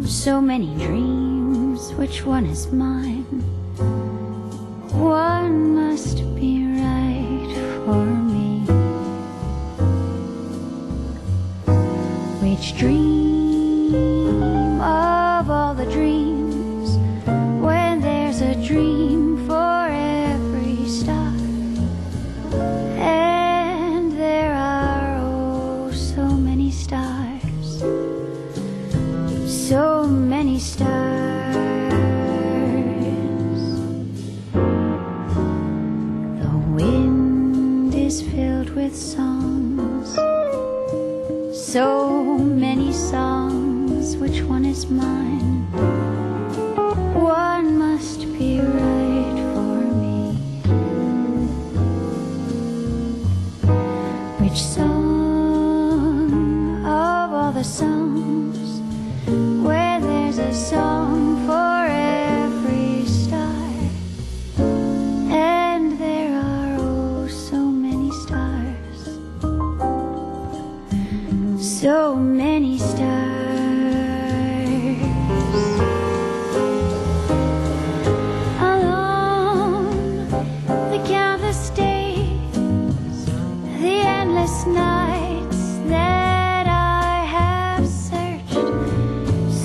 so many dreams, which one is mine? One must be right for me. Which dream of all the dreams, when there's a dream for every star, and there are so many stars, so many stars. The wind is filled with songs, so many songs, which one is mine? One must be right for me. Which song of all the songs, where there's a song for every star, and there are oh so many stars, so many stars. Along the countless days, the endless nights that I have searched,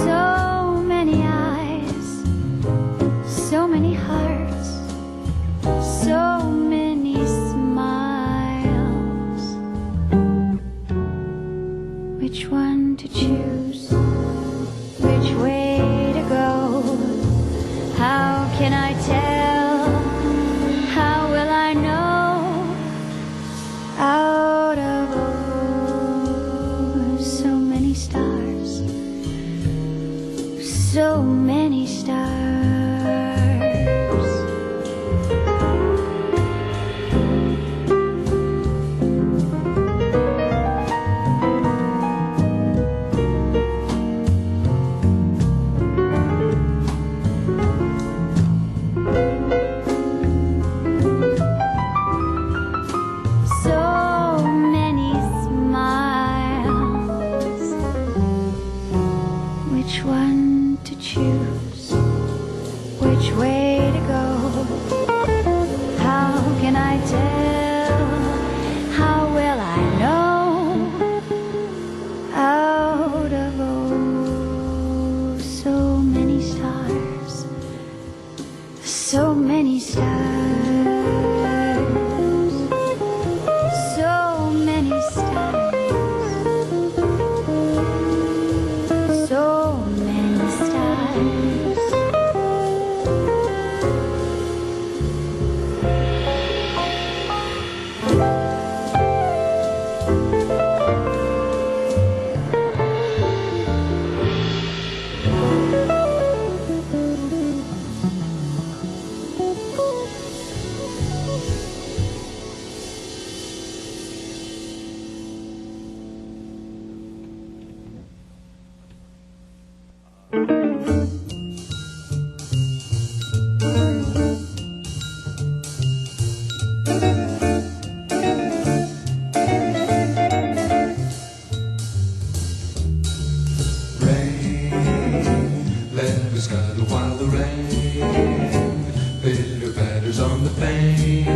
so many eyes, so many hearts, so many smiles. Which one to choose? Which way to go? How can I tell? How will I know? Out of oh, so many stars, so many stars. So many smiles. Which one to choose? Which way to go? How can I tell? How will I know? Out of oh, so many stars, Let us cuddle while the rain pitter patters on the pane,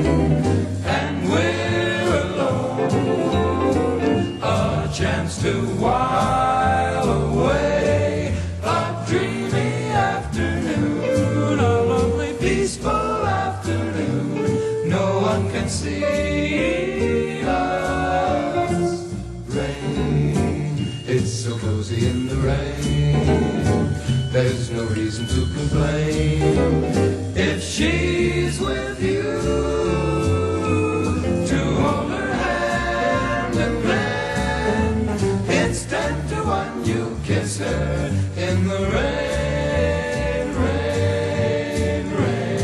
and we're alone, a chance to while away a dreamy afternoon, a lovely peaceful afternoon. No one can see us. Rain, it's so cozy in the rain. There's no reason to complain if she's with you, to hold her hand and plan. It's 10 to 1, you kiss her in the rain, rain, rain.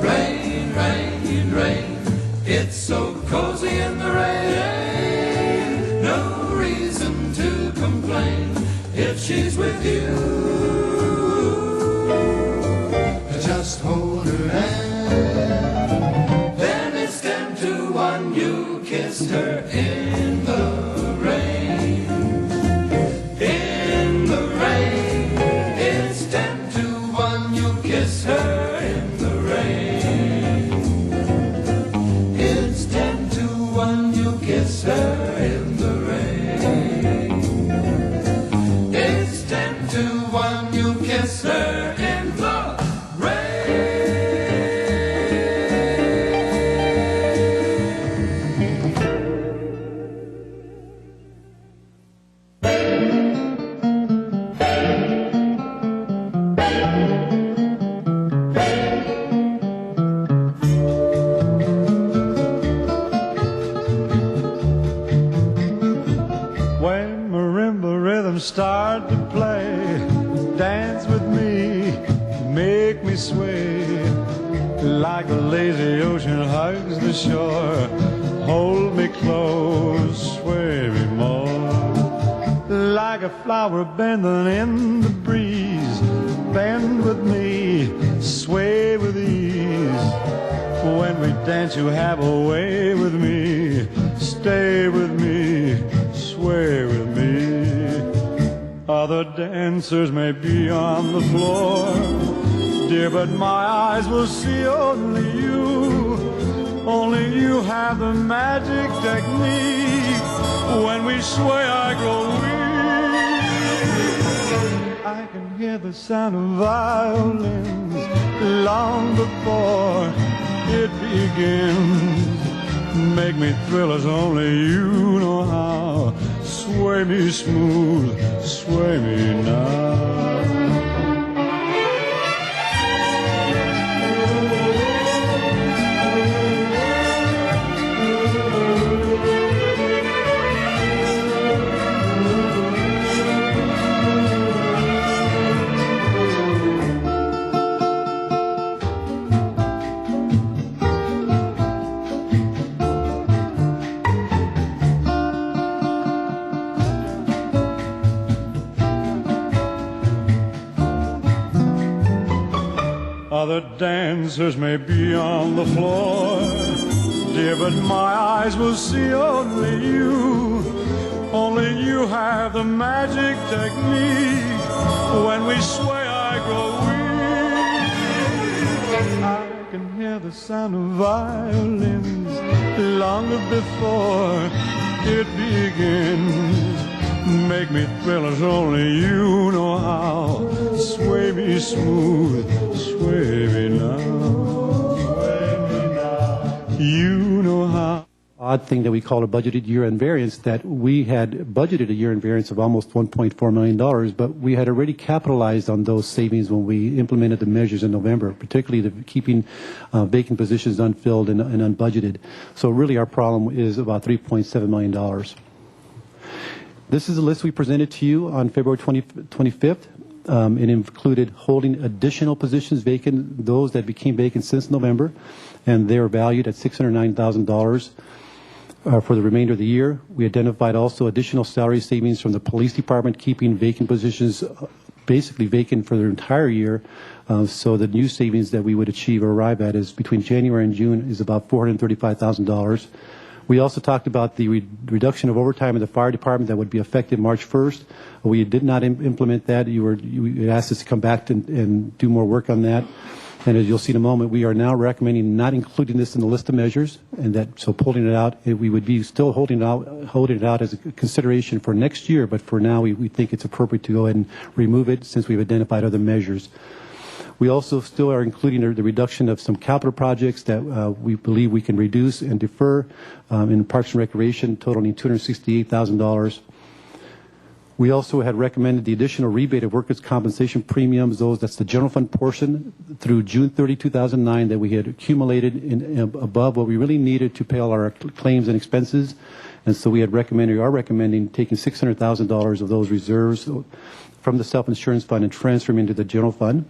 Rain, rain, rain, it's so cozy in the rain. No reason to complain if she's with you. Just hold her hand, then it's 10 to 1, you kissed her in the rain. In the rain, it's 10 to 1, you kiss her in the rain. It's 10 to 1, you kiss her in the rain. It's 10 to 1, you kiss her in the When marimba rhythms start to play, dance with me, make me sway. Like the lazy ocean hugs the shore, hold me close, sway me more. Like a flower bending in the breeze, bend with me, sway with ease. When we dance you have a way with me, stay with me, sway with me. Other dancers may be on the floor, dear, but my eyes will see only you. Only you have the magic technique. When we sway I grow weak. I can hear the sound of violins long before it begins. Make me thrill as only you know how. Sway me smooth, sway me now. Other dancers may be on the floor, dear, but my eyes will see only you. Only you have the magic technique. When we sway I grow weak. I can hear the sound of violins long before it begins. Make me thrill as only you know how. Sway me smooth, sway me now. Sway me now. You know how. odd thing that we call a budgeted year-end variance, that we had budgeted a year-end variance of almost $1.4 million, but we had already capitalized on those savings when we implemented the measures in November, particularly the keeping vacant positions unfilled and unbudgeted. So really our problem is about $3.7 million. This is a list we presented to you on February 25th. It included holding additional positions vacant, those that became vacant since November, and they are valued at $609,000 for the remainder of the year. We identified also additional salary savings from the police department, keeping vacant positions basically vacant for the entire year. So the new savings that we would achieve or arrive at is between January and June is about $435,000. We also talked about the reduction of overtime in the fire department that would be effective March 1st. We did not implement that. You asked us to come back and do more work on that. And as you'll see in a moment, we are now recommending not including this in the list of measures, and that so pulling it out, we would be still holding it out as a consideration for next year. But for now, we think it's appropriate to go ahead and remove it since we've identified other measures. We also still are including the reduction of some capital projects that we believe we can reduce and defer in Parks and Recreation, totaling $268,000. We also had recommended the additional rebate of workers' compensation premiums, that's the general fund portion, through June 30, 2009, that we had accumulated above what we really needed to pay all our claims and expenses. And so we are recommending taking $600,000 of those reserves from the self-insurance fund and transferring into the general fund.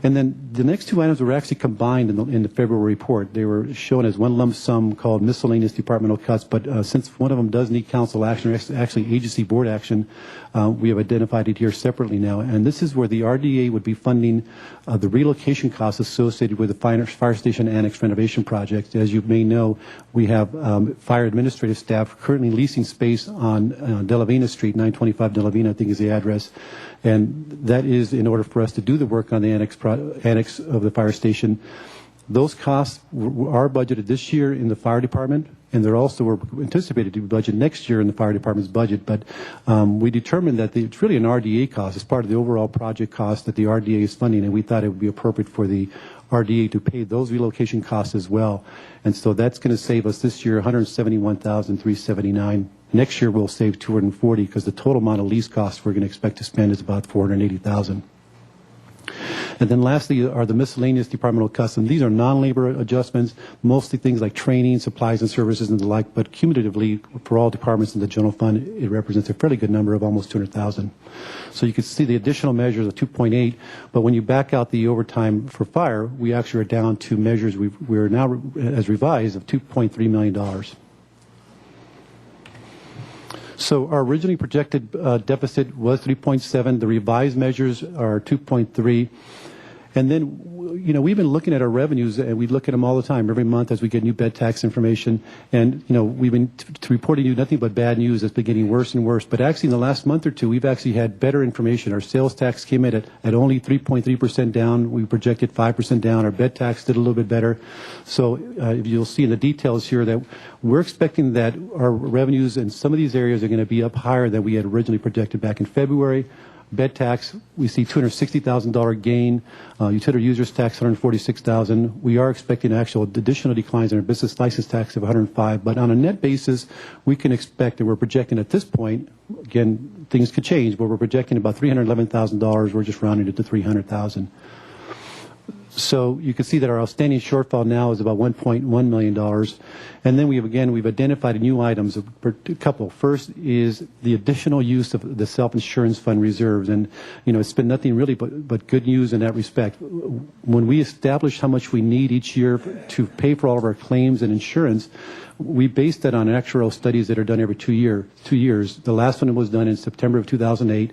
And then the next two items were actually combined in the February report. They were shown as one lump sum called miscellaneous departmental cuts, but since one of them does need council action, or actually agency board action, we have identified it here separately now. And this is where the RDA would be funding the relocation costs associated with the fire station annex renovation project. As you may know, we have fire administrative staff currently leasing space on Delavina Street, 925 Delavina, I think is the address. And that is in order for us to do the work on the annex of the fire station. Those costs are budgeted this year in the fire department, and they're also were anticipated to be budgeted next year in the fire department's budget. But we determined that it's really an RDA cost. It's part of the overall project cost that the RDA is funding, and we thought it would be appropriate for the RDA to pay those relocation costs as well. And so that's going to save us this year $171,379. Next year we'll save $240 because the total amount of lease costs we're going to expect to spend is about $480,000. And then lastly are the miscellaneous departmental cuts, and these are non-labor adjustments, mostly things like training, supplies and services and the like, but cumulatively for all departments in the general fund, it represents a fairly good number of almost $200,000. So you can see the additional measures of 2.8, but when you back out the overtime for fire, we actually are down to measures we're now as revised of $2.3 million. So our originally projected deficit was 3.7. The revised measures are 2.3. And then, we've been looking at our revenues, and we look at them all the time, every month as we get new bed tax information. And, we've been reporting you nothing but bad news that's been getting worse and worse. But actually, in the last month or two, we've actually had better information. Our sales tax came in at only 3.3% down. We projected 5% down. Our bed tax did a little bit better. So you'll see in the details here that we're expecting that our revenues in some of these areas are going to be up higher than we had originally projected back in February. Bed tax, we see $260,000 gain. Utility users tax, $146,000. We are expecting actual additional declines in our business license tax of $105,000. But on a net basis, we can expect that we're projecting at this point, again, things could change, but we're projecting about $311,000. We're just rounding it to $300,000. So you can see that our outstanding shortfall now is about $1.1 million. And then we've identified new items, a couple. First is the additional use of the self-insurance fund reserves. And, it's been nothing really but good news in that respect. When we establish how much we need each year to pay for all of our claims and insurance, we based that on actuarial studies that are done every 2 years. The last one was done in September of 2008.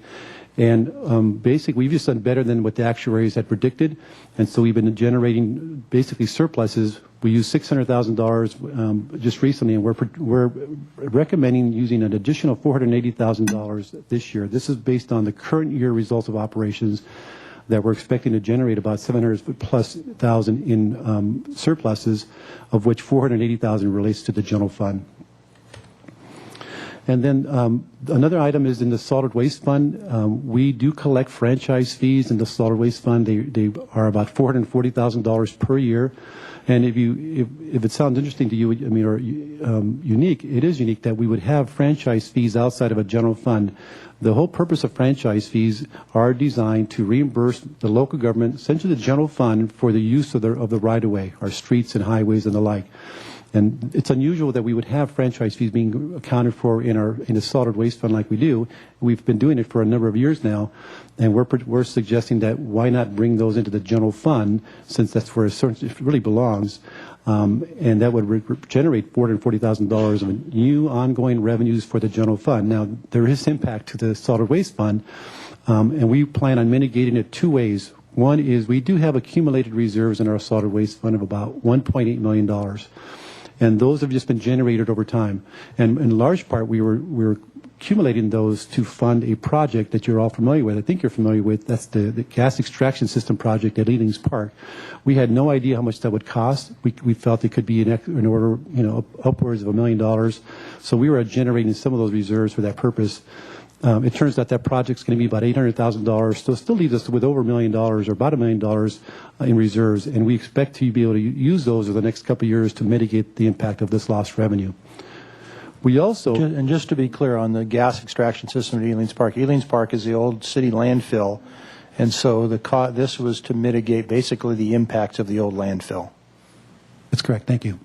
And basically, we've just done better than what the actuaries had predicted. And so we've been generating basically surpluses. We used $600,000 just recently, and we're recommending using an additional $480,000 this year. This is based on the current year results of operations that we're expecting to generate about $700,000+ in surpluses, of which $480,000 relates to the general fund. And then another item is in the solid waste fund. We do collect franchise fees in the solid waste fund. They are about $440,000 per year. And if it sounds interesting to you, I mean, or unique, it is unique that we would have franchise fees outside of a general fund. The whole purpose of franchise fees are designed to reimburse the local government, essentially the general fund, for the use of the right-of-way, our streets and highways and the like. And it's unusual that we would have franchise fees being accounted for in a solid waste fund like we do. We've been doing it for a number of years now, and we're suggesting that why not bring those into the general fund, since that's where it really belongs, and that would generate $440,000 of new ongoing revenues for the general fund. Now, there is impact to the solid waste fund, and we plan on mitigating it two ways. One is we do have accumulated reserves in our solid waste fund of about $1.8 million. And those have just been generated over time. And in large part, we were accumulating those to fund a project that you're all familiar with. I think you're familiar with. That's the gas extraction system project at Ealings Park. We had no idea how much that would cost. We felt it could be in order, upwards of $1 million. So we were generating some of those reserves for that purpose. It turns out that project's going to be about $800,000, so it still leaves us with over $1 million, or about $1 million in reserves, and we expect to be able to use those over the next couple of years to mitigate the impact of this lost revenue. We also... And just to be clear on the gas extraction system at Ealings Park is the old city landfill, and so this was to mitigate basically the impacts of the old landfill. That's correct. Thank you.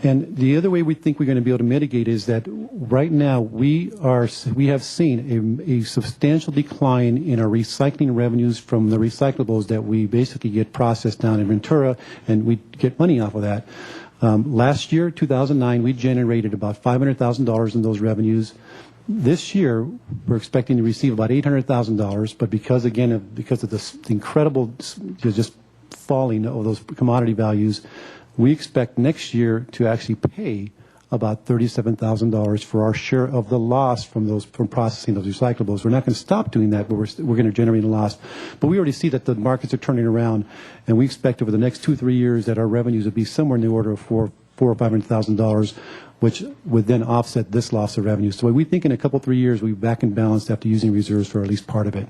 And the other way we think we're going to be able to mitigate is that right now we have seen a substantial decline in our recycling revenues from the recyclables that we basically get processed down in Ventura, and we get money off of that. Last year, 2009, we generated about $500,000 in those revenues. This year, we're expecting to receive about $800,000, but because of the incredible just falling of those commodity values, we expect next year to actually pay about $37,000 for our share of the loss from processing those recyclables. We're not going to stop doing that, but we're going to generate a loss. But we already see that the markets are turning around, and we expect over the next 2-3 years that our revenues will be somewhere in the order of $400,000 or $500,000, which would then offset this loss of revenue. So we think in a couple, 3 years we'll be back in balance after using reserves for at least part of it.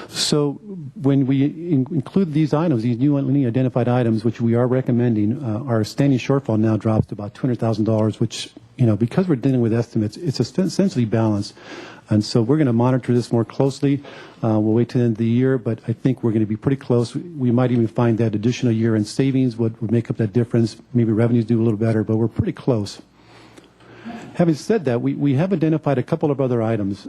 So when we include these items, these newly identified items, which we are recommending, our standing shortfall now drops to about $200,000, which, because we're dealing with estimates, it's essentially balanced. And so we're going to monitor this more closely. We'll wait till the end of the year, but I think we're going to be pretty close. We might even find that additional year in savings would make up that difference. Maybe revenues do a little better, but we're pretty close. Having said that, we have identified a couple of other items.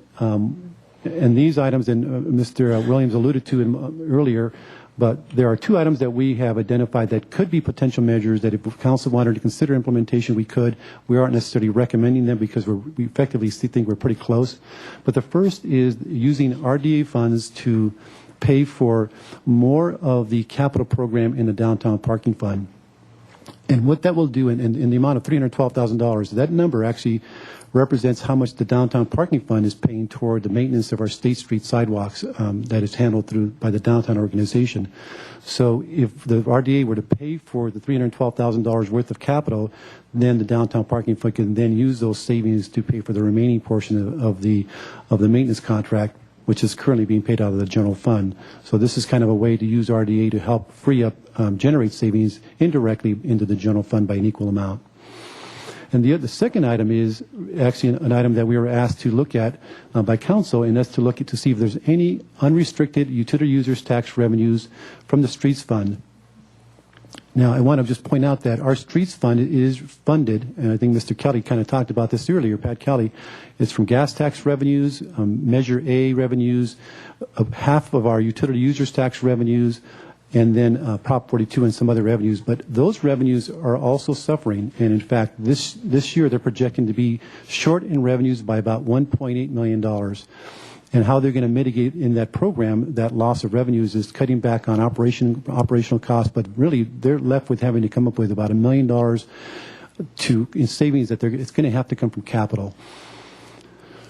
And these items, and Mr. Williams alluded to them earlier, but there are two items that we have identified that could be potential measures that if council wanted to consider implementation, we could. We aren't necessarily recommending them because we effectively think we're pretty close. But the first is using RDA funds to pay for more of the capital program in the downtown parking fund. And what that will do in the amount of $312,000, that number actually represents how much the downtown parking fund is paying toward the maintenance of our State Street sidewalks that is handled by the downtown organization. So if the RDA were to pay for the $312,000 worth of capital, then the downtown parking fund can then use those savings to pay for the remaining portion of the maintenance contract, which is currently being paid out of the general fund. So this is kind of a way to use RDA to help free up, generate savings indirectly into the general fund by an equal amount. And the second item is actually an item that we were asked to look at by council, and that's to look to see if there's any unrestricted utility users tax revenues from the streets fund. Now, I want to just point out that our streets fund is funded, and I think Mr. Kelly kind of talked about this earlier, Pat Kelly. It's from gas tax revenues, Measure A revenues, half of our utility users tax revenues, and then Prop 42 and some other revenues. But those revenues are also suffering, and in fact, this year they're projecting to be short in revenues by about $1.8 million. And how they're going to mitigate in that program that loss of revenues is cutting back on operational costs, but really they're left with having to come up with about $1 million in savings that it's going to have to come from capital.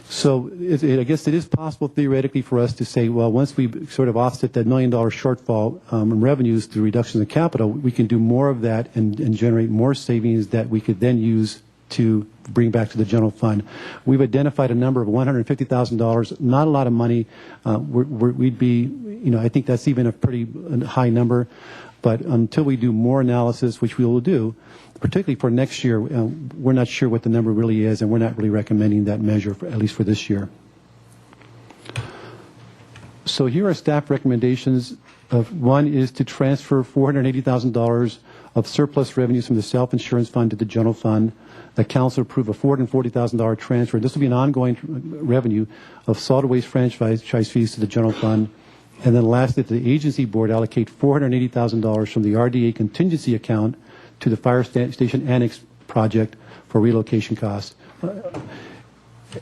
So I guess it is possible theoretically for us to say, well, once we sort of offset that $1 million shortfall in revenues through reductions in capital, we can do more of that and generate more savings that we could then use to bring back to the general fund. We've identified a number of $150,000, not a lot of money. We'd be, I think that's even a pretty high number. But until we do more analysis, which we will do, particularly for next year, we're not sure what the number really is, and we're not really recommending that measure, at least for this year. So here are staff recommendations. One is to transfer $480,000 of surplus revenues from the self-insurance fund to the general fund. The council approved a $440,000 transfer. This will be an ongoing revenue of solid waste franchise fees to the general fund. And then lastly, the agency board allocate $480,000 from the RDA contingency account to the fire station annex project for relocation costs.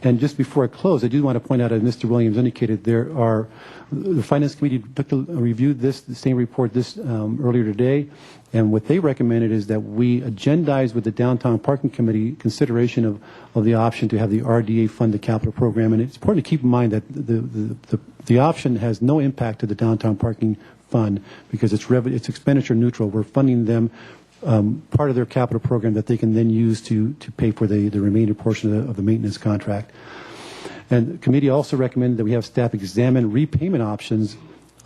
And just before I close, I do want to point out, as Mr. Williams indicated, the Finance Committee reviewed the same report earlier today, and what they recommended is that we agendize with the Downtown Parking Committee consideration of the option to have the RDA fund the capital program. And it's important to keep in mind that the option has no impact to the Downtown Parking Fund because it's expenditure neutral. We're funding them part of their capital program that they can then use to pay for the remaining portion of the maintenance contract. And the committee also recommended that we have staff examine repayment options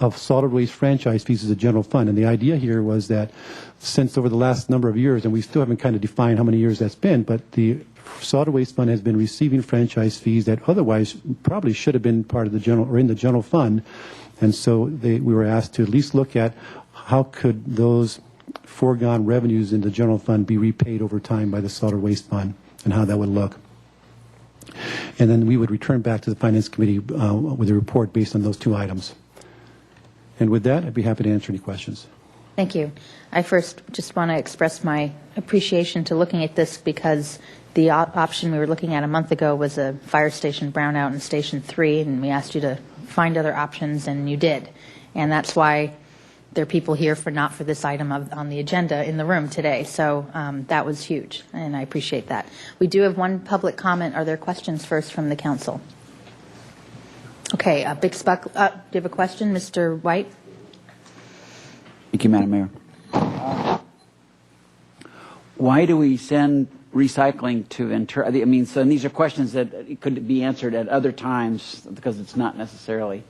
of solid waste franchise fees as a general fund. And the idea here was that since over the last number of years, and we still haven't kind of defined how many years that's been, but the solid waste fund has been receiving franchise fees that otherwise probably should have been part of the general or in the general fund. And so we were asked to at least look at how could those foregone revenues in the general fund be repaid over time by the solid waste fund and how that would look. And then we would return back to the Finance Committee with a report based on those two items. And with that, I'd be happy to answer any questions. Thank you. I first just want to express my appreciation to looking at this because the option we were looking at a month ago was a fire station brownout in Station 3, and we asked you to find other options, and you did. And that's why there are people here not for this item on the agenda in the room today. So that was huge, and I appreciate that. We do have one public comment. Are there questions first from the council? Okay, Big Spuck, do you have a question, Mr. White? Thank you, Madam Mayor. Why do we send recycling to Ventura? I mean, so and these are questions that could be answered at other times because it's not necessarily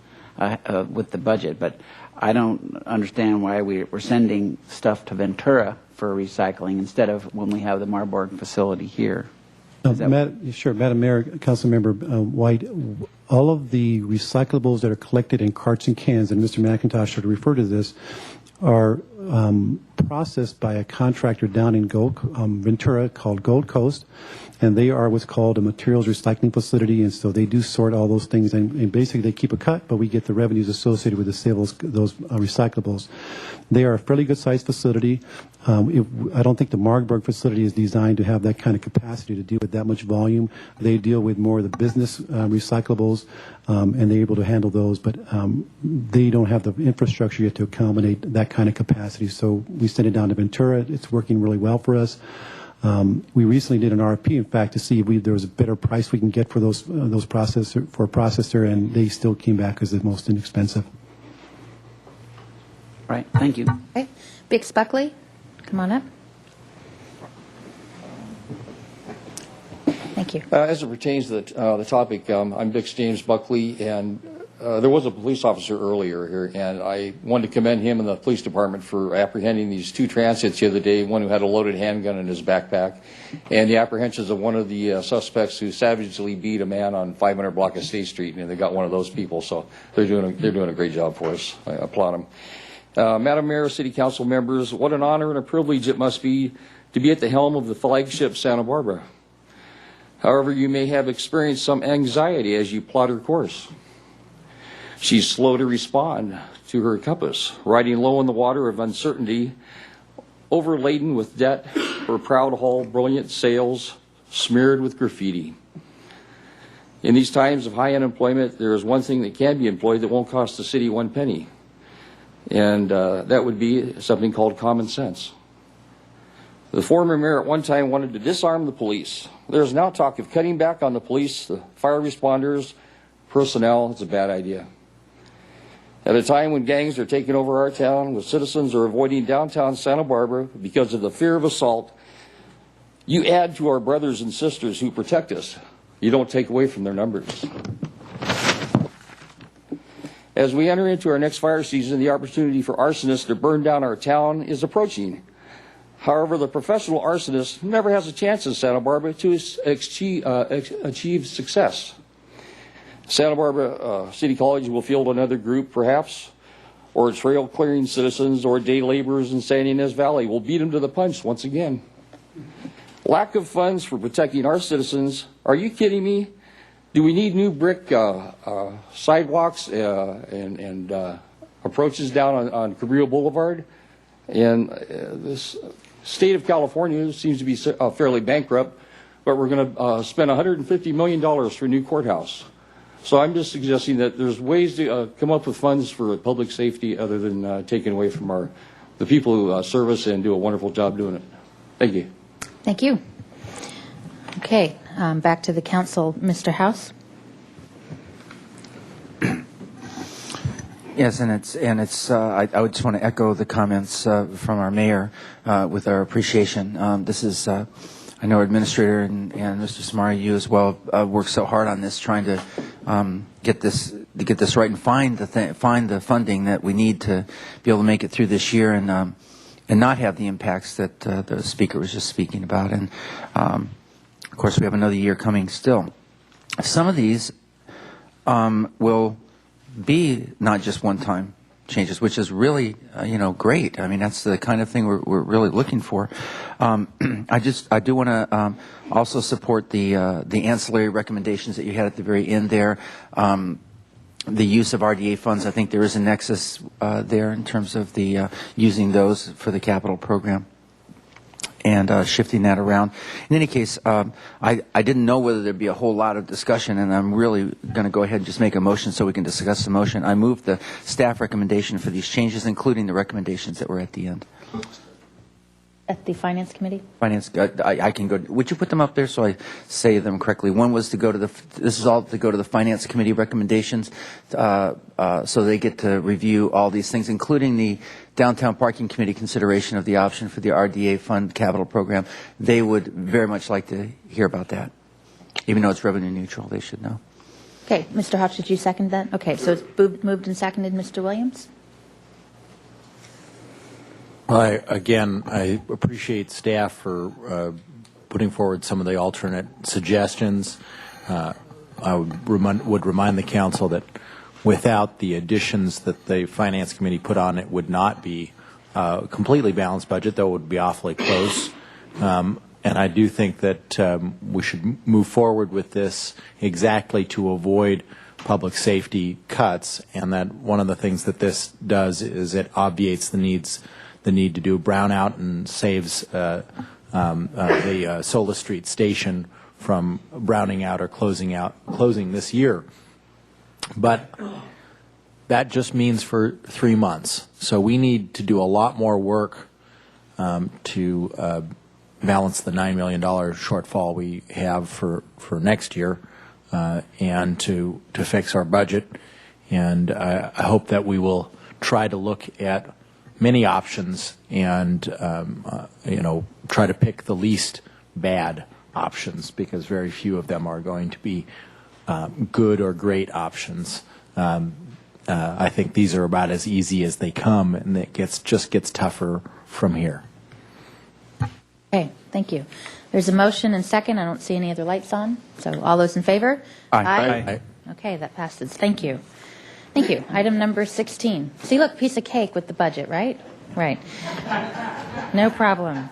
with the budget, but I don't understand why we're sending stuff to Ventura for recycling instead of when we have the Marburg facility here. Sure, Madam Mayor, Councilmember White, all of the recyclables that are collected in carts and cans, and Mr. McIntosh should refer to this, are processed by a contractor down in Ventura called Gold Coast, and they are what's called a materials recycling facility, and so they do sort all those things, and basically they keep a cut, but we get the revenues associated with the sale of those recyclables. They are a fairly good-sized facility. I don't think the Marburg facility is designed to have that kind of capacity to deal with that much volume. They deal with more of the business recyclables, and they're able to handle those, but they don't have the infrastructure yet to accommodate that kind of capacity. So we send it down to Ventura. It's working really well for us. We recently did an RFP, in fact, to see if there was a better price we can get for those processor, and they still came back as the most inexpensive. Right. Thank you. Okay. Bix Buckley, come on up. Thank you. As it pertains to the topic, I'm Bix James Buckley, and there was a police officer earlier here, and I wanted to commend him and the police department for apprehending these two transits the other day, one who had a loaded handgun in his backpack, and the apprehensions of one of the suspects who savagely beat a man on 500 block of State Street, and they got one of those people, so they're doing a great job for us. I applaud them. Madam Mayor, City Council members, what an honor and a privilege it must be to be at the helm of the flagship Santa Barbara. However, you may have experienced some anxiety as you plot her course. She's slow to respond to her compass, riding low in the water of uncertainty, overladen with debt, her proud hull, brilliant sails, smeared with graffiti. In these times of high unemployment, there is one thing that can be employed that won't cost the city one penny, and that would be something called common sense. The former mayor at one time wanted to disarm the police. There is now talk of cutting back on the police, the fire responders, personnel. It's a bad idea. At a time when gangs are taking over our town, when citizens are avoiding downtown Santa Barbara because of the fear of assault, You add to our brothers and sisters who protect us. You don't take away from their numbers. As we enter into our next fire season, the opportunity for arsonists to burn down our town is approaching. However, the professional arsonist never has a chance in Santa Barbara to achieve success. Santa Barbara City College will field another group, perhaps, or trail clearing citizens or day laborers in San Ynez Valley will beat them to the punch once again. Lack of funds for protecting our citizens. Are you kidding me? Do we need new brick sidewalks and approaches down on Cabrillo Boulevard? And this state of California seems to be fairly bankrupt, but we're going to spend $150 million for a new courthouse. So I'm just suggesting that there's ways to come up with funds for public safety other than taking away from the people who serve us and do a wonderful job doing it. Thank you. Thank you. Okay, back to the council. Mr. House? Yes, and it's. I would just want to echo the comments from our mayor with our appreciation. This is. I know our administrator and Mr. Samari, you as well, worked so hard on this, trying to get this right and find the funding that we need to be able to make it through this year and not have the impacts that the speaker was just speaking about. And of course, we have another year coming still. Some of these will be not just one-time changes, which is really, great. I mean, that's the kind of thing we're really looking for. I do want to also support the ancillary recommendations that you had at the very end there. The use of RDA funds, I think there is a nexus there in terms of the using those for the capital program and shifting that around. In any case, I didn't know whether there'd be a whole lot of discussion, and I'm really going to go ahead and just make a motion so we can discuss the motion. I move the staff recommendation for these changes, including the recommendations that were at the end. At the Finance Committee? Finance, I can go. Would you put them up there so I say them correctly? One was to go to this is all to go to the Finance Committee recommendations, so they get to review all these things, including the Downtown Parking Committee consideration of the option for the RDA fund capital program. They would very much like to hear about that. Even though it's revenue neutral, they should know. Okay, Mr. Hotch, did you second that? Okay, so it's moved and seconded. Mr. Williams? I appreciate staff for putting forward some of the alternate suggestions. I would remind the council that without the additions that the Finance Committee put on, it would not be a completely balanced budget, though it would be awfully close. And I do think that we should move forward with this exactly to avoid public safety cuts, and that one of the things that this does is it obviates the need to do brownout and saves the Sola Street station from browning out or closing this year. But that just means for 3 months. So we need to do a lot more work to balance the $9 million shortfall we have for next year and to fix our budget. And I hope that we will try to look at many options and try to pick the least bad options, because very few of them are going to be good or great options. I think these are about as easy as they come, and it just gets tougher from here. Okay, thank you. There's a motion and second. I don't see any other lights on. So all those in favor? Aye. Okay, that passes. Thank you. Thank you. Item number 16. See, look, piece of cake with the budget, right? Right. No problem.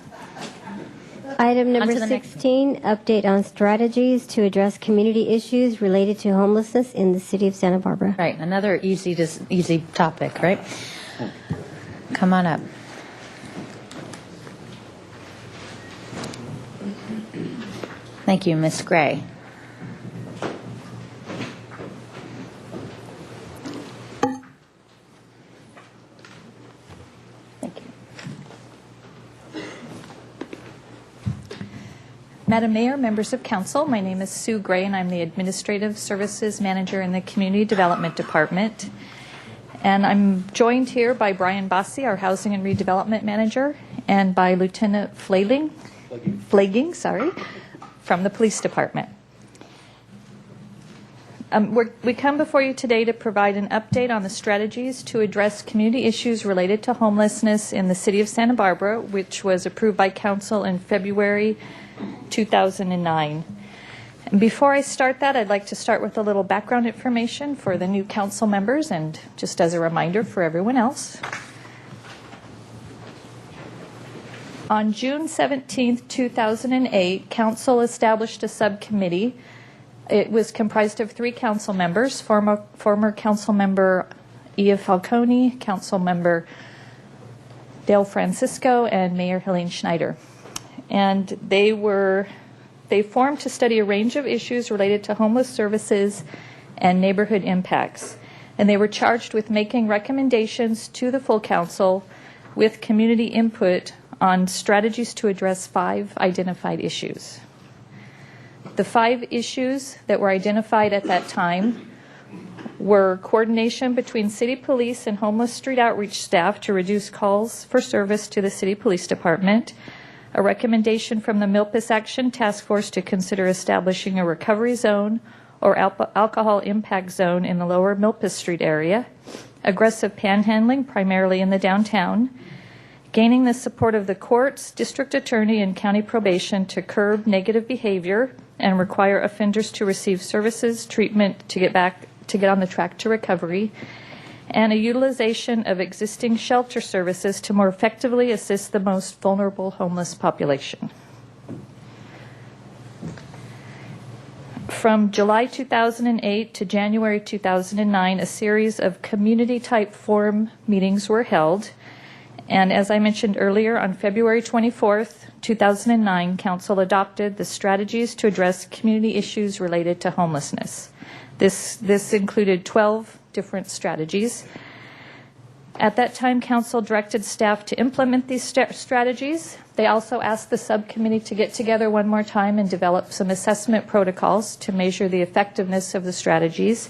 Item number On to the next 16, update on strategies to address community issues related to homelessness in the city of Santa Barbara. Right, another easy topic, right? Come on up. Thank you, Ms. Gray. Madam Mayor, members of council, my name is Sue Gray, and I'm the Administrative Services Manager in the Community Development Department. And I'm joined here by Brian Bossi, our Housing and Redevelopment Manager, and by Lieutenant Flaling. Flagging, from the police department. We come before you today to provide an update on the strategies to address community issues related to homelessness in the city of Santa Barbara, which was approved by council in February 2009. And before I start that, I'd like to start with a little background information for the new council members and just as a reminder for everyone else. On June 17, 2008, council established a subcommittee. It was comprised of 3 council members, former council member Ea Falcone, council member Dale Francisco, and Mayor Helene Schneider. And they formed to study a range of issues related to homeless services and neighborhood impacts. And they were charged with making recommendations to the full council with community input on strategies to address 5 identified issues. The 5 issues that were identified at that time were coordination between city police and homeless street outreach staff to reduce calls for service to the city police department, a recommendation from the Milpas Action Task Force to consider establishing a recovery zone or alcohol impact zone in the lower Milpas Street area, aggressive panhandling primarily in the downtown, gaining the support of the courts, district attorney, and county probation to curb negative behavior and require offenders to receive services, treatment to get on the track to recovery, and a utilization of existing shelter services to more effectively assist the most vulnerable homeless population. From July 2008 to January 2009, a series of community-type forum meetings were held. And as I mentioned earlier, on February 24th, 2009, Council adopted the strategies to address community issues related to homelessness. This included 12 different strategies. At that time, Council directed staff to implement these strategies. They also asked the subcommittee to get together one more time and develop some assessment protocols to measure the effectiveness of the strategies.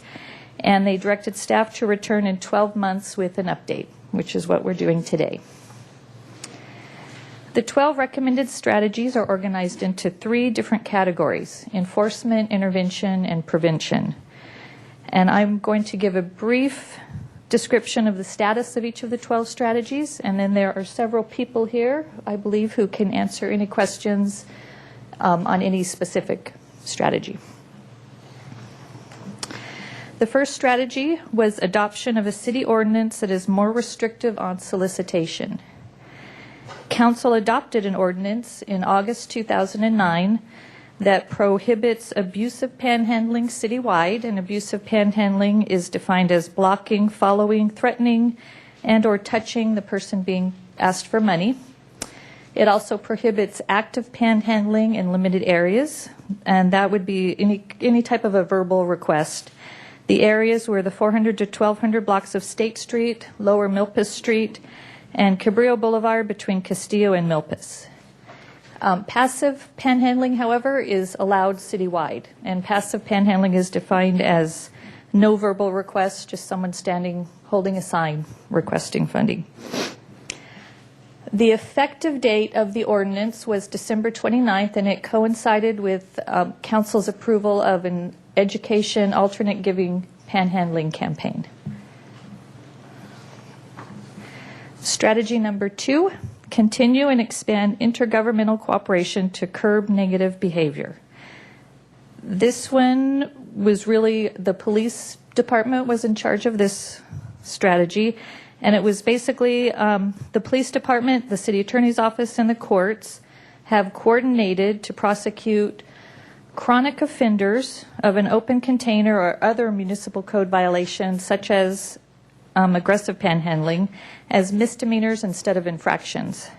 And they directed staff to return in 12 months with an update, which is what we're doing today. The 12 recommended strategies are organized into 3 different categories: enforcement, intervention, and prevention. And I'm going to give a brief description of the status of each of the 12 strategies, and then there are several people here, I believe, who can answer any questions on any specific strategy. The first strategy was adoption of a city ordinance that is more restrictive on solicitation. Council adopted an ordinance in August 2009 that prohibits abusive panhandling citywide, and abusive panhandling is defined as blocking, following, threatening, and or touching the person being asked for money. It also prohibits active panhandling in limited areas, and that would be any type of a verbal request. The areas were the 400 to 1200 blocks of State Street, Lower Milpas Street, and Cabrillo Boulevard between Castillo and Milpas. Passive panhandling, however, is allowed citywide, and passive panhandling is defined as no verbal request, just someone standing holding a sign requesting funding. The effective date of the ordinance was December 29th, and it coincided with Council's approval of an education alternate giving panhandling campaign. Strategy number 2, continue and expand intergovernmental cooperation to curb negative behavior. This one was really, the police department was in charge of this strategy, and it was basically the police department, the city attorney's office, and the courts have coordinated to prosecute chronic offenders of an open container or other municipal code violations, such as aggressive panhandling, as misdemeanors instead of infractions.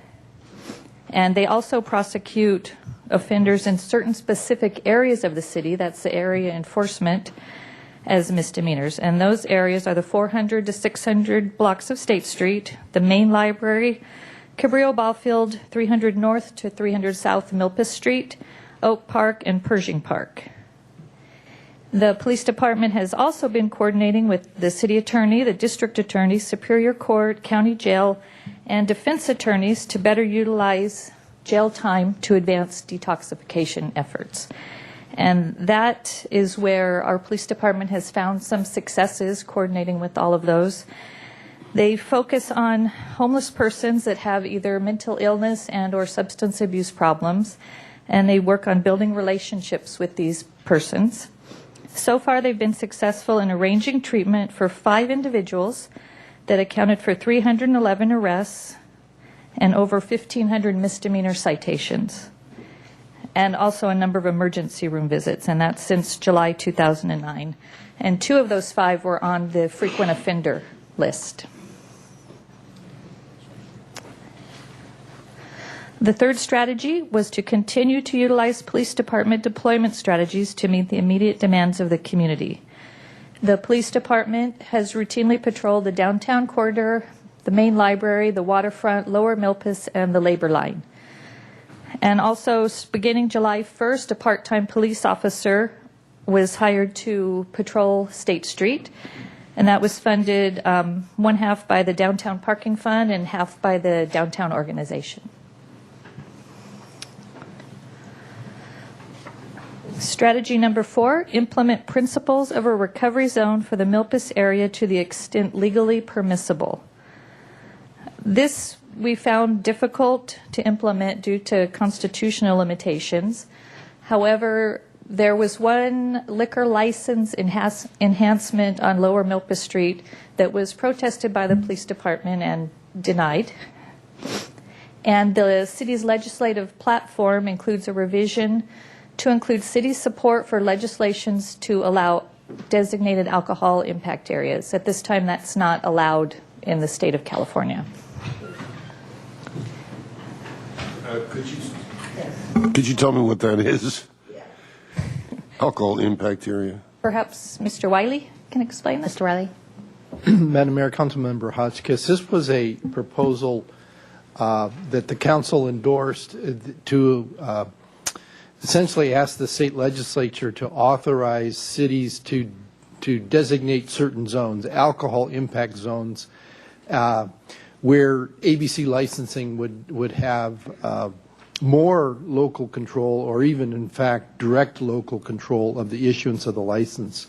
And they also prosecute offenders in certain specific areas of the city, that's the area enforcement, as misdemeanors. And those areas are the 400 to 600 blocks of State Street, the main library, Cabrillo Ballfield, 300 North to 300 South Milpas Street, Oak Park, and Pershing Park. The police department has also been coordinating with the city attorney, the district attorney, Superior Court, county jail, and defense attorneys to better utilize jail time to advance detoxification efforts. And that is where our police department has found some successes coordinating with all of those. They focus on homeless persons that have either mental illness and or substance abuse problems, and they work on building relationships with these persons. So far, they've been successful in arranging treatment for 5 individuals that accounted for 311 arrests and over 1,500 misdemeanor citations, and also a number of emergency room visits, and that's since July 2009. And 2 of those 5 were on the frequent offender list. The third strategy was to continue to utilize police department deployment strategies to meet the immediate demands of the community. The police department has routinely patrolled the downtown corridor, the main library, the waterfront, Lower Milpas, and the labor line. And also, beginning July 1st, a part-time police officer was hired to patrol State Street, and that was funded one half by the Downtown Parking Fund and half by the downtown organization. Strategy number 4, implement principles of a recovery zone for the Milpas area to the extent legally permissible. This we found difficult to implement due to constitutional limitations. However, there was one liquor license enhancement on Lower Milpas Street that was protested by the police department and denied. And the city's legislative platform includes a revision to include city support for legislations to allow designated alcohol impact areas. At this time, that's not allowed in the state of California. Could you tell me what that is? Alcohol impact area. Perhaps Mr. Wiley can explain this. Mr. Riley? Madam Mayor, Councilmember Hotchkiss, this was a proposal that the council endorsed to essentially ask the state legislature to authorize cities to designate certain zones, alcohol impact zones, where ABC licensing would have more local control, or even, in fact, direct local control of the issuance of the license.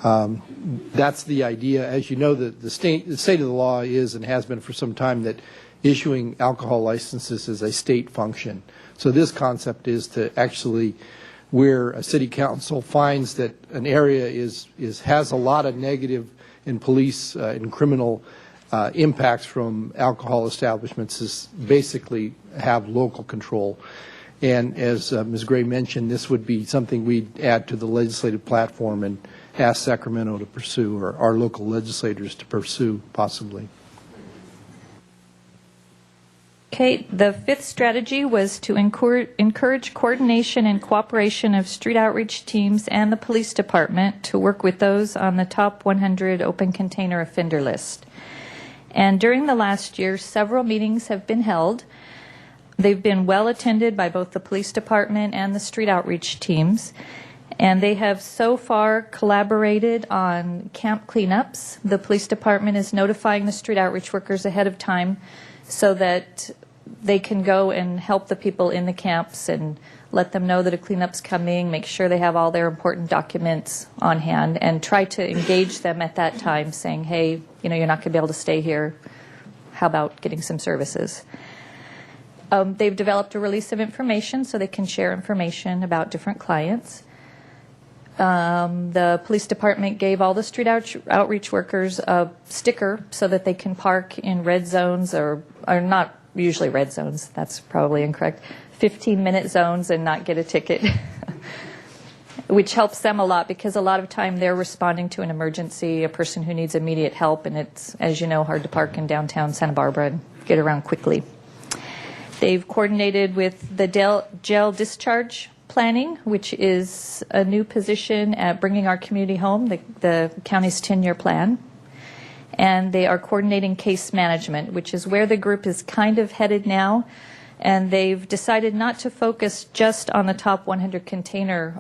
That's the idea. As you know, the state of the law is and has been for some time that issuing alcohol licenses is a state function. So this concept is to actually, where a city council finds that an area has a lot of negative in police and criminal impacts from alcohol establishments, is basically have local control. And as Ms. Gray mentioned, this would be something we'd add to the legislative platform and ask Sacramento to pursue, or our local legislators to pursue, possibly. Okay, the 5th strategy was to encourage coordination and cooperation of street outreach teams and the police department to work with those on the top 100 open container offender list. And during the last year, several meetings have been held. They've been well attended by both the police department and the street outreach teams. And they have so far collaborated on camp cleanups. The police department is notifying the street outreach workers ahead of time so that they can go and help the people in the camps and let them know that a cleanup's coming, make sure they have all their important documents on hand, and try to engage them at that time, saying, hey, you're not going to be able to stay here. How about getting some services? They've developed a release of information so they can share information about different clients. The police department gave all the street outreach workers a sticker so that they can park in red zones, or not usually red zones, that's probably incorrect, 15-minute zones, and not get a ticket, which helps them a lot because a lot of time they're responding to an emergency, a person who needs immediate help, and it's, as you know, hard to park in downtown Santa Barbara and get around quickly. They've coordinated with the jail discharge planning, which is a new position at Bringing Our Community Home, the county's 10-year plan. And they are coordinating case management, which is where the group is kind of headed now. And they've decided not to focus just on the top 100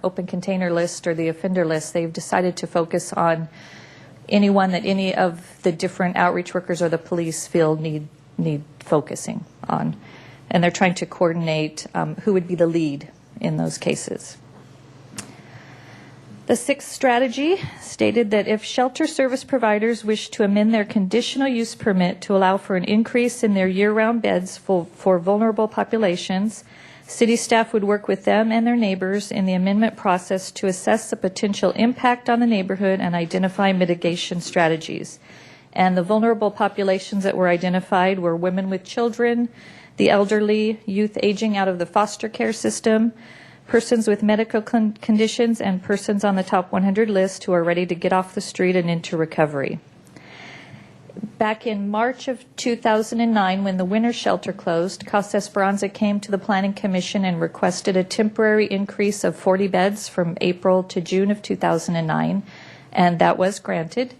open container list or the offender list. They've decided to focus on anyone that any of the different outreach workers or the police feel need focusing on. And they're trying to coordinate who would be the lead in those cases. The sixth strategy stated that if shelter service providers wish to amend their conditional use permit to allow for an increase in their year-round beds for vulnerable populations, city staff would work with them and their neighbors in the amendment process to assess the potential impact on the neighborhood and identify mitigation strategies. And the vulnerable populations that were identified were women with children, the elderly, youth aging out of the foster care system, persons with medical conditions, and persons on the top 100 list who are ready to get off the street and into recovery. Back in March of 2009, when the winter shelter closed, Casa Esperanza came to the Planning Commission and requested a temporary increase of 40 beds from April to June of 2009, and that was granted.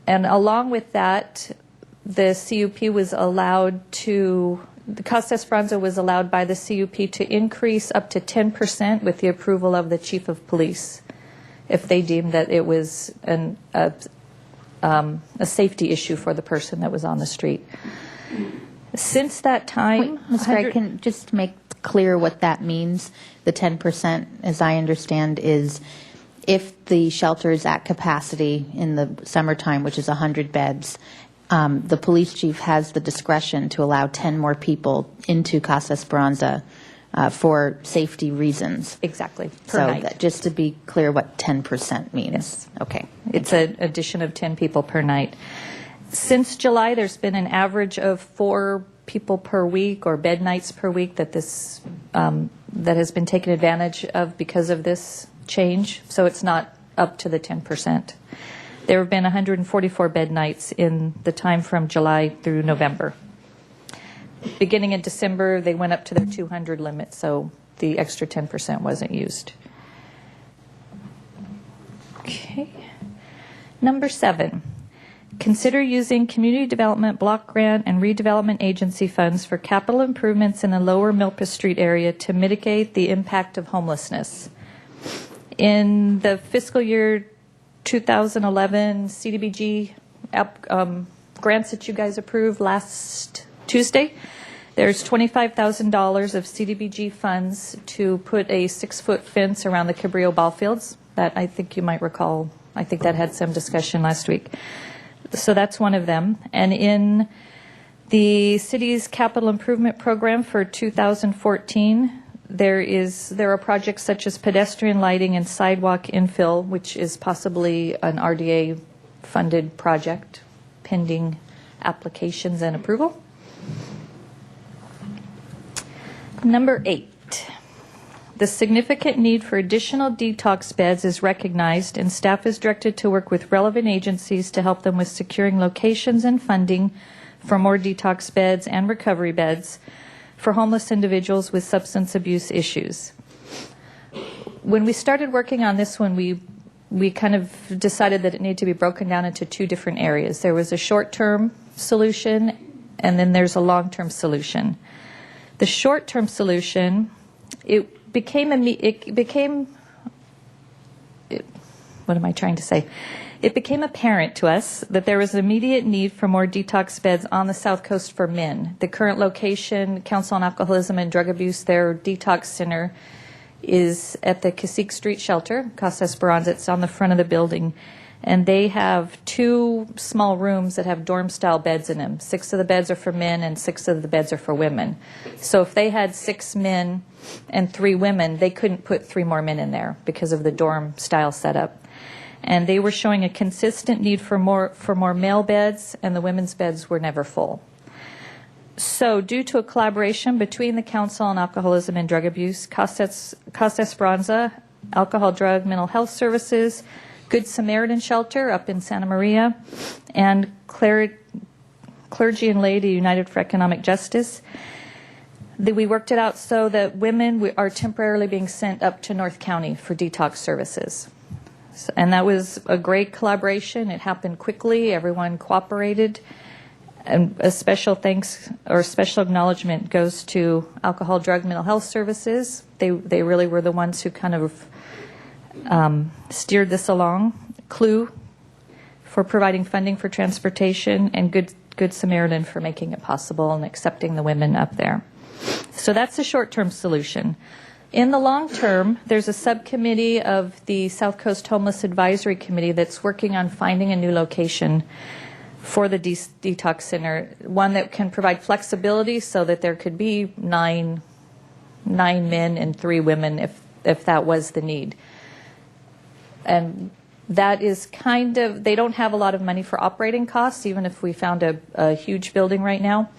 And along with that, the CUP was allowed to the Casa Esperanza was allowed by the CUP to increase up to 10% with the approval of the Chief of Police, if they deemed that it was a safety issue for the person that was on the street. Since that time, Ms. Gregg, can just make clear what that means. The 10%, as I understand, is if the shelter is at capacity in the summertime, which is 100 beds, the police chief has the discretion to allow 10 more people into Casa Esperanza for safety reasons. Exactly. So just to be clear what 10% means. Yes. Okay. It's an addition of 10 people per night. Since July, there's been an average of 4 people per week or bed nights per week that this that has been taken advantage of because of this change. So it's not up to the 10%. There have been 144 bed nights in the time from July through November. Beginning in December, they went up to their 200 limit, so the extra 10% wasn't used. Okay. Number 7, consider using Community Development Block Grant and Redevelopment Agency funds for capital improvements in the lower Milpas Street area to mitigate the impact of homelessness. In the fiscal year 2011 CDBG grants that you guys approved last Tuesday, there's $25,000 of CDBG funds to put a 6-foot fence around the Cabrillo ball fields. That I think you might recall. I think that had some discussion last week. So that's one of them. And in the city's capital improvement program for 2014, there are projects such as pedestrian lighting and sidewalk infill, which is possibly an RDA-funded project, pending applications and approval. Number 8, the significant need for additional detox beds is recognized, and staff is directed to work with relevant agencies to help them with securing locations and funding for more detox beds and recovery beds for homeless individuals with substance abuse issues. When we started working on this one, we kind of decided that it needed to be broken down into 2 different areas. There was a short-term solution, and then there's a long-term solution. The short-term solution, it became apparent to us that there was an immediate need for more detox beds on the South Coast for men. The current location, Council on Alcoholism and Drug Abuse, their detox center is at the Cacique Street Shelter, Casa Esperanza. It's on the front of the building. And they have 2 small rooms that have dorm-style beds in them. 6 of the beds are for men and 6 of the beds are for women. So if they had 6 men and 3 women, they couldn't put 3 more men in there because of the dorm-style setup. And they were showing a consistent need for more male beds, and the women's beds were never full. So due to a collaboration between the Council on Alcoholism and Drug Abuse, Casa Esperanza, Alcohol, Drug, Mental Health Services, Good Samaritan Shelter up in Santa Maria, and Clergy and Laity United for Economic Justice, we worked it out so that women are temporarily being sent up to North County for detox services. And that was a great collaboration. It happened quickly. Everyone cooperated. And a special thanks or special acknowledgement goes to Alcohol, Drug, Mental Health Services. They really were the ones who kind of steered this along. Clue for providing funding for transportation, and Good Samaritan for making it possible and accepting the women up there. So that's the short-term solution. In the long term, there's a subcommittee of the South Coast Homeless Advisory Committee that's working on finding a new location for the detox center, one that can provide flexibility so that there could be nine men and 3 women if that was the need. And that is kind of, they don't have a lot of money for operating costs, even if we found a huge building right now.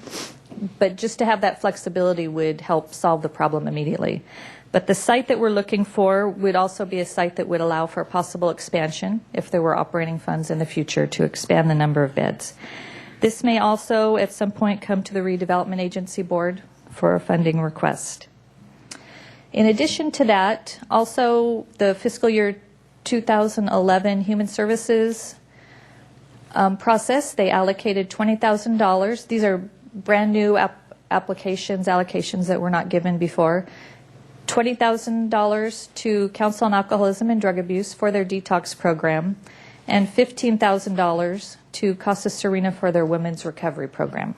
But just to have that flexibility would help solve the problem immediately. But the site that we're looking for would also be a site that would allow for a possible expansion if there were operating funds in the future to expand the number of beds. This may also at some point come to the Redevelopment Agency Board for a funding request. In addition to that, also the fiscal year 2011 Human Services process, they allocated $20,000. These are brand new allocations that were not given before. $20,000 to Council on Alcoholism and Drug Abuse for their detox program, and $15,000 to Casa Serena for their women's recovery program.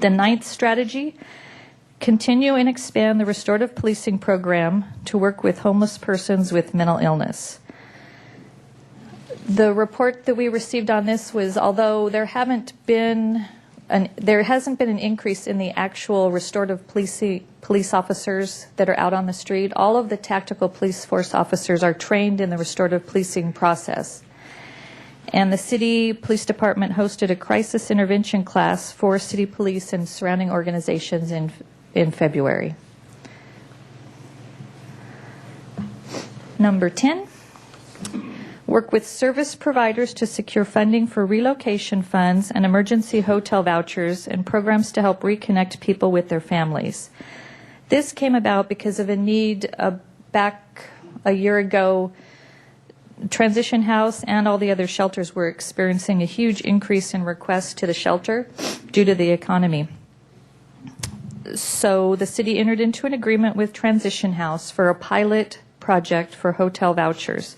The 9th strategy, continue and expand the restorative policing program to work with homeless persons with mental illness. The report that we received on this was, although there hasn't been an increase in the actual restorative police officers that are out on the street, all of the tactical police force officers are trained in the restorative policing process. And the city police department hosted a crisis intervention class for city police and surrounding organizations in February. Number 10. Work with service providers to secure funding for relocation funds and emergency hotel vouchers and programs to help reconnect people with their families. This came about because of a need back a year ago. Transition House and all the other shelters were experiencing a huge increase in requests to the shelter due to the economy. So the city entered into an agreement with Transition House for a pilot project for hotel vouchers,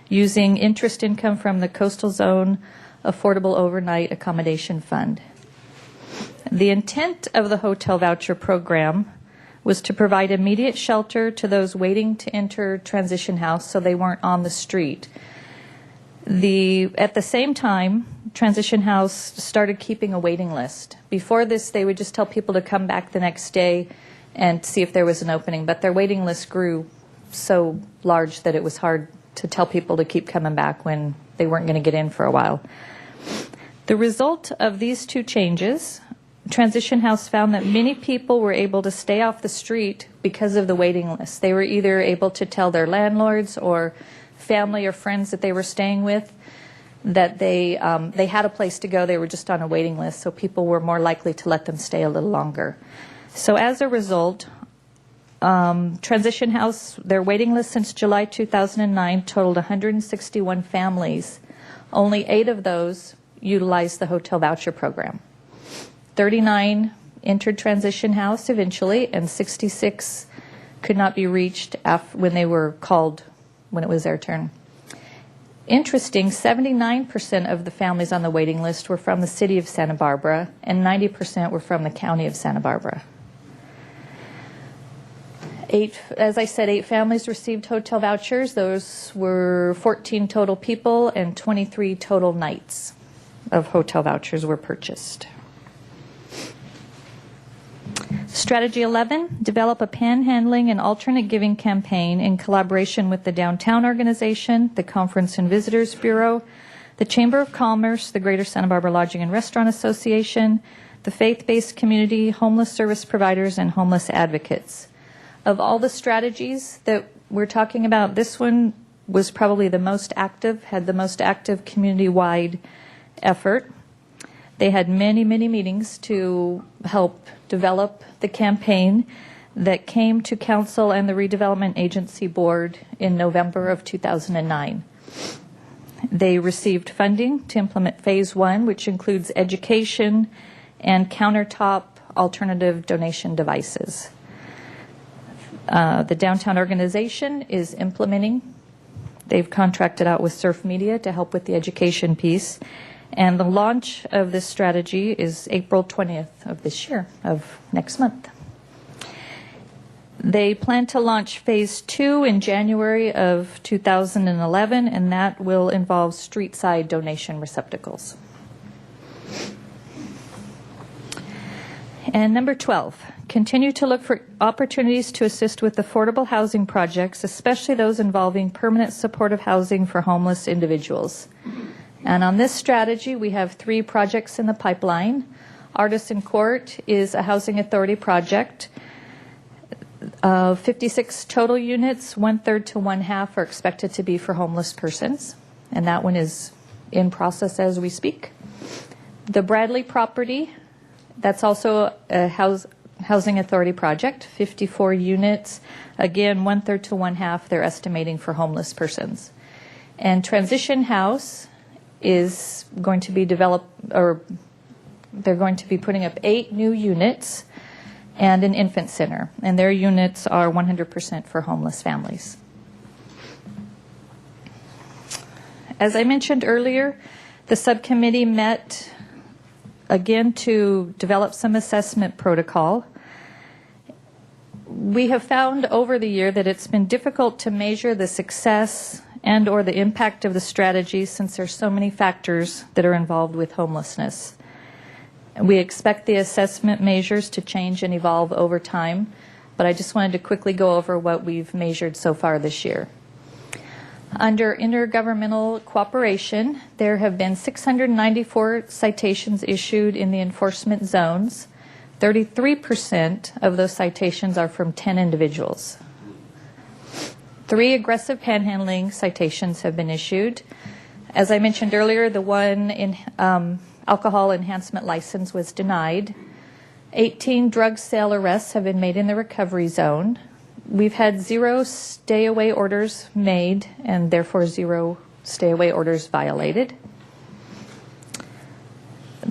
using interest income from the Coastal Zone Affordable Overnight Accommodation Fund. The intent of the hotel voucher program was to provide immediate shelter to those waiting to enter Transition House so they weren't on the street. At the same time, Transition House started keeping a waiting list. Before this, they would just tell people to come back the next day and see if there was an opening, but their waiting list grew so large that it was hard to tell people to keep coming back when they weren't going to get in for a while. The result of these 2 changes, Transition House found that many people were able to stay off the street because of the waiting list. They were either able to tell their landlords or family or friends that they were staying with that they had a place to go. They were just on a waiting list, so people were more likely to let them stay a little longer. So as a result, Transition House, their waiting list since July 2009 totaled 161 families. Only 8 of those utilized the hotel voucher program. 39 entered Transition House eventually, and 66 could not be reached when they were called when it was their turn. Interesting, 79% of the families on the waiting list were from the city of Santa Barbara, and 90% were from the county of Santa Barbara. 8 families received hotel vouchers. Those were 14 total people, and 23 total nights of hotel vouchers were purchased. Strategy 11, develop a panhandling and alternate giving campaign in collaboration with the Downtown Organization, the Conference and Visitors Bureau, the Chamber of Commerce, the Greater Santa Barbara Lodging and Restaurant Association, the faith-based community, homeless service providers, and homeless advocates. Of all the strategies that we're talking about, this one was probably the most active, had the most active community-wide effort. They had many, many meetings to help develop the campaign that came to Council and the Redevelopment Agency Board in November of 2009. They received funding to implement Phase 1, which includes education and countertop alternative donation devices. The Downtown Organization is implementing. They've contracted out with Surf Media to help with the education piece. And the launch of this strategy is April 20th of this year, of next month. They plan to launch phase 2 in January of 2011, and that will involve street-side donation receptacles. And number 12, continue to look for opportunities to assist with affordable housing projects, especially those involving permanent supportive housing for homeless individuals. And on this strategy, we have 3 projects in the pipeline. Artisan Court is a housing authority project. 56 total units, 1/3 to 1/2 are expected to be for homeless persons, and that one is in process as we speak. The Bradley property, that's also a housing authority project, 54 units, again 1/3 to 1/2 they're estimating for homeless persons. And Transition House is going to be developed, or they're going to be putting up 8 new units and an infant center, and their units are 100% for homeless families. As I mentioned earlier, the subcommittee met again to develop some assessment protocol. We have found over the year that it's been difficult to measure the success and or the impact of the strategy since there's so many factors that are involved with homelessness. We expect the assessment measures to change and evolve over time, but I just wanted to quickly go over what we've measured so far this year. Under intergovernmental cooperation, there have been 694 citations issued in the enforcement zones. 33% of those citations are from 10 individuals. 3 aggressive panhandling citations have been issued. As I mentioned earlier, the one in alcohol enhancement license was denied. 18 drug sale arrests have been made in the recovery zone. We've had 0 stay-away orders made, and therefore 0 stay-away orders violated.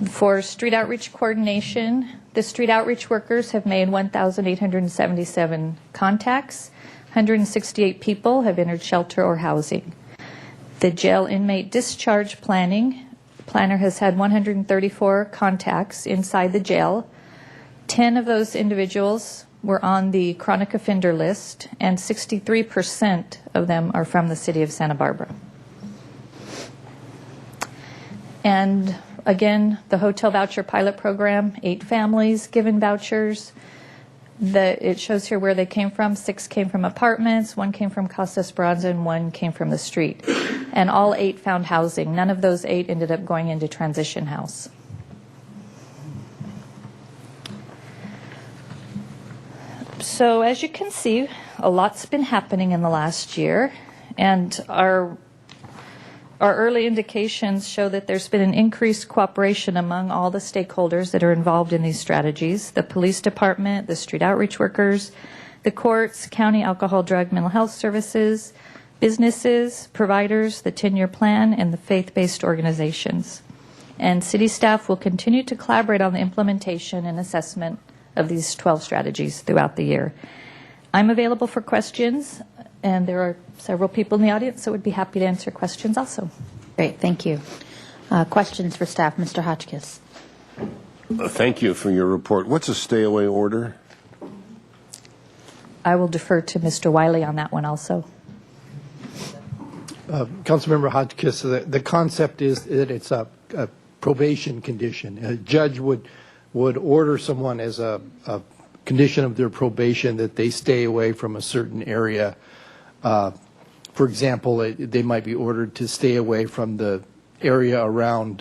For street outreach coordination, the street outreach workers have made 1,877 contacts. 168 people have entered shelter or housing. The jail inmate discharge planner has had 134 contacts inside the jail. 10 of those individuals were on the chronic offender list, and 63% of them are from the city of Santa Barbara. And again, the hotel voucher pilot program, 8 families given vouchers. It shows here where they came from. 6 came from apartments, 1 came from Casa Esperanza, and 1 came from the street. And all 8 found housing. None of those 8 ended up going into Transition House. So as you can see, a lot's been happening in the last year, and our early indications show that there's been an increased cooperation among all the stakeholders that are involved in these strategies: the police department, the street outreach workers, the courts, county alcohol, drug, mental health services, businesses, providers, the 10-year plan, and the faith-based organizations. And city staff will continue to collaborate on the implementation and assessment of these 12 strategies throughout the year. I'm available for questions, and there are several people in the audience that would be happy to answer questions also. Great, thank you. Questions for staff, Mr. Hotchkiss. Thank you for your report. What's a stay-away order? I will defer to Mr. Wiley on that one also. Councilmember Hotchkiss, the concept is that it's a probation condition. A judge would order someone as a condition of their probation that they stay away from a certain area. For example, they might be ordered to stay away from the area around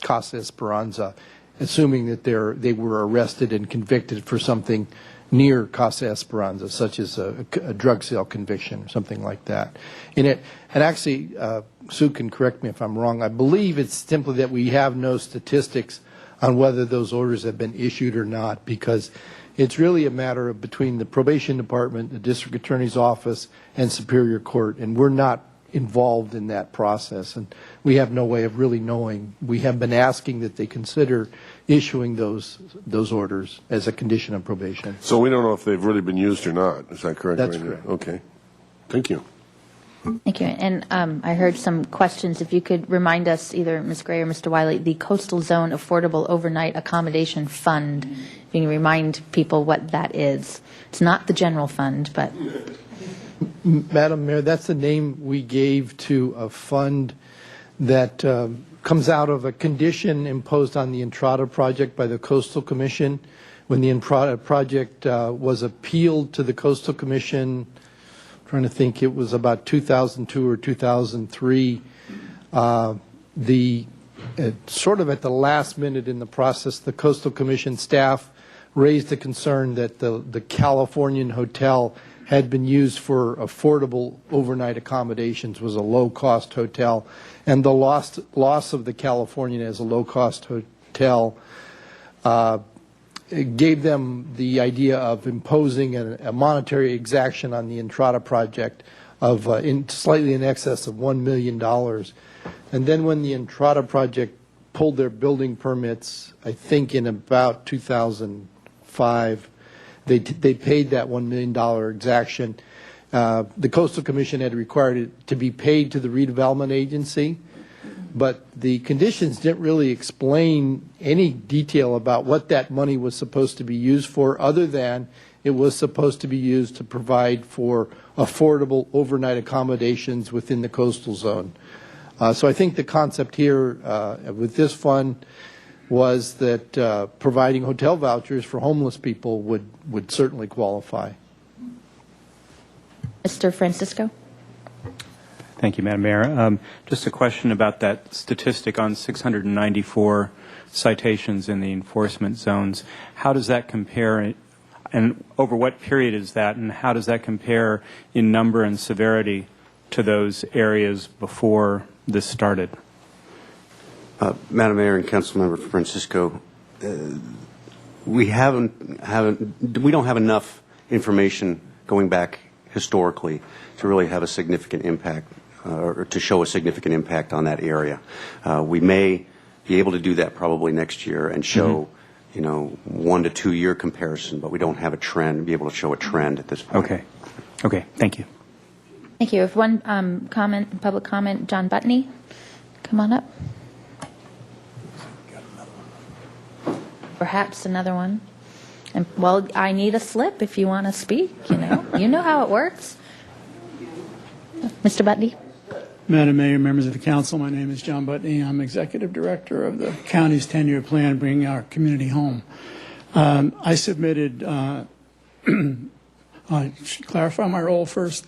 Casa Esperanza, assuming that they were arrested and convicted for something near Casa Esperanza, such as a drug sale conviction or something like that. And actually, Sue can correct me if I'm wrong, I believe it's simply that we have no statistics on whether those orders have been issued or not, because it's really a matter of between the probation department, the district attorney's office, and Superior Court, and we're not involved in that process, and we have no way of really knowing. We have been asking that they consider issuing those orders as a condition of probation. So we don't know if they've really been used or not. Is that correct? That's right now? correct. Okay. Thank you. Thank you. And I heard some questions. If you could remind us, either Ms. Gray or Mr. Wiley, the Coastal Zone Affordable Overnight Accommodation Fund. If you can remind people what that is. It's not the general fund, but... Madam Mayor, that's the name we gave to a fund that comes out of a condition imposed on the Entrada project by the Coastal Commission. When the Entrada project was appealed to the Coastal Commission, I'm trying to think, it was about 2002 or 2003. Sort of at the last minute in the process, the Coastal Commission staff raised the concern that the Californian Hotel had been used for affordable overnight accommodations, was a low-cost hotel, and the loss of the Californian as a low-cost hotel gave them the idea of imposing a monetary exaction on the Entrada project of slightly in excess of $1 million. And then when the Entrada project pulled their building permits, I think in about 2005, they paid that $1 million exaction. The Coastal Commission had required it to be paid to the redevelopment agency, but the conditions didn't really explain any detail about what that money was supposed to be used for, other than it was supposed to be used to provide for affordable overnight accommodations within the coastal zone. So I think the concept here with this fund was that providing hotel vouchers for homeless people would certainly qualify. Mr. Francisco? Thank you, Madam Mayor. Just a question about that statistic on 694 citations in the enforcement zones. How does that compare, and over what period is that, and how does that compare in number and severity to those areas before this started? Madam Mayor and Councilmember Francisco, we don't have enough information going back historically to really have a significant impact or to show a significant impact on that area. We may be able to do that probably next year and show, 1 to 2 year comparison, but we don't have a trend, be able to show a trend at this point. Okay, thank you. Thank you. If one public comment, John Butney, come on up. Perhaps another one. And, well, I need a slip if you want to speak, You know how it works. Mr. Butney. Madam Mayor, members of the council, my name is John Butney. I'm executive director of the county's 10-year plan, Bringing Our Community Home. I submitted, I should clarify my role first.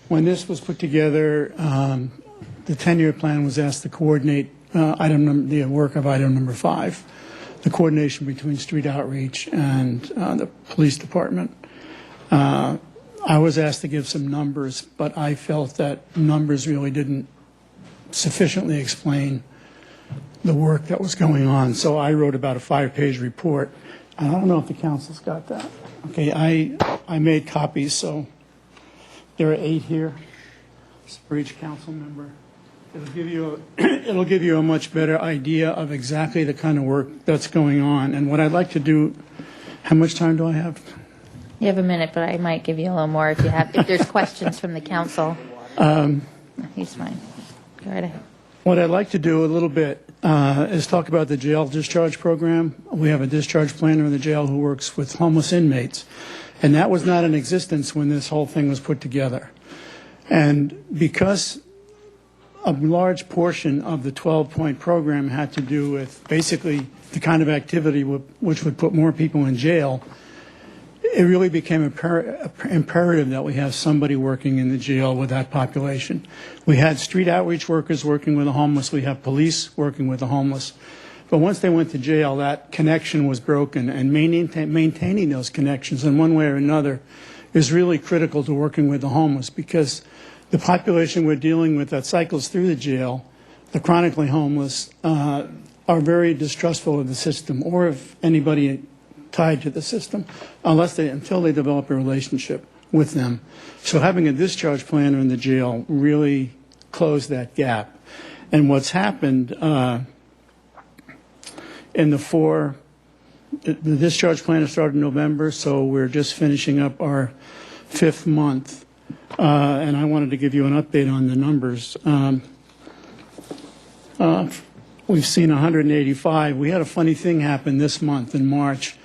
When this was put together, the 10-year plan was asked to coordinate the work of item number 5. The coordination between street outreach and the police department. I was asked to give some numbers, but I felt that numbers really didn't sufficiently explain the work that was going on. So I wrote about a 5-page report. I don't know if the council's got that. Okay, I made copies, so there are 8 here for each council member. It'll give you a much better idea of exactly the kind of work that's going on. And what I'd like to do, how much time do I have? You have a minute, but I might give you a little more if there's questions from the council. He's fine. Go right ahead. What I'd like to do a little bit is talk about the jail discharge program. We have a discharge planner in the jail who works with homeless inmates. And that was not in existence when this whole thing was put together. And because a large portion of the 12-point program had to do with basically the kind of activity which would put more people in jail, it really became imperative that we have somebody working in the jail with that population. We had street outreach workers working with the homeless. We have police working with the homeless. But once they went to jail, that connection was broken, and maintaining those connections in one way or another is really critical to working with the homeless, because the population we're dealing with that cycles through the jail, the chronically homeless, are very distrustful of the system or of anybody tied to the system until they develop a relationship with them. So having a discharge planner in the jail really closed that gap. And what's happened in the discharge planner started in November, so we're just finishing up our 5th month. and I wanted to give you an update on the numbers. We've seen 185. We had a funny thing happen this month in March.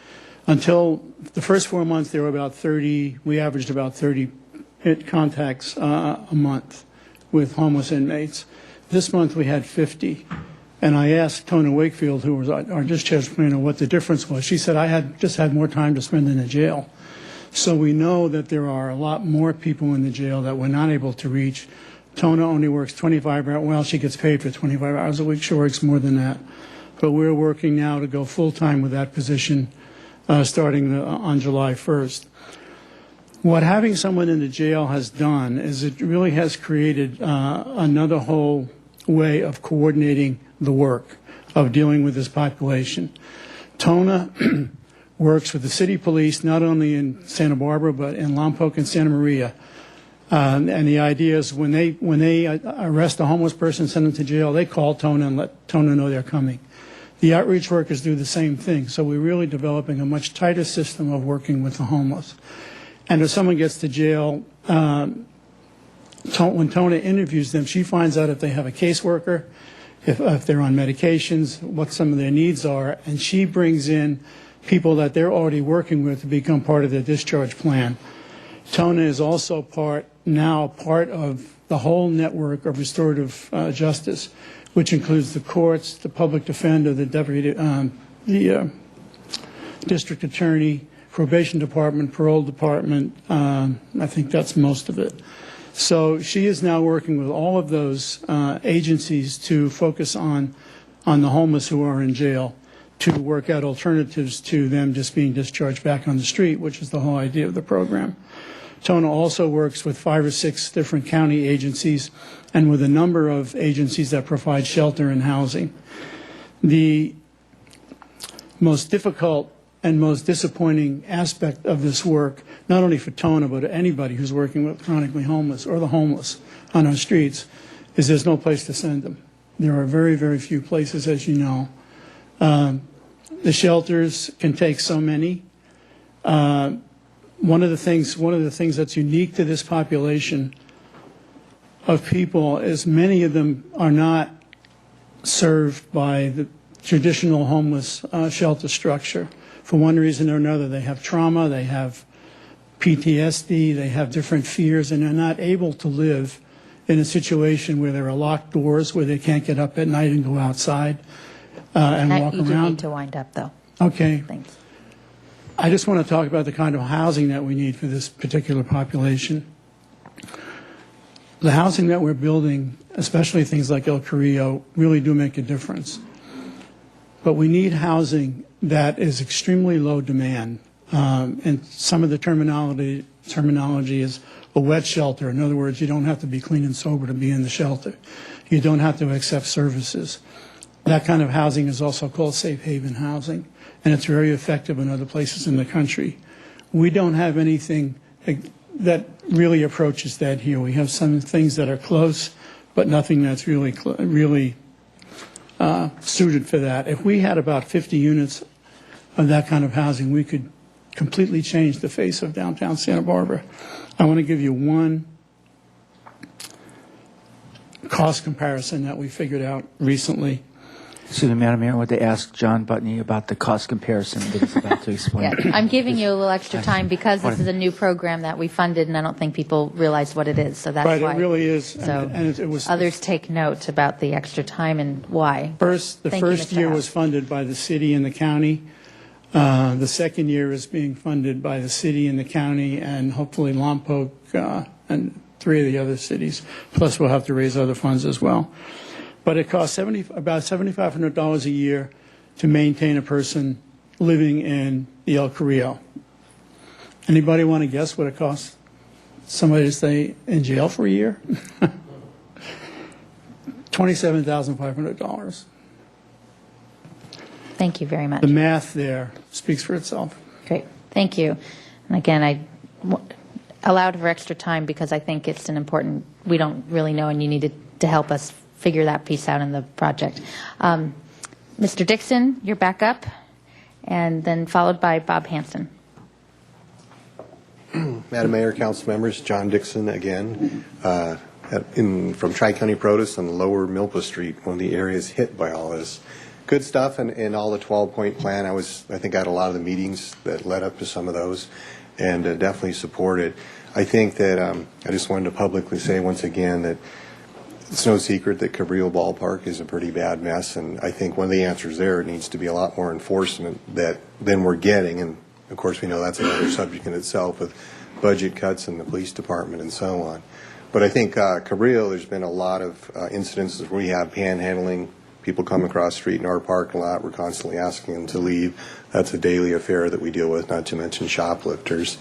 Until the first 4 months, there were about 30. We averaged about 30 hit contacts a month with homeless inmates. This month we had 50. And I asked Tona Wakefield, who was our discharge planner, what the difference was. She said, I had just had more time to spend in the jail. So we know that there are a lot more people in the jail that we're not able to reach. Tona only works 25 hours. Well, she gets paid for 25 hours a week. She works more than that. But we're working now to go full-time with that position starting on July 1st. What having someone in the jail has done is it really has created another whole way of coordinating the work of dealing with this population. Tona works with the city police not only in Santa Barbara but in Lompoc and Santa Maria. And the idea is when they arrest a homeless person and send them to jail, they call Tona and let Tona know they're coming. The outreach workers do the same thing. So we're really developing a much tighter system of working with the homeless. And if someone gets to jail, when Tona interviews them, she finds out if they have a caseworker, if they're on medications, what some of their needs are, and she brings in people that they're already working with to become part of their discharge plan. Tona is also part of the whole network of restorative justice, which includes the courts, the public defender, the deputy, the district attorney, probation department, parole department. I think that's most of it. So she is now working with all of those agencies to focus on the homeless who are in jail, to work out alternatives to them just being discharged back on the street, which is the whole idea of the program. Tona also works with 5 or 6 different county agencies and with a number of agencies that provide shelter and housing. The most difficult and most disappointing aspect of this work, not only for Tona but anybody who's working with chronically homeless or the homeless on our streets, is there's no place to send them. There are very, very few places, as you know. The shelters can take so many. One of the things that's unique to this population of people is many of them are not served by the traditional homeless shelter structure. For one reason or another, they have trauma, they have PTSD, they have different fears, and they're not able to live in a situation where there are locked doors, where they can't get up at night and go outside and walk You do around. need to wind up, though. Okay. Thanks. I just want to talk about the kind of housing that we need for this particular population. The housing that we're building, especially things like El Carrillo, really do make a difference. But we need housing that is extremely low demand. And some of the terminology is a wet shelter. In other words, you don't have to be clean and sober to be in the shelter. You don't have to accept services. That kind of housing is also called safe haven housing, and it's very effective in other places in the country. We don't have anything that really approaches that here. We have some things that are close, but nothing that's really suited for that. If we had about 50 units of that kind of housing, we could completely change the face of downtown Santa Barbara. I want to give you one cost comparison that we figured out recently. Excuse me, Madam Mayor, I want to ask John Butney about the cost comparison that he's about to explain. Yeah, I'm giving you a little extra time because this is a new program that we funded, and I don't think people realize what it is. So that's Right, why. it really is. So and it was others take note about the extra time and why. The Thank you, first Mr. year House. was funded by the city and the county. The second year is being funded by the city and the county, and hopefully Lompoc and 3 of the other cities. Plus, we'll have to raise other funds as well. But it costs about $7,500 a year to maintain a person living in the El Carrillo. Anybody want to guess what it costs somebody to stay in jail for a year? $27,500. Thank you very much. The math there speaks for itself. Great. Thank you. And again, I allowed for extra time because I think it's an important, we don't really know, and you needed to help us figure that piece out in the project. Mr. Dixon, you're back up, and then followed by Bob Hanson. Madam Mayor, council members, John Dixon again, from Tri-County Produce on Lower Milpa Street, one of the areas hit by all this. Good stuff in all the 12-point plan. I think I had a lot of the meetings that led up to some of those, and definitely support it. I think that I just wanted to publicly say once again that it's no secret that Cabrillo Ballpark is a pretty bad mess, and I think one of the answers there needs to be a lot more enforcement than we're getting, and of course we know that's another subject in itself with budget cuts in the police department and so on. But I think Cabrillo, there's been a lot of incidences where we have panhandling, people come across the street in our parking lot, we're constantly asking them to leave. That's a daily affair that we deal with, not to mention shoplifters.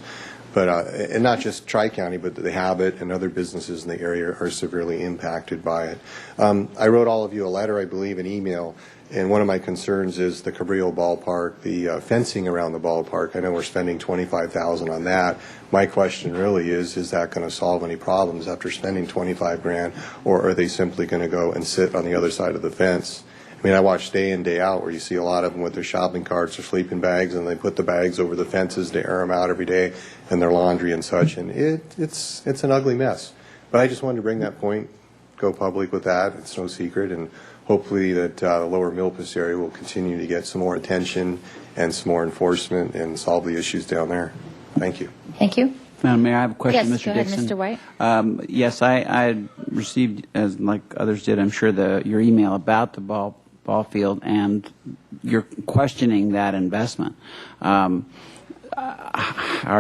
But and not just Tri-County, but the Habit and other businesses in the area are severely impacted by it. I wrote all of you a letter, I believe, an email, and one of my concerns is the Cabrillo Ballpark, the fencing around the ballpark. I know we're spending $25,000 on that. My question really is that going to solve any problems after spending $25,000, or are they simply going to go and sit on the other side of the fence? I mean, I watch day in, day out where you see a lot of them with their shopping carts or sleeping bags, and they put the bags over the fences to air them out every day, and their laundry and such, and it's an ugly mess. But I just wanted to bring that point, go public with that. It's no secret, and hopefully that the Lower Milpas area will continue to get some more attention and some more enforcement and solve the issues down there. Thank you. Thank you. Madam Mayor, I have a question, Yes, Mr. go ahead, Dixon. Mr. White. Yes, I received, as like others did, I'm sure, your email about the ball field, and you're questioning that investment. Are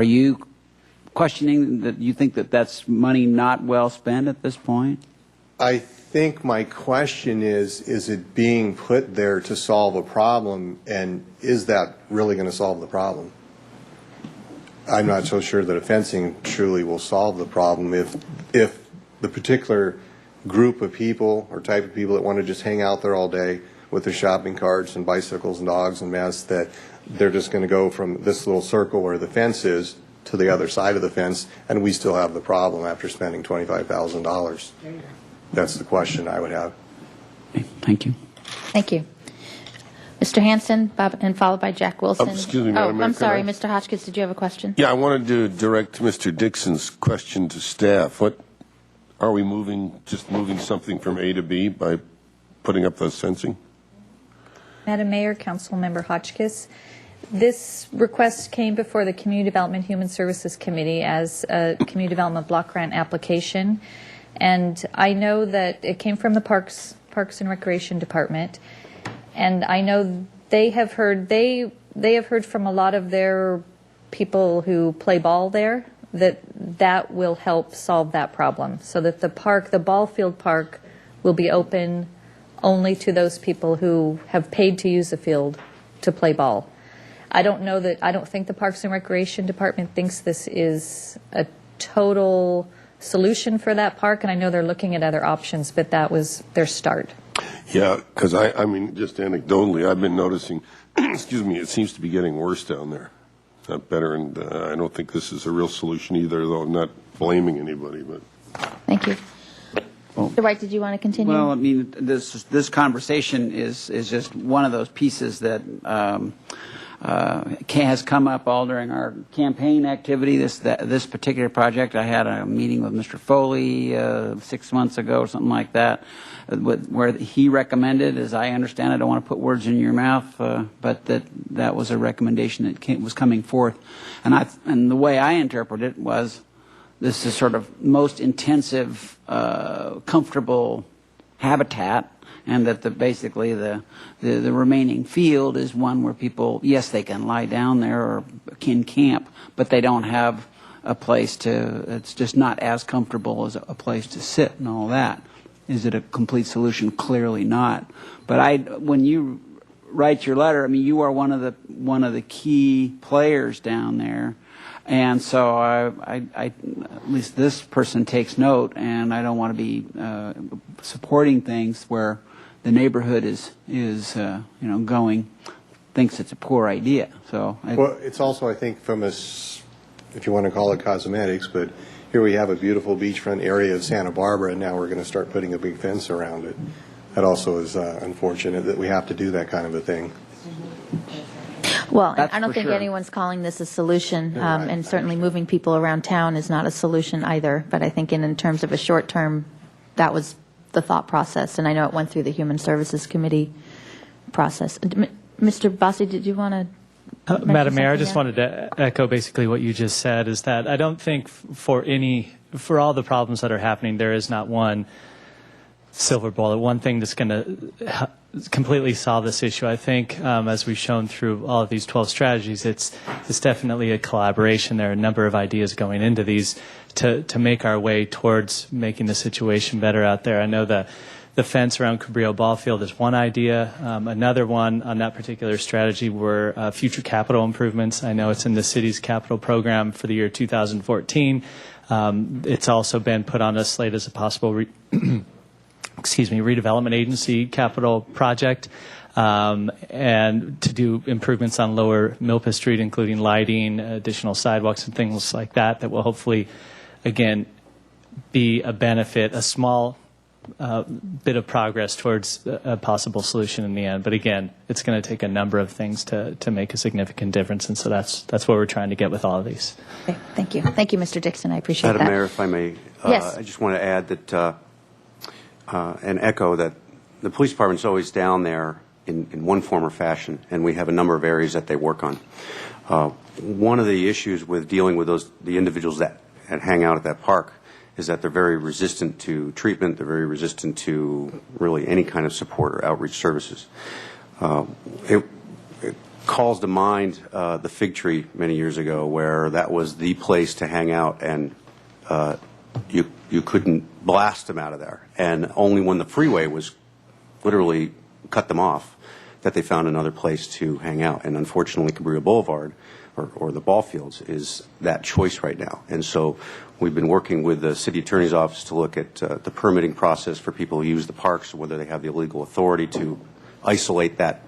you questioning that you think that that's money not well spent at this point? I think my question is it being put there to solve a problem, and is that really going to solve the problem? I'm not so sure that a fencing truly will solve the problem if the particular group of people or type of people that want to just hang out there all day with their shopping carts and bicycles and dogs and mess, that they're just going to go from this little circle where the fence is to the other side of the fence, and we still have the problem after spending $25,000. That's the question I would have. Thank you. Thank you. Mr. Hanson, and followed by Jack Wilson. Excuse me, Madam Mayor, I'm can sorry, I- Mr. Hotchkiss, did you have a question? Yeah, I wanted to direct Mr. Dixon's question to staff. What are we moving something from A to B by putting up those fencing? Madam Mayor, Councilmember Hotchkiss, this request came before the Community Development Human Services Committee as a Community Development Block Grant application, and I know that it came from the Parks and Recreation Department, and I know they have heard from a lot of their people who play ball there that will help solve that problem, so that the ball field park will be open only to those people who have paid to use the field to play ball. I don't think the Parks and Recreation Department thinks this is a total solution for that park, and I know they're looking at other options, but that was their start. Yeah, because I mean, just anecdotally, I've been noticing, excuse me, it seems to be getting worse down there. It's not better, and I don't think this is a real solution either, though I'm not blaming anybody. But Thank you. Mr. White, did you want to continue? Well, I mean, this conversation is just one of those pieces that has come up all during our campaign activity. This particular project, I had a meeting with Mr. Foley 6 months ago or something like that, where he recommended, as I understand it, I don't want to put words in your mouth, but that was a recommendation that was coming forth, and the way I interpret it was, this is sort of most intensive, comfortable habitat, and that basically the remaining field is one where people, yes, they can lie down there or can camp, but they don't have a place to, it's just not as comfortable as a place to sit and all that. Is it a complete solution? Clearly not. But when you write your letter, I mean, you are one of the key players down there. And so I at least this person takes note, and I don't want to be supporting things where the neighborhood is thinks it's a poor idea. So Well, it's also, I think, from if you want to call it cosmetics, but here we have a beautiful beachfront area of Santa Barbara, and now we're going to start putting a big fence around it. That also is unfortunate that we have to do that kind of a thing. Well, That's I don't for think sure. anyone's calling this a solution, and certainly moving people around town is not a solution either. But I think in terms of a short term, that was the thought process, and I know it went through the Human Services Committee process. Mr. Bossi, did you want to? Madam Mayor, I just wanted to echo basically what you just said, is that I don't think for all the problems that are happening, there is not one silver bullet, one thing that's going to completely solve this issue. I think, as we've shown through all of these 12 strategies, it's definitely a collaboration. There are a number of ideas going into these to make our way towards making the situation better out there. I know the fence around Cabrillo Ball Field is one idea. Another one on that particular strategy were future capital improvements. I know it's in the city's capital program for the year 2014. It's also been put on a slate as a possible redevelopment agency capital project, and to do improvements on Lower Milpa Street, including lighting, additional sidewalks, and things like that will hopefully, again, be a benefit, a small bit of progress towards a possible solution in the end. But again, it's going to take a number of things to make a significant difference, and so that's what we're trying to get with all of these. Okay, thank you. Thank you, Mr. Dixon. I appreciate Madam that. Mayor, if I may, Yes. I just want to add that and echo that the police department's always down there in one form or fashion, and we have a number of areas that they work on. One of the issues with dealing with the individuals that hang out at that park is that they're very resistant to treatment. They're very resistant to really any kind of support or outreach services. It calls to mind the Fig Tree many years ago, where that was the place to hang out, and you couldn't blast them out of there. And only when the freeway was literally cut them off that they found another place to hang out. And unfortunately, Cabrillo Boulevard or the ball fields is that choice right now. And so we've been working with the city attorney's office to look at the permitting process for people who use the parks, whether they have the legal authority to isolate that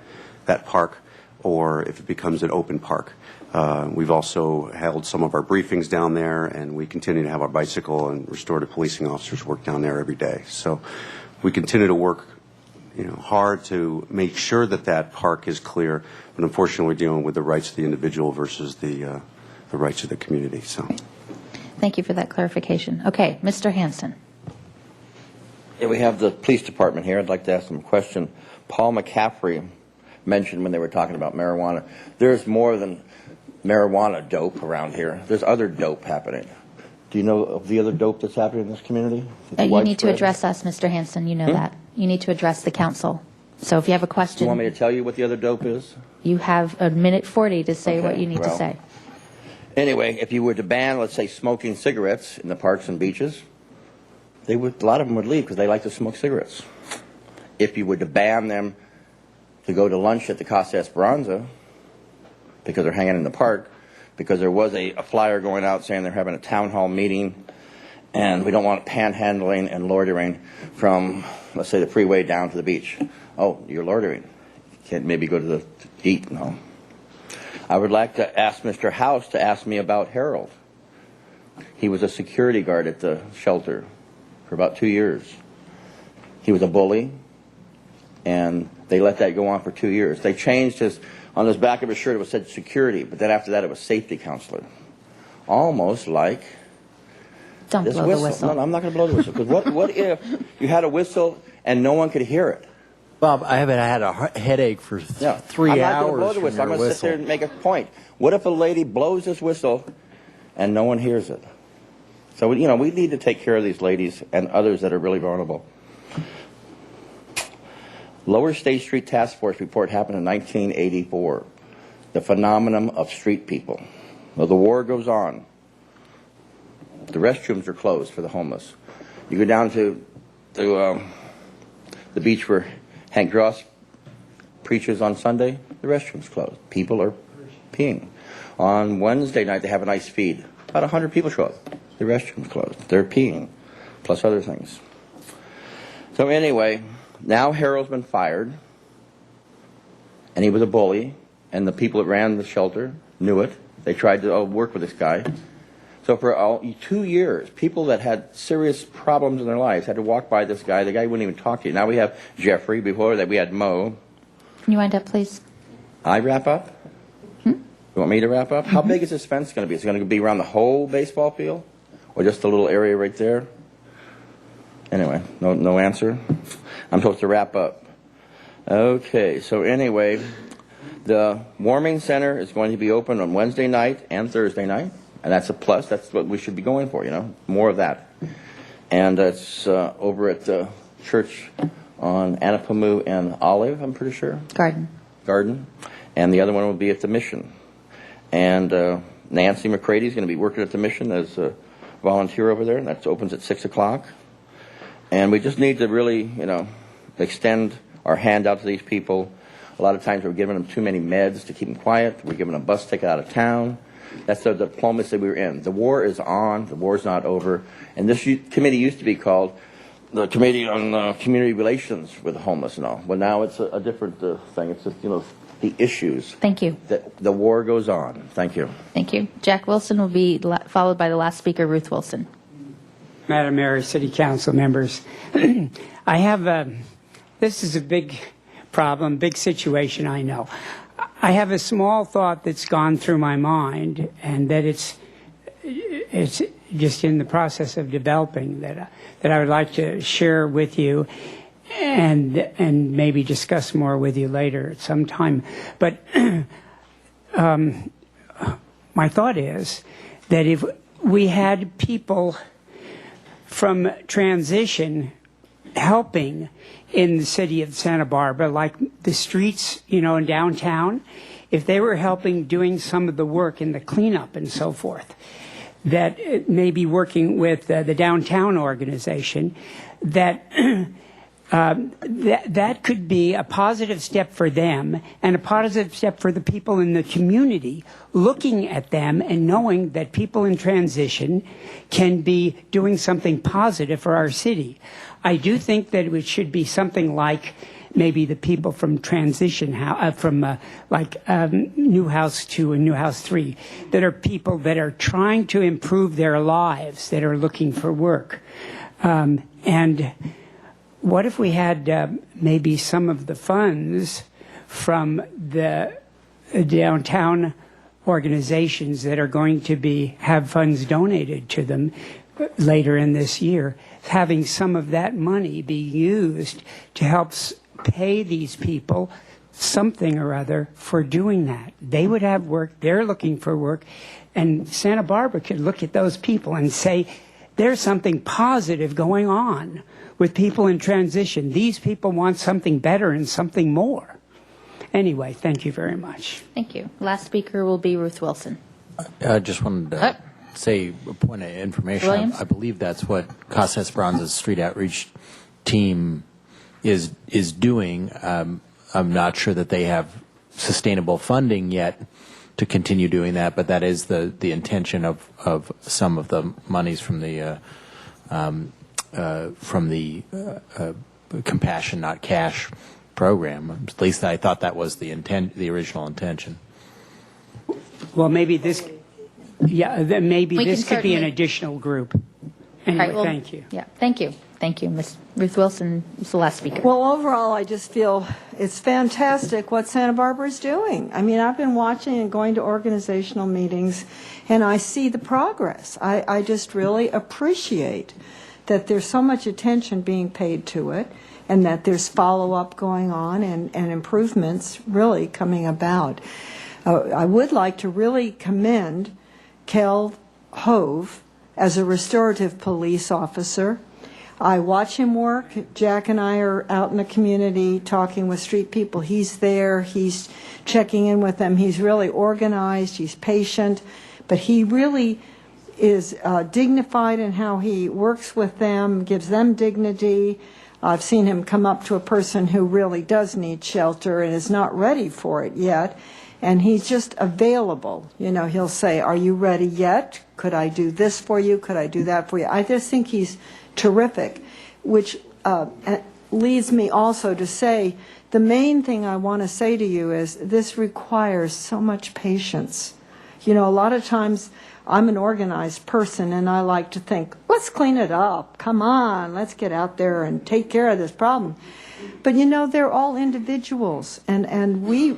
park or if it becomes an open park. We've also held some of our briefings down there, and we continue to have our bicycle and restorative policing officers work down there every day. So we continue to work hard to make sure that park is clear, but unfortunately we're dealing with the rights of the individual versus the rights of the community. So, Thank you for that clarification. Okay, Mr. Hanson. Yeah, we have the police department here. I'd like to ask them a question. Paul McCaffrey mentioned when they were talking about marijuana, there's more than marijuana dope around here. There's other dope happening. Do you know of the other dope that's happening in this community? You need to address us, Mr. Hanson. You know that. You need to address the council. So if you have a Do question, you want me to tell you what the other dope is? you have a minute 40 to say what you need to well. say. Anyway, if you were to ban, let's say, smoking cigarettes in the parks and beaches, a lot of them would leave because they like to smoke cigarettes. If you were to ban them to go to lunch at the Casa Esperanza because they're hanging in the park, because there was a flyer going out saying they're having a town hall meeting and we don't want panhandling and loitering from, let's say, the freeway down to the beach. Oh, you're loitering. You can't maybe go to eat. No. I would like to ask Mr. House to ask me about Harold. He was a security guard at the shelter for about 2 years. He was a bully, and they let that go on for 2 years. They changed on the back of his shirt it said security, but then after that it was safety counselor. Almost like Don't this blow whistle. the whistle. No, I'm not going to blow the whistle. Because what if you had a whistle and no one could hear it? Bob, I had a headache for 3 I'm not going to hours blow the from whistle. I'm your going to sit there and make a point. What if a lady blows this whistle and no one hears it? So, we need to take care of these ladies and others that are really vulnerable. Lower State Street Task Force report happened in 1984. The phenomenon of street people. Well, the war goes on. The restrooms are closed for the homeless. You go down to the beach where Hank Dross preaches on Sunday, the restroom's closed. People are peeing. On Wednesday night, they have a nice feed. About 100 people show up. The restroom's closed. They're peeing, plus other things. So anyway, now Harold's been fired, and he was a bully, and the people that ran the shelter knew it. They tried to work with this guy. So for 2 years, people that had serious problems in their lives had to walk by this guy. The guy wouldn't even talk to you. Now we have Jeffrey. Before that, we had Mo. Can you wind up, please? I wrap up? You want me to wrap up? How big is this fence going to be? Is it going to be around the whole baseball field? Or just a little area right there? Anyway, no answer? I'm supposed to wrap up. Okay, so anyway, the warming center is going to be open on Wednesday night and Thursday night. And that's a plus. That's what we should be going for, more of that. And it's over at the church on Anapamu and Olive, I'm pretty sure. Garden. And the other one will be at the Mission. And Nancy McCready is going to be working at the Mission as a volunteer over there. And that opens at 6 o'clock. And we just need to really, extend our hand out to these people. A lot of times we're giving them too many meds to keep them quiet. We're giving them a bus ticket out of town. That's the diplomacy we were in. The war is on. The war's not over. And this committee used to be called the Committee on Community Relations with the Homeless and all. Well, now it's a different thing. It's just, the issues. Thank you. The war goes on. Thank you. Thank you. Jack Wilson will be followed by the last speaker, Ruth Wilson. Madam Mayor, City Council members, I have this is a big problem, big situation, I know. I have a small thought that's gone through my mind, and that it's just in the process of developing that I would like to share with you, and maybe discuss more with you later at some time. But my thought is that if we had people from transition helping in the city of Santa Barbara, like the streets, in downtown, if they were helping doing some of the work in the cleanup and so forth, that maybe working with the downtown organization, that that could be a positive step for them and a positive step for the people in the community, looking at them and knowing that people in transition can be doing something positive for our city. I do think that it should be something like maybe the people from transition, from Newhouse 2 and Newhouse 3, that are people that are trying to improve their lives, that are looking for work. And what if we had maybe some of the funds from the downtown organizations that are going to have funds donated to them later in this year, having some of that money be used to help pay these people something or other for doing that. They would have work, they're looking for work, and Santa Barbara could look at those people and say, there's something positive going on with people in transition. These people want something better and something more. Anyway, thank you very much. Thank you. Last speaker will be Ruth Wilson. I just wanted to say a point of information. Williams? I believe that's what Casa Esperanza's street outreach team is doing. I'm not sure that they have sustainable funding yet to continue doing that, but that is the intention of some of the monies from the Compassion Not Cash program. At least I thought that was the original intention. Well, maybe this, maybe We this can could be an certainly- additional group. Anyway, All right, well, thank you. Yeah, thank you. Thank you. Ms. Ruth Wilson is the last speaker. Well, overall, I just feel it's fantastic what Santa Barbara is doing. I mean, I've been watching and going to organizational meetings, and I see the progress. I just really appreciate that there's so much attention being paid to it, and that there's follow-up going on and improvements really coming about. I would like to really commend Kel Hove as a restorative police officer. I watch him work. Jack and I are out in the community talking with street people. He's there. He's checking in with them. He's really organized. He's patient. But he really is dignified in how he works with them, gives them dignity. I've seen him come up to a person who really does need shelter and is not ready for it yet. And he's just available. You know, he'll say, "Are you ready yet? Could I do this for you? Could I do that for you?" I just think he's terrific, which leads me also to say the main thing I want to say to you is this requires so much patience. You know, a lot of times I'm an organized person and I like to think, let's clean it up. Come on, let's get out there and take care of this problem. But you know, they're all individuals, and we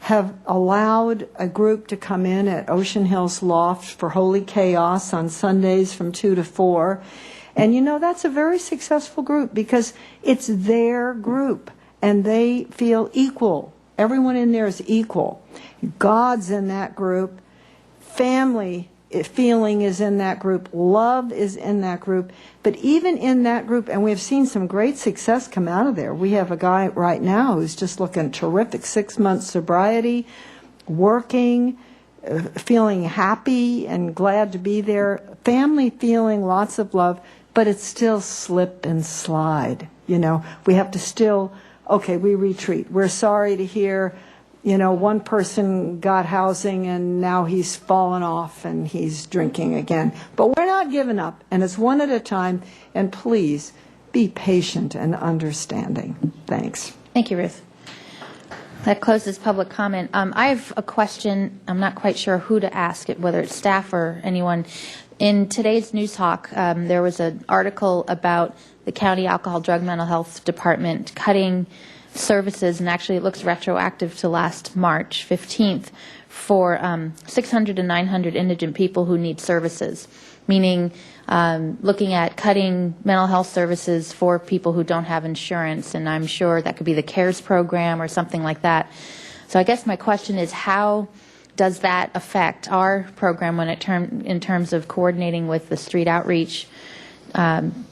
have allowed a group to come in at Ocean Hills Loft for Holy Chaos on Sundays from 2 to 4. And you know, that's a very successful group because it's their group and they feel equal. Everyone in there is equal. God's in that group. Family feeling is in that group. Love is in that group. But even in that group, and we've seen some great success come out of there. We have a guy right now who's just looking terrific, 6 months sobriety, working, feeling happy and glad to be there. Family feeling lots of love, but it's still slip and slide. You know, we have to still, okay, we retreat. We're sorry to hear, you know, one person got housing and now he's fallen off and he's drinking again. But we're not giving up, and it's one at a time. And please be patient and understanding. Thanks. Thank you, Ruth. That closes public comment. I have a question. I'm not quite sure who to ask it, whether it's staff or anyone. In today's News Hawk, there was an article about the County Alcohol, Drug, Mental Health Department cutting services, and actually it looks retroactive to last March 15th, for 600 to 900 indigent people who need services, meaning looking at cutting mental health services for people who don't have insurance, and I'm sure that could be the CARES program or something like that. So I guess my question is, how does that affect our program when in terms of coordinating with the street outreach,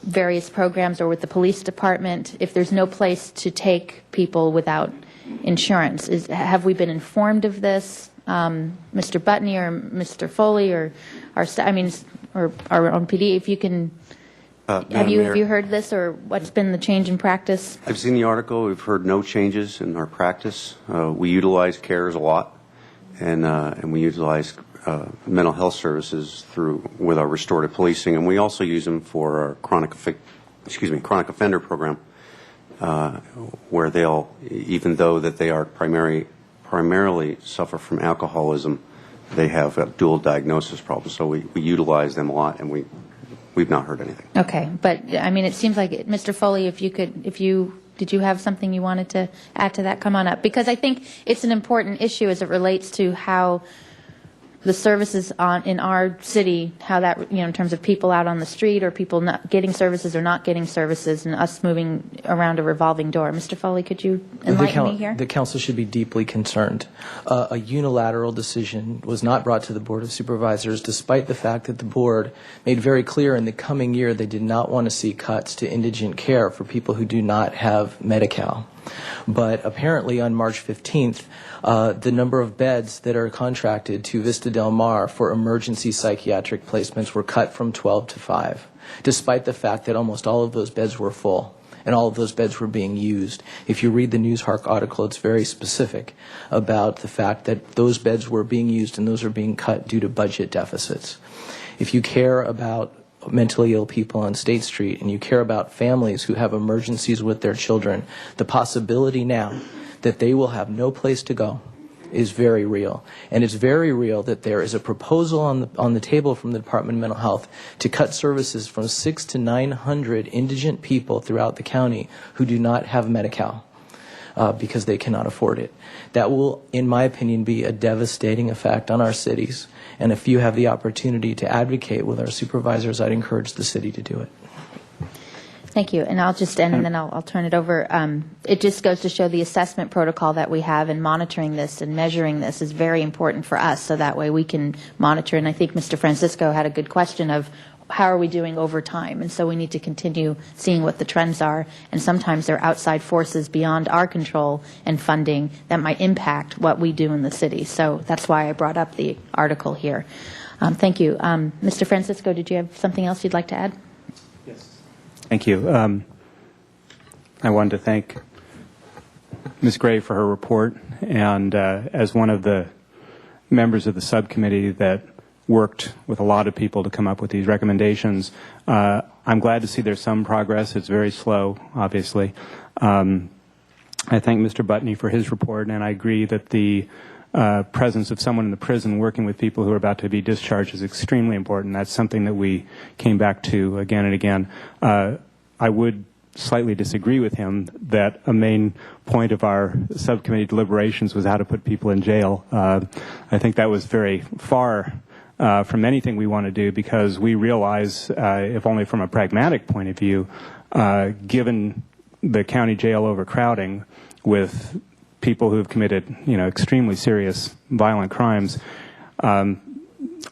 various programs, or with the police department, if there's no place to take people without insurance? Have we been informed of this, Mr. Butney or Mr. Foley or our or our own PD? If you can, have you heard this, or what's been the change in practice? I've seen the article. We've heard no changes in our practice. We utilize CARES a lot, and we utilize mental health services with our restorative policing, and we also use them for our chronic offender program, where they'll, even though that they are primarily suffer from alcoholism, they have a dual diagnosis problem. So we utilize them a lot, and we've not heard anything. Okay, but I mean, it seems like Mr. Foley, did you have something you wanted to add to that? Come on up, because I think it's an important issue as it relates to how the services in our city, how that, in terms of people out on the street or people not getting services or not getting services, and us moving around a revolving door. Mr. Foley, could you enlighten me here? The council should be deeply concerned. A unilateral decision was not brought to the Board of Supervisors, despite the fact that the board made very clear in the coming year they did not want to see cuts to indigent care for people who do not have Medi-Cal. But apparently on March 15th, the number of beds that are contracted to Vista Del Mar for emergency psychiatric placements were cut from 12 to 5, despite the fact that almost all of those beds were full and all of those beds were being used. If you read the News Hawk article, it's very specific about the fact that those beds were being used and those are being cut due to budget deficits. If you care about mentally ill people on State Street and you care about families who have emergencies with their children, the possibility now that they will have no place to go is very real. And it's very real that there is a proposal on the table from the Department of Mental Health to cut services from 600 to 900 indigent people throughout the county who do not have Medi-Cal because they cannot afford it. That will, in my opinion, be a devastating effect on our cities. And if you have the opportunity to advocate with our supervisors, I'd encourage the city to do it. Thank you. And I'll just end, and then I'll turn it over. It just goes to show the assessment protocol that we have, and monitoring this and measuring this is very important for us, so that way we can monitor. And I think Mr. Francisco had a good question of how are we doing over time, and so we need to continue seeing what the trends are, and sometimes there are outside forces beyond our control and funding that might impact what we do in the city. So that's why I brought up the article here. Thank you. Mr. Francisco, did you have something else you'd like to add? Thank you. I wanted to thank Ms. Gray for her report, and as one of the members of the subcommittee that worked with a lot of people to come up with these recommendations, I'm glad to see there's some progress. It's very slow, obviously. I thank Mr. Butney for his report, and I agree that the presence of someone in the prison working with people who are about to be discharged is extremely important. That's something that we came back to again and again. I would slightly disagree with him that a main point of our subcommittee deliberations was how to put people in jail. I think that was very far from anything we want to do, because we realize, if only from a pragmatic point of view, given the county jail overcrowding with people who have committed, extremely serious violent crimes,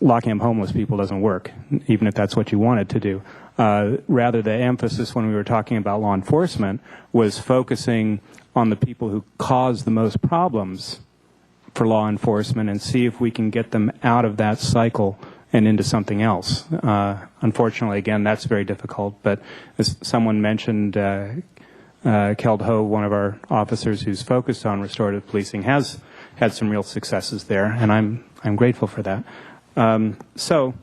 locking up homeless people doesn't work, even if that's what you wanted to do. Rather, the emphasis when we were talking about law enforcement was focusing on the people who cause the most problems for law enforcement and see if we can get them out of that cycle and into something else. Unfortunately, again, that's very difficult. But as someone mentioned, Keld Ho, one of our officers who's focused on restorative policing, has had some real successes there, and I'm grateful for that. So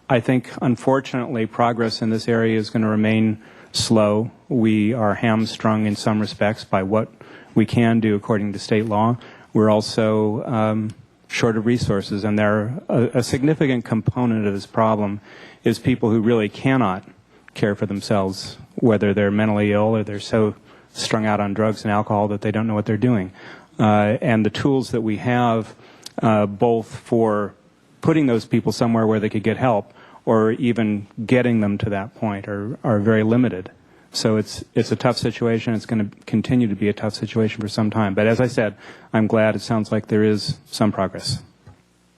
I think, unfortunately, progress in this area is going to remain slow. We are hamstrung in some respects by what we can do according to state law. We're also short of resources, and a significant component of this problem is people who really cannot care for themselves, whether they're mentally ill or they're so strung out on drugs and alcohol that they don't know what they're doing. And the tools that we have, both for putting those people somewhere where they could get help or even getting them to that point, are very limited. So it's a tough situation. It's going to continue to be a tough situation for some time. But as I said, I'm glad it sounds like there is some progress.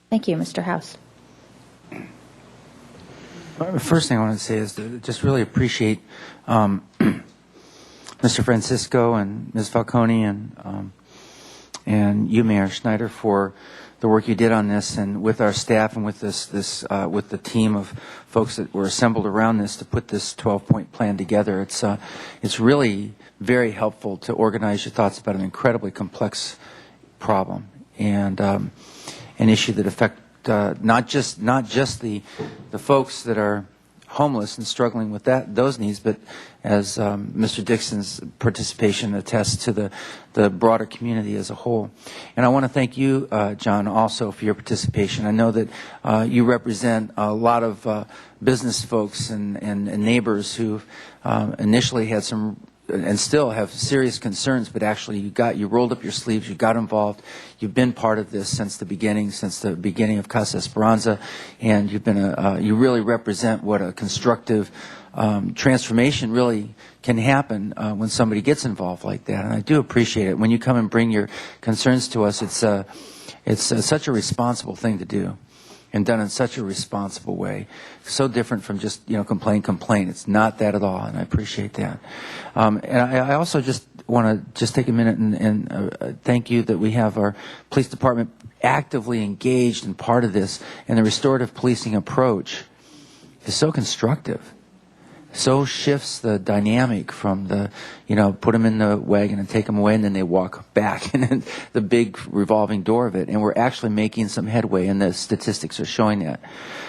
Thank you, Mr. House. The first thing I want to say is to just really appreciate Mr. Francisco and Ms. Falcone and you, Mayor Schneider, for the work you did on this, and with our staff and with with the team of folks that were assembled around this to put this 12-point plan together. It's really very helpful to organize your thoughts about an incredibly complex problem and an issue that affects not just the folks that are homeless and struggling with those needs, but as Mr. Dixon's participation attests to the broader community as a whole. And I want to thank you, John, also for your participation. I know that you represent a lot of business folks and neighbors who initially had some and still have serious concerns, but actually you rolled up your sleeves, you got involved, you've been part of this since the beginning of Casa Esperanza, and you really represent what a constructive transformation really can happen when somebody gets involved like that. And I do appreciate it. When you come and bring your concerns to us, it's such a responsible thing to do, and done in such a responsible way. So different from just, complain. It's not that at all, and I appreciate that. And I also just want to take a minute and thank you that we have our police department actively engaged in part of this, and the restorative policing approach is so constructive. So shifts the dynamic from put them in the wagon and take them away, and then they walk back, and then the big revolving door of it. And we're actually making some headway, and the statistics are showing that.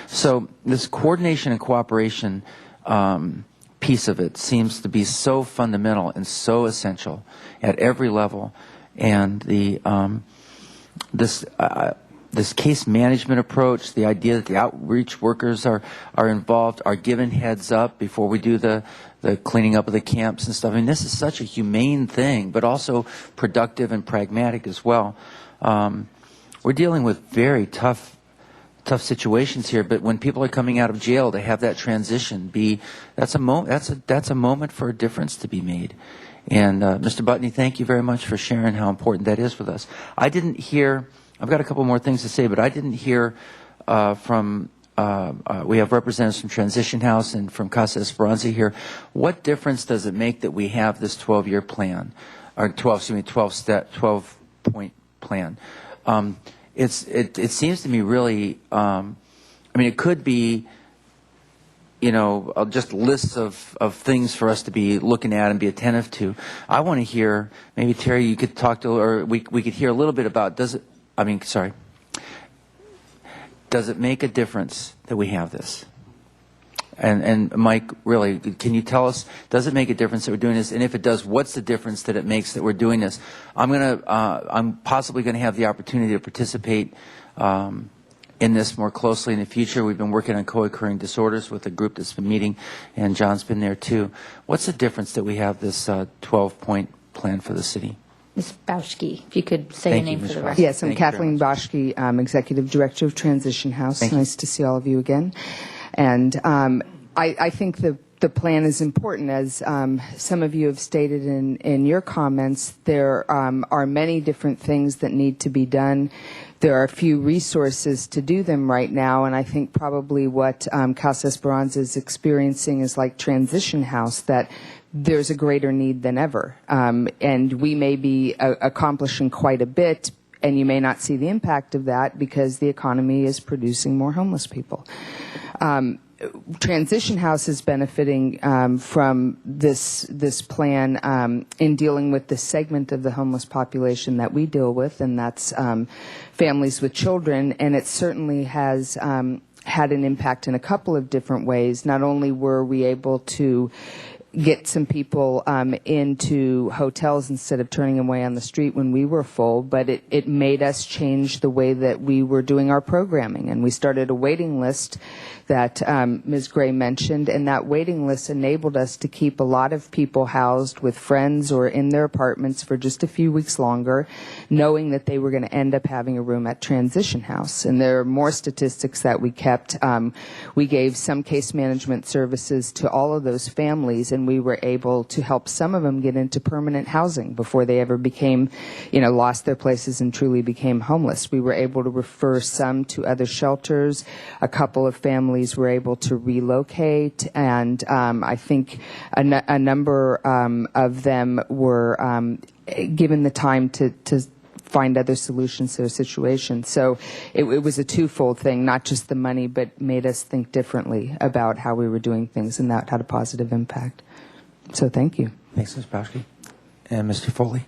So this coordination and cooperation piece of it seems to be so fundamental and so essential at every level. And this case management approach, the idea that the outreach workers are involved, are given heads up before we do the cleaning up of the camps and stuff. I mean, this is such a humane thing, but also productive and pragmatic as well. We're dealing with very tough situations here, but when people are coming out of jail, to have that transition that's a moment for a difference to be made. And Mr. Butney, thank you very much for sharing how important that is with us. I've got a couple more things to say, but I didn't hear from, we have representatives from Transition House and from Casa Esperanza here. What difference does it make that we have this 12-year plan, or 12-point plan? It seems to me really, it could be, just lists of things for us to be looking at and be attentive to. I want to hear, maybe Terry, you could talk to, or we could hear a little bit about, does it make a difference that we have this? And Mike, really, can you tell us, does it make a difference that we're doing this? And if it does, what's the difference that it makes that we're doing this? I'm possibly going to have the opportunity to participate in this more closely in the future. We've been working on co-occurring disorders with a group that's been meeting, and John's been there too. What's the difference that we have this 12-point plan for the city? Ms. Bauschke, if you could say Thank your you, name for Ms. the Ross. record. Yes, I'm Kathleen Boschke, Executive Director of Transition House. Thank you. Nice to see all of you again. And I think the plan is important. As some of you have stated in your comments, there are many different things that need to be done. There are few resources to do them right now, and I think probably what Casa Esperanza is experiencing is like Transition House, that there's a greater need than ever. And we may be accomplishing quite a bit, and you may not see the impact of that because the economy is producing more homeless people. Transition House is benefiting from this plan in dealing with the segment of the homeless population that we deal with, and that's families with children, and it certainly has had an impact in a couple of different ways. Not only were we able to get some people into hotels instead of turning them away on the street when we were full, but it made us change the way that we were doing our programming. And we started a waiting list that Ms. Gray mentioned, and that waiting list enabled us to keep a lot of people housed with friends or in their apartments for just a few weeks longer, knowing that they were going to end up having a room at Transition House. And there are more statistics that we kept. We gave some case management services to all of those families, and we were able to help some of them get into permanent housing before they ever became, lost their places and truly became homeless. We were able to refer some to other shelters. A couple of families were able to relocate, and I think a number of them were given the time to find other solutions to their situation. So it was a twofold thing, not just the money, but made us think differently about how we were doing things, and that had a positive impact. So thank you. Thanks, Ms. Bauschke. And Mr. Foley?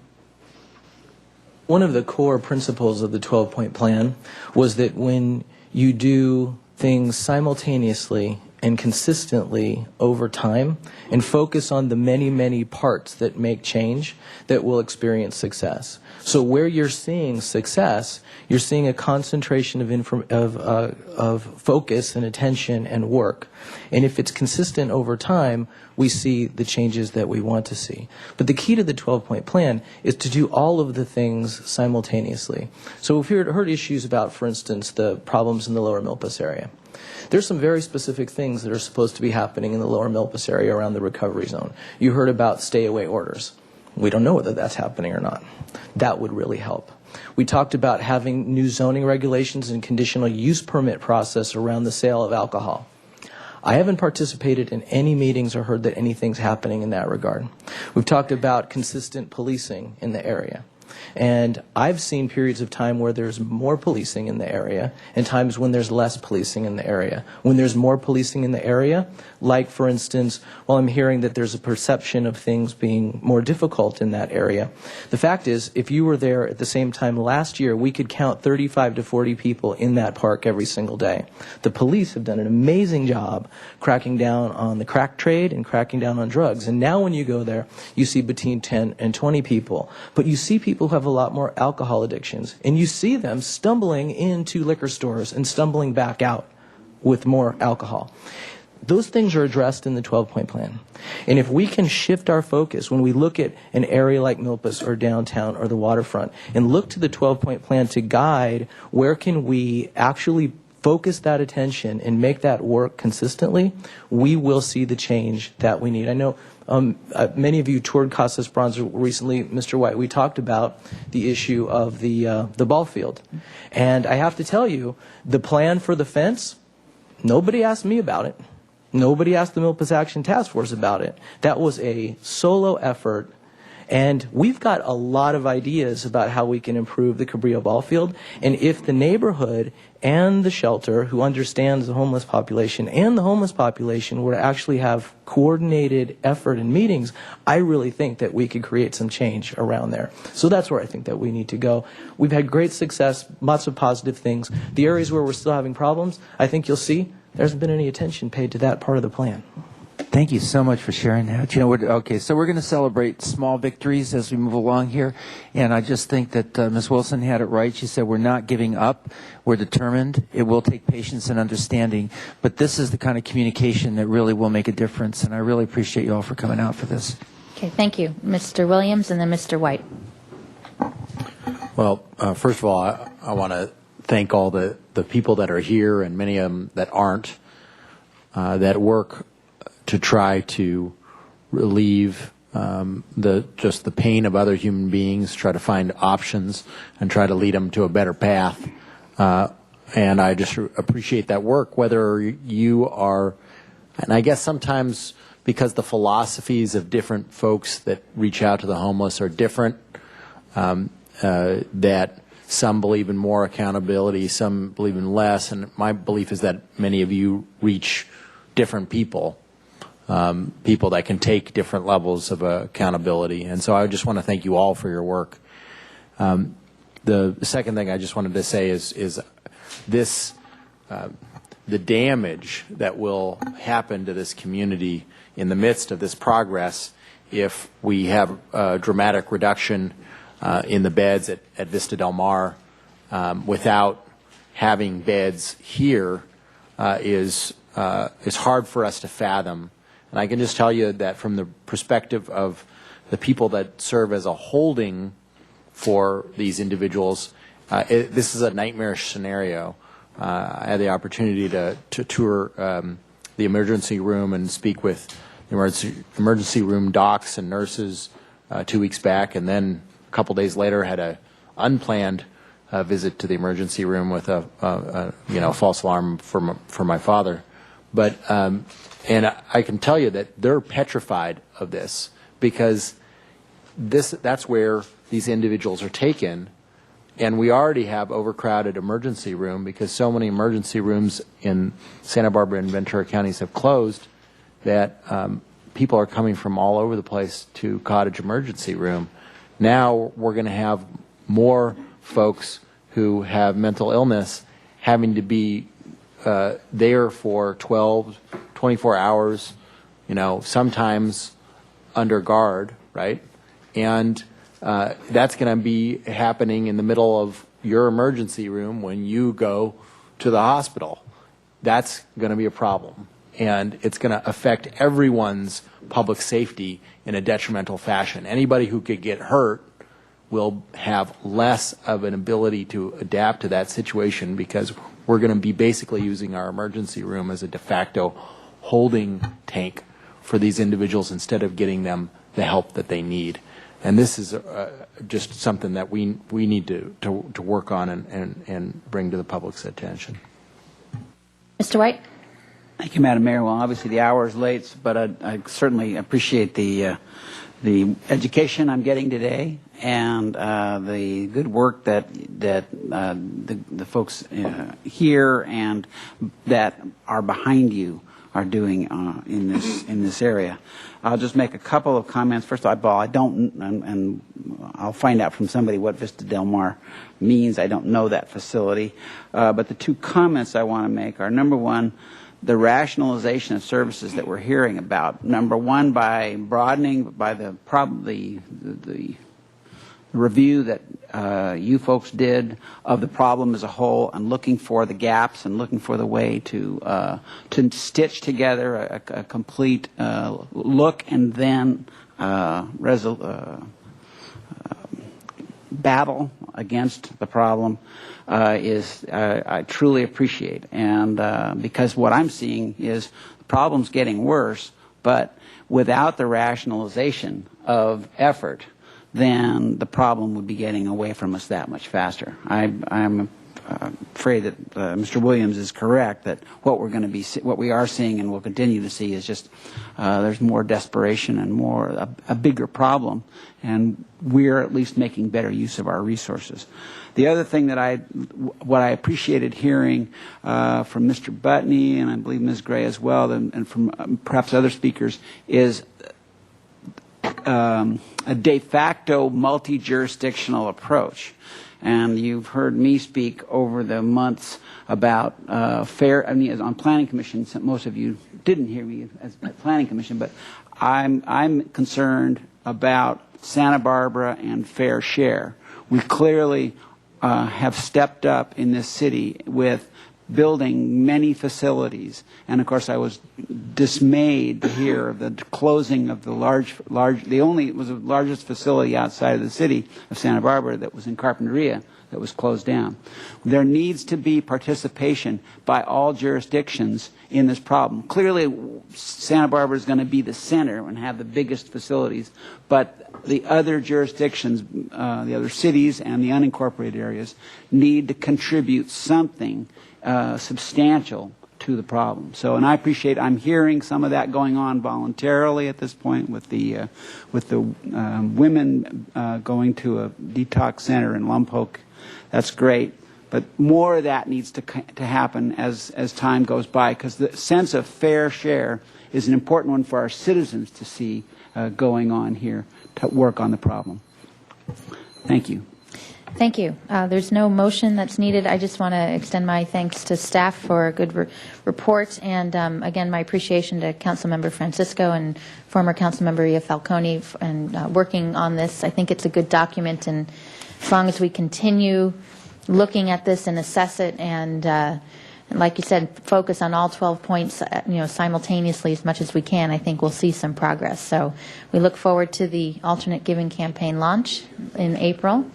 One of the core principles of the 12-point plan was that when you do things simultaneously and consistently over time and focus on the many, many parts that make change, that will experience success. So where you're seeing success, you're seeing a concentration of focus and attention and work. And if it's consistent over time, we see the changes that we want to see. But the key to the 12-point plan is to do all of the things simultaneously. So if you heard issues about, for instance, the problems in the lower Milpas area, there's some very specific things that are supposed to be happening in the lower Milpas area around the recovery zone. You heard about stay-away orders. We don't know whether that's happening or not. That would really help. We talked about having new zoning regulations and conditional use permit process around the sale of alcohol. I haven't participated in any meetings or heard that anything's happening in that regard. We've talked about consistent policing in the area. And I've seen periods of time where there's more policing in the area and times when there's less policing in the area. When there's more policing in the area, like, for instance, while I'm hearing that there's a perception of things being more difficult in that area, the fact is, if you were there at the same time last year, we could count 35 to 40 people in that park every single day. The police have done an amazing job cracking down on the crack trade and cracking down on drugs. And now when you go there, you see between 10 and 20 people. But you see people who have a lot more alcohol addictions, and you see them stumbling into liquor stores and stumbling back out with more alcohol. Those things are addressed in the 12-point plan. And if we can shift our focus when we look at an area like Milpas or downtown or the waterfront and look to the 12-point plan to guide where can we actually focus that attention and make that work consistently, we will see the change that we need. I know many of you toured Casa Esperanza recently, Mr. White. We talked about the issue of the ball field. And I have to tell you, the plan for the fence, nobody asked me about it. Nobody asked the Milpas Action Task Force about it. That was a solo effort. And we've got a lot of ideas about how we can improve the Cabrillo ball field. And if the neighborhood and the shelter, who understands the homeless population, and the homeless population were to actually have coordinated effort in meetings, I really think that we could create some change around there. So that's where I think that we need to go. We've had great success, lots of positive things. The areas where we're still having problems, I think you'll see there hasn't been any attention paid to that part of the plan. Thank you so much for sharing that. You know, okay, so we're going to celebrate small victories as we move along here, and I just think that Ms. Wilson had it right. She said we're not giving up. We're determined. It will take patience and understanding, but this is the kind of communication that really will make a difference, and I really appreciate you all for coming out for this. Okay, thank you. Mr. Williams and then Mr. White. Well, first of all, I want to thank all the people that are here and many of them that aren't, that work to try to relieve just the pain of other human beings, try to find options, and try to lead them to a better path. And I just appreciate that work, whether you are, and I guess sometimes because the philosophies of different folks that reach out to the homeless are different, that some believe in more accountability, some believe in less, and my belief is that many of you reach different people. People that can take different levels of accountability. And so I just want to thank you all for your work. The second thing I just wanted to say is this, the damage that will happen to this community in the midst of this progress if we have a dramatic reduction in the beds at Vista Del Mar without having beds here is hard for us to fathom. And I can just tell you that from the perspective of the people that serve as a holding for these individuals, this is a nightmarish scenario. I had the opportunity to tour the emergency room and speak with the emergency room docs and nurses 2 weeks back, and then a couple days later had an unplanned visit to the emergency room with a false alarm for my father. But and I can tell you that they're petrified of this because that's where these individuals are taken. And we already have overcrowded emergency room because so many emergency rooms in Santa Barbara and Ventura counties have closed that people are coming from all over the place to Cottage emergency room. Now we're going to have more folks who have mental illness having to be there for 12, 24 hours, sometimes under guard, right? And that's going to be happening in the middle of your emergency room when you go to the hospital. That's going to be a problem. And it's going to affect everyone's public safety in a detrimental fashion. Anybody who could get hurt will have less of an ability to adapt to that situation because we're going to be basically using our emergency room as a de facto holding tank for these individuals instead of getting them the help that they need. And this is just something that we need to work on and bring to the public's attention. Mr. White? Thank you, Madam Mayor. Well, obviously the hour is late, but I certainly appreciate the education I'm getting today and the good work that the folks here and that are behind you are doing in this area. I'll just make a couple of comments. First of all, I don't, and I'll find out from somebody what Vista Del Mar means. I don't know that facility. But the two comments I want to make are, number one, the rationalization of services that we're hearing about. Number one, by broadening, by the review that you folks did of the problem as a whole, and looking for the gaps and looking for the way to stitch together a complete look and then battle against the problem is I truly appreciate. And because what I'm seeing is the problem's getting worse, but without the rationalization of effort, then the problem would be getting away from us that much faster. I'm afraid that Mr. Williams is correct that what we are seeing and will continue to see is just there's more desperation and more a bigger problem, and we're at least making better use of our resources. The other thing that what I appreciated hearing from Mr. Butney and I believe Ms. Gray as well, and from perhaps other speakers, is a de facto multi-jurisdictional approach. and you've heard me speak over the months about on Planning Commission. Most of you didn't hear me as Planning Commission, but I'm concerned about Santa Barbara and fair share. We clearly have stepped up in this city with building many facilities, and of course I was dismayed to hear of the closing of the it was the largest facility outside of the city of Santa Barbara that was in Carpinteria that was closed down. There needs to be participation by all jurisdictions in this problem. Clearly Santa Barbara is going to be the center and have the biggest facilities, but the other jurisdictions, the other cities and the unincorporated areas need to contribute something substantial to the problem. So, and I appreciate, I'm hearing some of that going on voluntarily at this point with the women going to a detox center in Lompoc. That's great. But more of that needs to happen as time goes by, because the sense of fair share is an important one for our citizens to see going on here to work on the problem. Thank you. Thank you. There's no motion that's needed. I just want to extend my thanks to staff for a good report, and again, my appreciation to Councilmember Francisco and former Councilmember Ia Falcone and working on this. I think it's a good document, and as long as we continue looking at this and assess it, and like you said, focus on all 12 points, simultaneously as much as we can, I think we'll see some progress. So we look forward to the alternate giving campaign launch in April.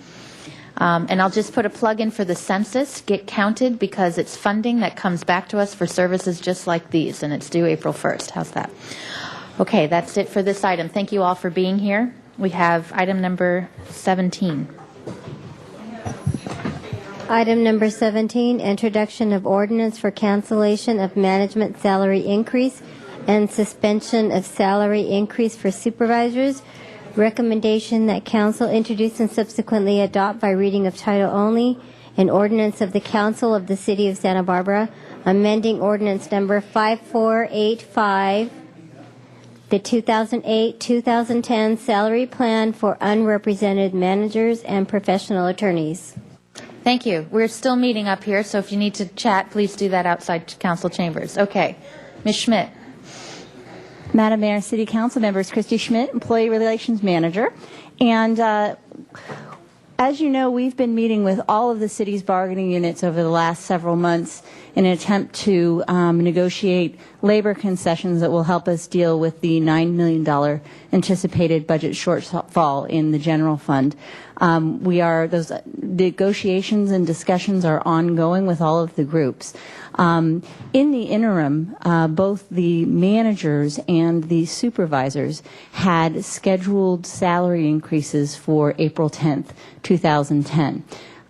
And I'll just put a plug in for the census, Get Counted, because it's funding that comes back to us for services just like these, and it's due April 1st. How's that? Okay, that's it for this item. Thank you all for being here. We have item number 17. Item number 17, introduction of ordinance for cancellation of management salary increase and suspension of salary increase for supervisors. Recommendation that council introduce and subsequently adopt by reading of title only an ordinance of the Council of the City of Santa Barbara amending ordinance number 5485, the 2008-2010 salary plan for unrepresented managers and professional attorneys. Thank you. We're still meeting up here, so if you need to chat, please do that outside council chambers. Okay. Ms. Schmidt. Madam Mayor, City Council members, Christy Schmidt, Employee Relations Manager. And as you know, we've been meeting with all of the city's bargaining units over the last several months in an attempt to negotiate labor concessions that will help us deal with the $9 million anticipated budget shortfall in the general fund. Those negotiations and discussions are ongoing with all of the groups. In the interim, both the managers and the supervisors had scheduled salary increases for April 10th, 2010.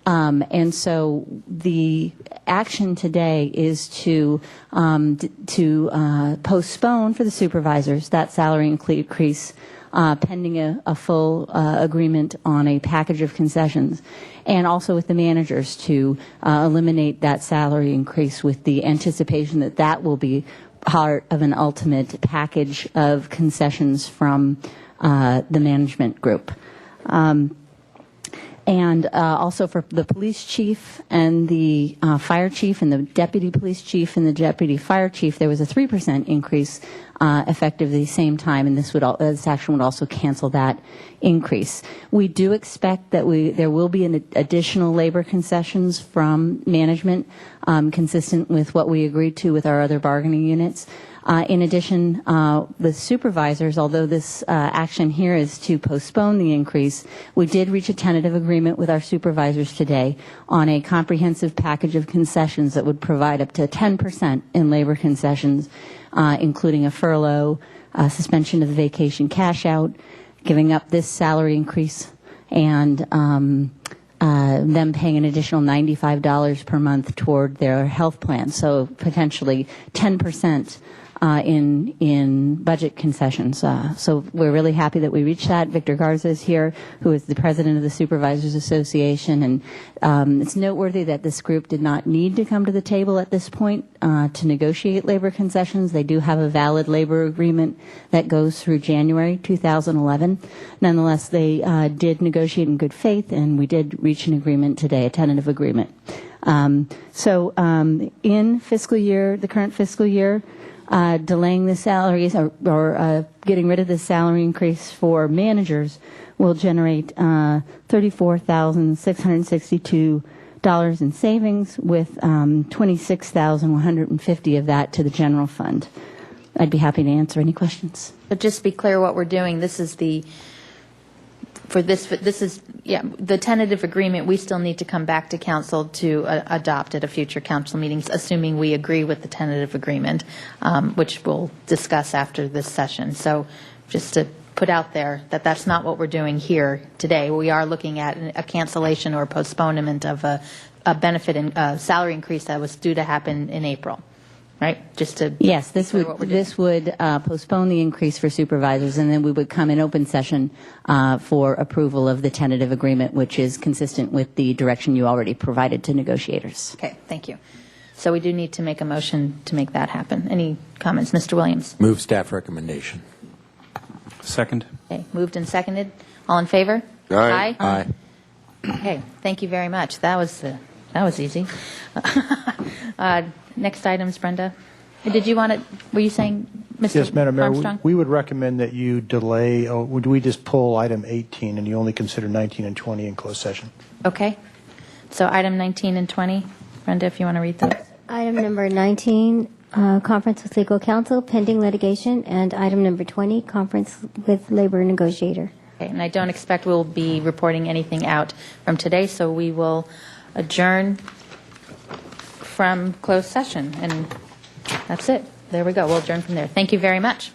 And so the action today is to postpone for the supervisors that salary increase pending a full agreement on a package of concessions, and also with the managers to eliminate that salary increase with the anticipation that that will be part of an ultimate package of concessions from the management group. And also for the police chief and the fire chief and the deputy police chief and the deputy fire chief, there was a 3% increase effective the same time, and this action would also cancel that increase. We do expect that there will be an additional labor concessions from management consistent with what we agreed to with our other bargaining units. In addition, the supervisors, although this action here is to postpone the increase, we did reach a tentative agreement with our supervisors today on a comprehensive package of concessions that would provide up to 10% in labor concessions, including a furlough, suspension of the vacation cash out, giving up this salary increase, and them paying an additional $95 per month toward their health plan. So potentially 10% in budget concessions. So we're really happy that we reached that. Victor Garza is here, who is the president of the Supervisors Association, and it's noteworthy that this group did not need to come to the table at this point to negotiate labor concessions. They do have a valid labor agreement that goes through January 2011. Nonetheless, they did negotiate in good faith, and we did reach an agreement today, a tentative agreement. In the current fiscal year, delaying the salaries or getting rid of the salary increase for managers will generate $34,662 in savings, with $26,150 of that to the general fund. I'd be happy to answer any questions. But just to be clear what we're doing, this is the tentative agreement. We still need to come back to council to adopt at a future council meeting, assuming we agree with the tentative agreement, which we'll discuss after this session. So just to put out there that that's not what we're doing here today. We are looking at a cancellation or postponement of a benefit and salary increase that was due to happen in April. Right? Just to yes, this would postpone the increase for supervisors, and then we would come in open session for approval of the tentative agreement, which is consistent with the direction you already provided to negotiators. Okay, thank you. So we do need to make a motion to make that happen. Any comments, Mr. Williams? Move staff recommendation. Second. Okay, moved and seconded. All in favor? Aye. Aye. Okay, thank you very much. That was easy. Next items, Brenda. Did you want to? Were you saying, Mr. Yes, Madam Mayor, Armstrong? we would recommend that you delay. Would we just pull item 18 and you only consider 19 and 20 in closed session? Okay. So item 19 and 20, Brenda, if you want to read those. Item number 19, conference with legal counsel pending litigation, and item number 20, conference with labor negotiator. Okay, and I don't expect we'll be reporting anything out from today, so we will adjourn from closed session, and that's it. There we go. We'll adjourn from there. Thank you very much.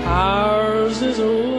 Ours is a